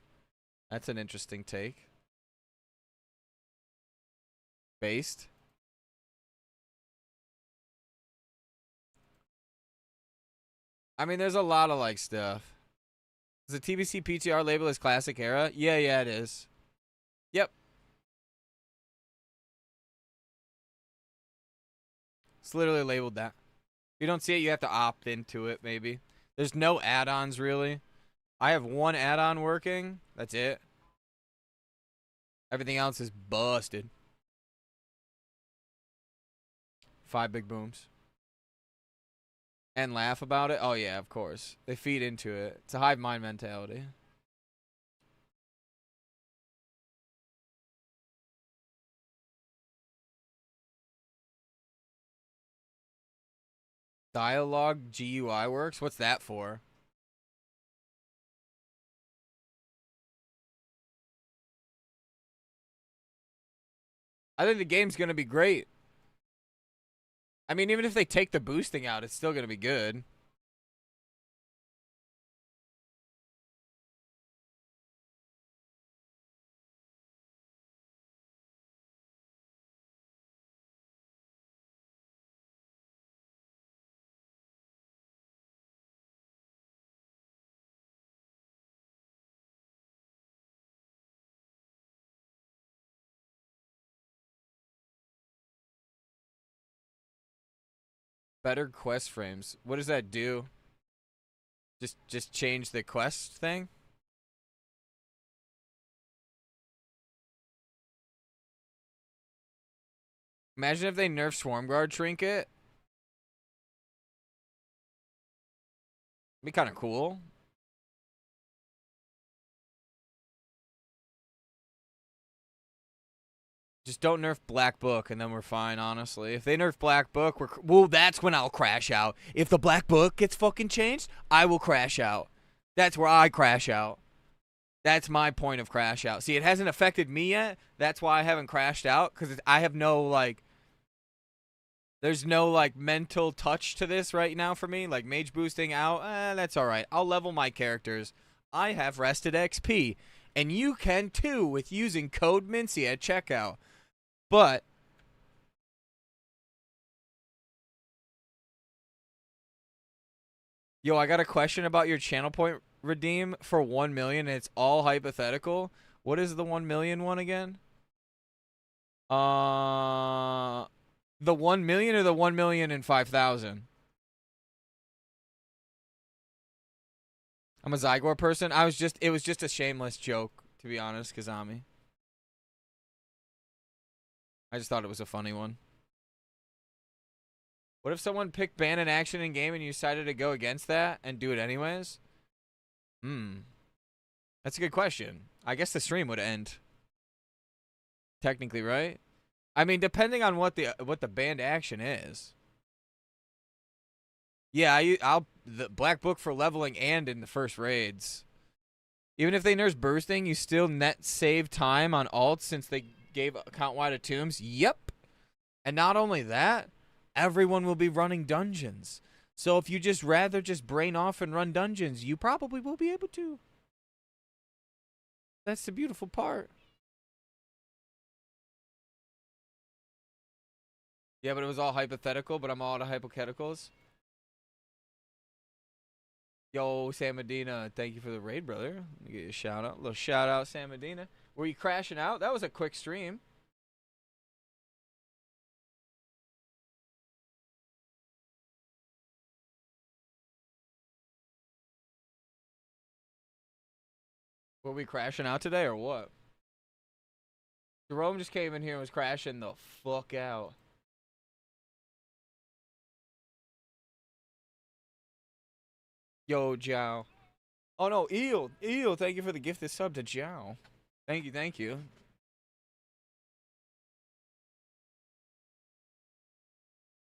That's an interesting take. Based. I mean, there's a lot of like stuff. Is the TBC PTR label as classic era? Yeah, it is. Yep. It's literally labeled that. If you don't see it, you have to opt into it, maybe. There's no add-ons, really. I have one add-on working. That's it. Everything else is busted. 5 big booms. And laugh about it? Oh, yeah, of course. They feed into it. It's a hive mind mentality. Dialogue GUI works? What's that for? I think the game's going to be great. I mean, even if they take the boosting out, it's still going to be good. Better quest frames. What does that do? Just change the quest thing? Imagine if they nerf Swarm Guard Trinket. Be kind of cool. Just don't nerf Black Book, and then we're fine, honestly. If they nerf Black Book, well, that's when I'll crash out. If the Black Book gets fucking changed, I will crash out. That's where I crash out. That's my point of crash out. See, it hasn't affected me yet. That's why I haven't crashed out, because I have no, like... There's no, like, mental touch to this right now for me. Like, Mage boosting out, that's alright. I'll level my characters. I have rested XP. And you can, too, with using code Mintzy at checkout. But yo, I got a question about your channel point redeem for 1 million, and it's all hypothetical. What is the 1 million one again? The 1 million or the 1,005,000? I'm a Zygor person. It was just a shameless joke, to be honest, Kazami. I just thought it was a funny one. What if someone picked ban an action in game and you decided to go against that and do it anyways? That's a good question. I guess the stream would end. Technically, right? I mean, depending on what the banned action is. Yeah, I'll the Black Book for leveling and in the first raids. Even if they nerf bursting, you still net save time on ults since they gave account-wide attunes. Yep. And not only that, everyone will be running dungeons. So if you rather brain off and run dungeons, you probably will be able to. That's the beautiful part. Yeah, but it was all hypothetical, but I'm all out of hypotheticals. Yo, Sam Medina, thank you for the raid, brother. Let me get you a shout out. A little shout out, Sam Medina. Were you crashing out? That was a quick stream. Were we crashing out today or what? Jerome just came in here and was crashing the fuck out. Yo, Jow. Oh no, Eel, thank you for the gifted sub to Jow. Thank you.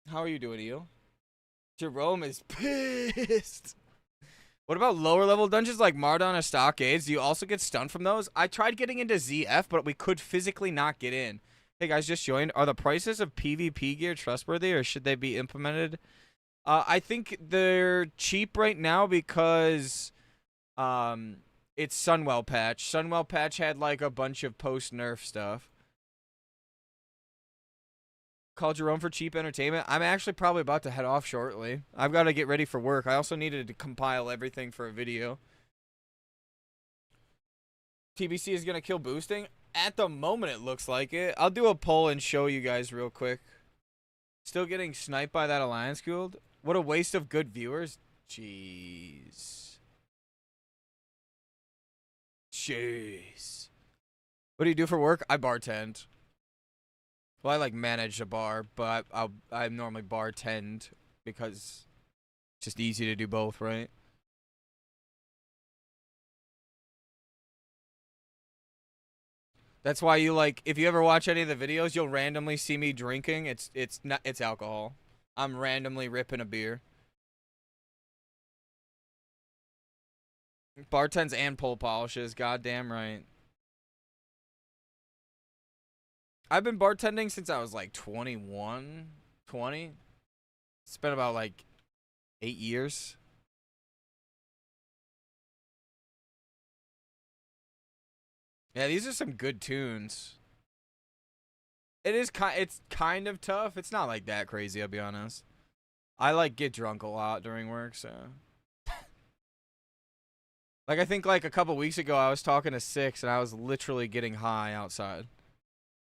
How are you doing, Eel? Jerome is pissed. What about lower level dungeons like Mardon or Stockades? Do you also get stunned from those? I tried getting into ZF, but we could physically not get in. Hey guys, just joined. Are the prices of PvP gear trustworthy, or should they be implemented? I think they're cheap right now because it's Sunwell patch. Sunwell patch had like a bunch of post-nerf stuff. Call Jerome for cheap entertainment. I'm actually probably about to head off shortly. I've got to get ready for work. I also needed to compile everything for a video. TBC is going to kill boosting? At the moment, it looks like it. I'll do a poll and show you guys real quick. Still getting sniped by that Alliance Guild? What a waste of good viewers. Jeez. What do you do for work? I bartend. Well, I like manage a bar, but I normally bartend because it's just easy to do both, right? That's why you like, if you ever watch any of the videos, you'll randomly see me drinking. It's alcohol. I'm randomly ripping a beer. Bartends and pole polishes, goddamn right. I've been bartending since I was like 21, 20. It's been about like 8 years. Yeah, these are some good tunes. It's kind of tough. It's not like that crazy, I'll be honest. I like get drunk a lot during work, so. Like I think like a couple weeks ago I was talking to Six and I was literally getting high outside.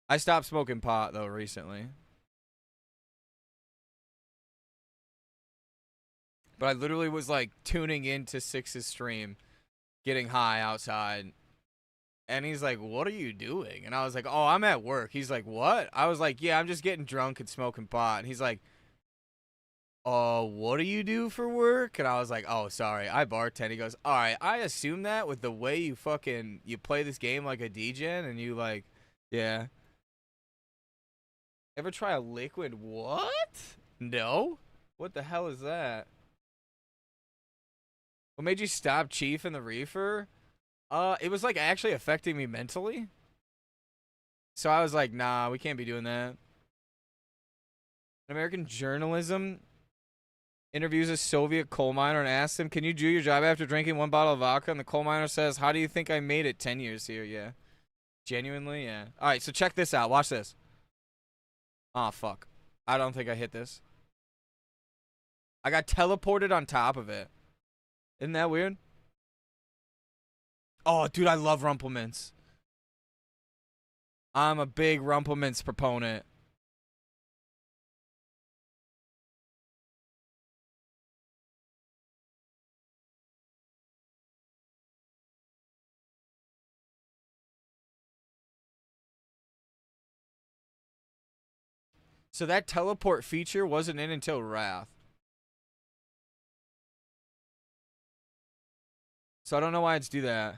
I stopped smoking pot though recently. But I literally was like tuning into Six's stream, getting high outside. And he's like, "What are you doing?" And I was like, "Oh, I'm at work." He's like, "What?" I was like, "Yeah, I'm just getting drunk and smoking pot." And he's like, "Oh, what do you do for work?" And I was like, "Oh, sorry, I bartend." He goes, "All right, I assume that with the way you play this game like a DJ and you like, yeah." Ever try a liquid what? No? What the hell is that? What made you stop Chief and the Reefer? It was like actually affecting me mentally. So I was like, nah, we can't be doing that. American journalism interviews a Soviet coal miner and asks him, can you do your job after drinking one bottle of vodka? And the coal miner says, how do you think I made it 10 years here? Yeah. Genuinely, yeah. All right, so check this out. Watch this. Oh, fuck. I don't think I hit this. I got teleported on top of it. Isn't that weird? Oh, dude, I love Rumplemints. I'm a big Rumplemints proponent. So that teleport feature wasn't in until Wrath. So I don't know why it's do that.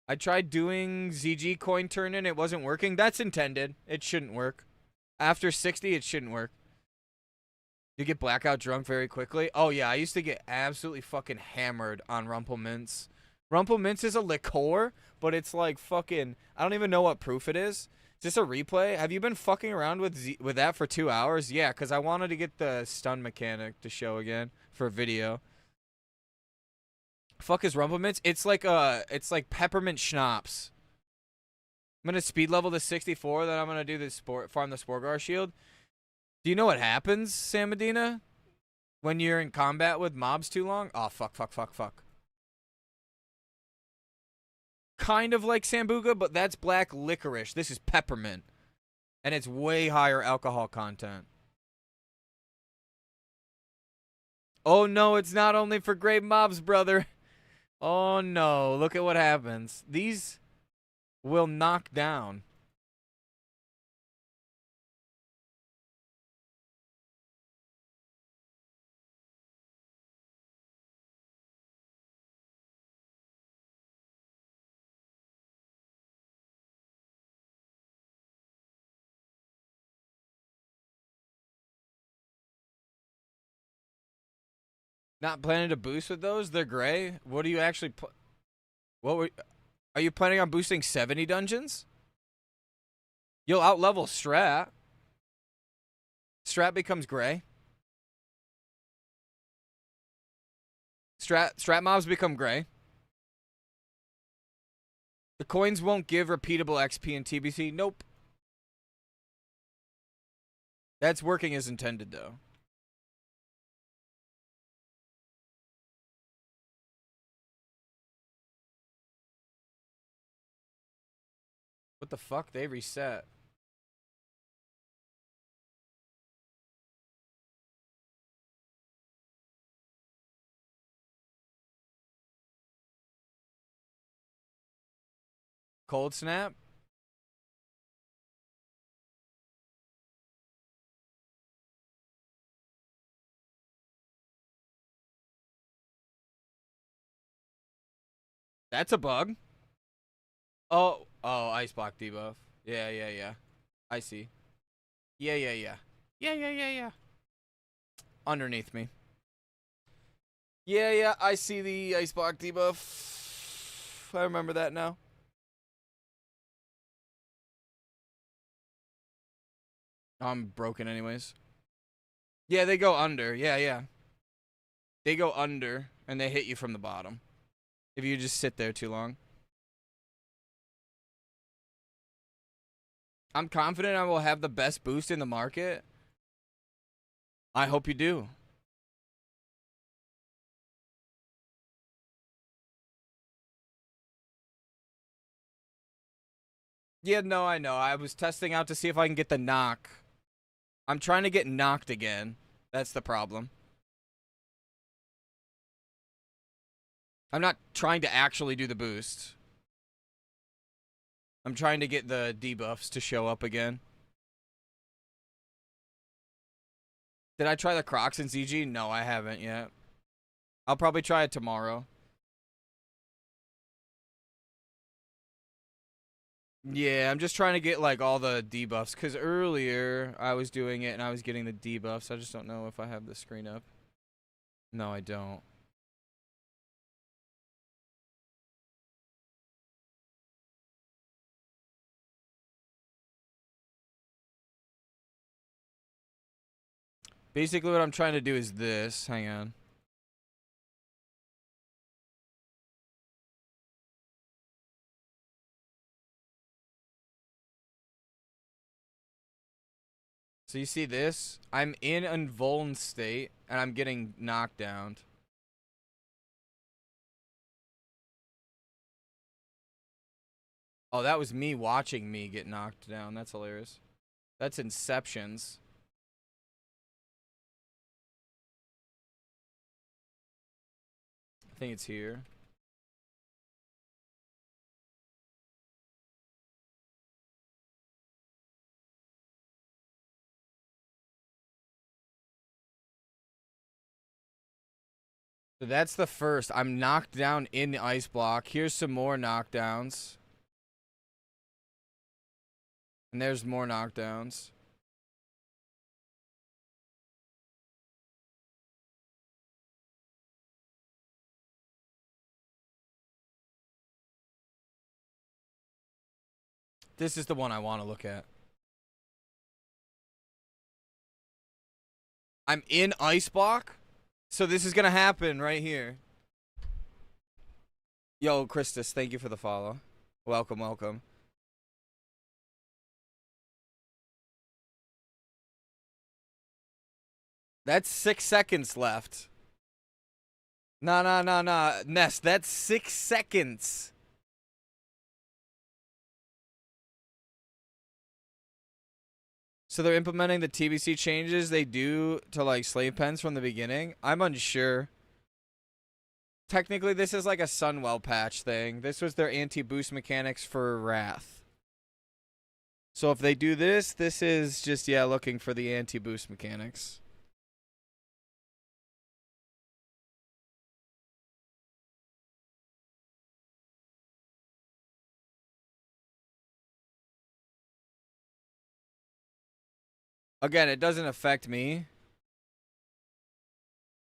I tried doing ZG coin turn in, it wasn't working. That's intended. It shouldn't work. After 60, it shouldn't work. You get blackout drunk very quickly. Oh yeah, I used to get absolutely fucking hammered on Rumplemints. Rumplemints is a liqueur, but it's like fucking, I don't even know what proof it is. Is this a replay? Have you been fucking around with that for 2 hours? Yeah, because I wanted to get the stun mechanic to show again for video. Fuck is Rumplemints? It's like peppermint schnapps. I'm gonna speed level to 64, then I'm gonna do the farm the Sporgar shield. Do you know what happens, Sam Medina? When you're in combat with mobs too long? Oh, fuck. Kind of like Sambuca, but that's black licorice. This is peppermint. And it's way higher alcohol content. Oh, no, it's not only for grave mobs, brother. Oh, no. Look at what happens. These will knock down. Not planning to boost with those? They're gray? What are you actually... Are you planning on boosting 70 dungeons? You'll outlevel Strat. Strat becomes gray. Strat mobs become gray. The coins won't give repeatable XP in TBC. Nope. That's working as intended, though. What the fuck? They reset. Cold snap? That's a bug. Oh, ice block debuff. Yeah. I see. Yeah. Yeah. Underneath me. Yeah, I see the ice block debuff. I remember that now. I'm broken anyways. Yeah, they go under. Yeah. They go under, and they hit you from the bottom. If you just sit there too long. I'm confident I will have the best boost in the market. I hope you do. Yeah, no, I know. I was testing out to see if I can get the knock. I'm trying to get knocked again. That's the problem. I'm not trying to actually do the boost. I'm trying to get the debuffs to show up again. Did I try the Crocs in ZG? No, I haven't yet. I'll probably try it tomorrow. Yeah, I'm just trying to get like all the debuffs because earlier I was doing it and I was getting the debuffs. I just don't know if I have the screen up. No, I don't. Basically, what I'm trying to do is this. Hang on. So you see this? I'm in invuln state and I'm getting knocked down. Oh, that was me watching me get knocked down. That's hilarious. That's Inceptions. I think it's here. So that's the first. I'm knocked down in the ice block. Here's some more knockdowns. And there's more knockdowns. This is the one I want to look at. I'm in ice block. So this is going to happen right here. Yo, Christus, thank you for the follow. Welcome, welcome. That's 6 seconds left. Nah. Ness, that's 6 seconds. So they're implementing the TBC changes they do to like slave pens from the beginning. I'm unsure. Technically, this is like a Sunwell patch thing. This was their anti-boost mechanics for Wrath. So if they do this, this is just, yeah, looking for the anti-boost mechanics. Again, it doesn't affect me.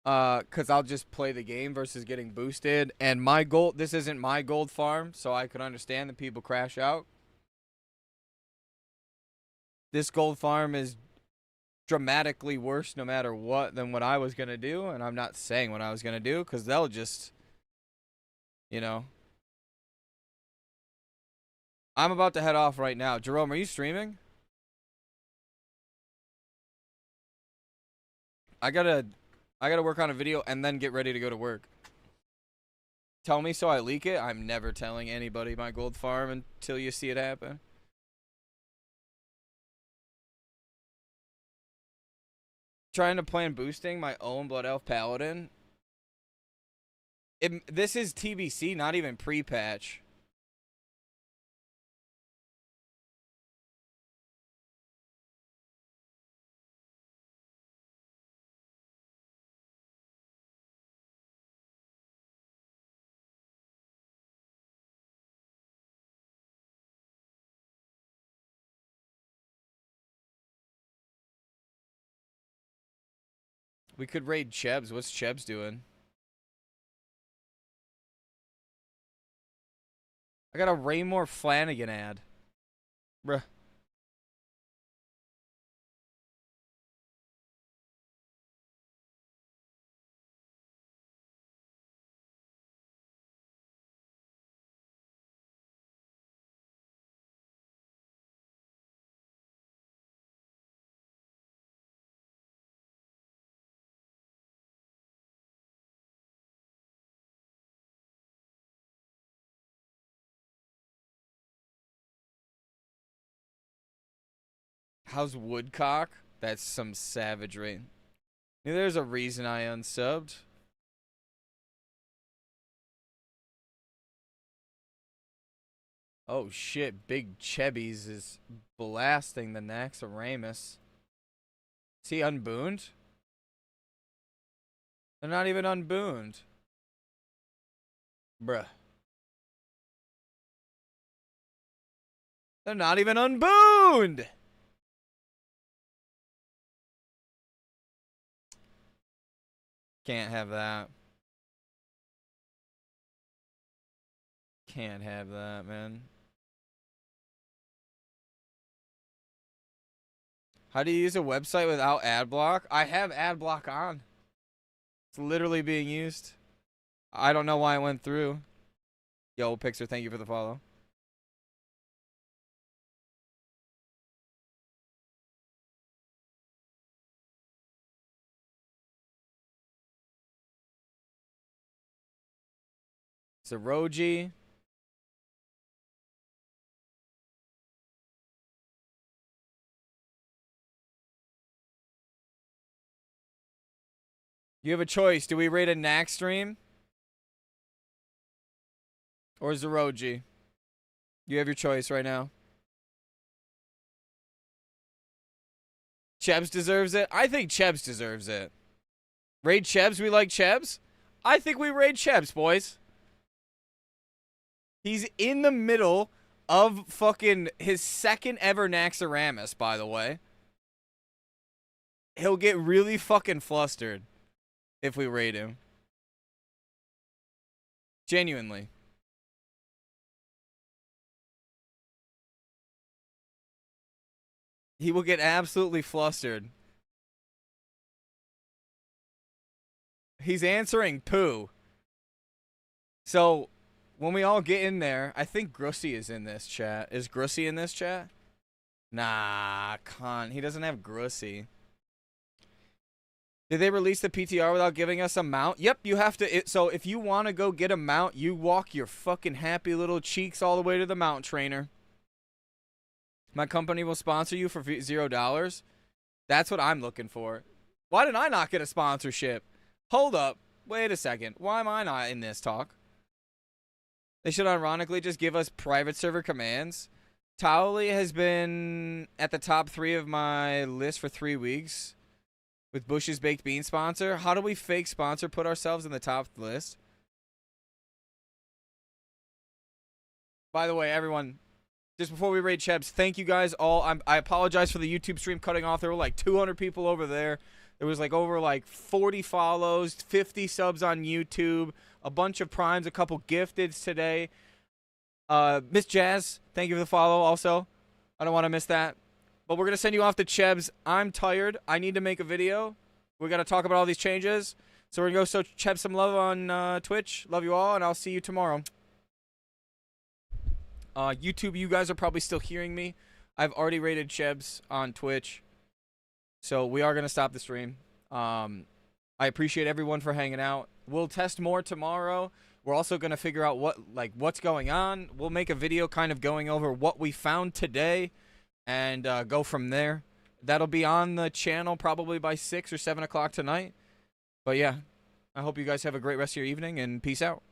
Cause I'll just play the game versus getting boosted. And my gold, this isn't my gold farm, so I can understand that people crash out. This gold farm is dramatically worse no matter what than what I was gonna do, and I'm not saying what I was gonna do, cause they'll just, you know. I'm about to head off right now. Jerome, are you streaming? I gotta work on a video and then get ready to go to work. Tell me so I leak it. I'm never telling anybody my gold farm until you see it happen. Trying to plan boosting my own Blood Elf Paladin. This is TBC, not even pre-patch. We could raid Chebs. What's Chebs doing? I got a Raymore Flanagan ad. Bruh. How's Woodcock? That's some savagery. There's a reason I unsubbed. Oh shit, Big Chebbies is blasting the Naxxramas. Is he unbooned? They're not even unbooned. Bruh. They're not even unbooned. Can't have that. Can't have that, man. How do you use a website without ad block? I have ad block on. It's literally being used. I don't know why it went through. Yo, Pixar, thank you for the follow. Zeroji. You have a choice. Do we rate a Knack stream? Or Zeroji? You have your choice right now. Chebs deserves it? I think Chebs deserves it. Raid Chebs? We like Chebs? I think we raid Chebs, boys. He's in the middle of fucking his second ever Naxxramas, by the way. He'll get really fucking flustered if we raid him. Genuinely. He will get absolutely flustered. He's answering poo. So, when we all get in there, I think Grussy is in this chat. Is Grussy in this chat? Nah, he doesn't have Grussy. Did they release the PTR without giving us a mount? Yep, you have to. So if you want to go get a mount, you walk your fucking happy little cheeks all the way to the mount trainer. My company will sponsor you for $0. That's what I'm looking for. Why did I not get a sponsorship? Hold up. Wait a second. Why am I not in this talk? They should ironically just give us private server commands. Towley has been at the top 3 of my list for 3 weeks. With Bush's Baked Bean sponsor. How do we fake sponsor put ourselves in the top list? By the way, everyone, just before we raid Chebs, thank you guys all. I apologize for the YouTube stream cutting off. There were like 200 people over there. There was like over like 40 follows, 50 subs on YouTube, a bunch of primes, a couple gifteds today. Miss Jazz, thank you for the follow also. I don't want to miss that. But we're going to send you off to Chebs. I'm tired. I need to make a video. We got to talk about all these changes. So we're going to go show Chebs some love on Twitch. Love you all, and I'll see you tomorrow. YouTube, you guys are probably still hearing me. I've already rated Chebs on Twitch. So we are going to stop the stream. I appreciate everyone for hanging out. We'll test more tomorrow. We're also going to figure out what's going on. We'll make a video kind of going over what we found today. And go from there. That'll be on the channel probably by 6 or 7 o'clock tonight. But yeah, I hope you guys have a great rest of your evening, and peace out.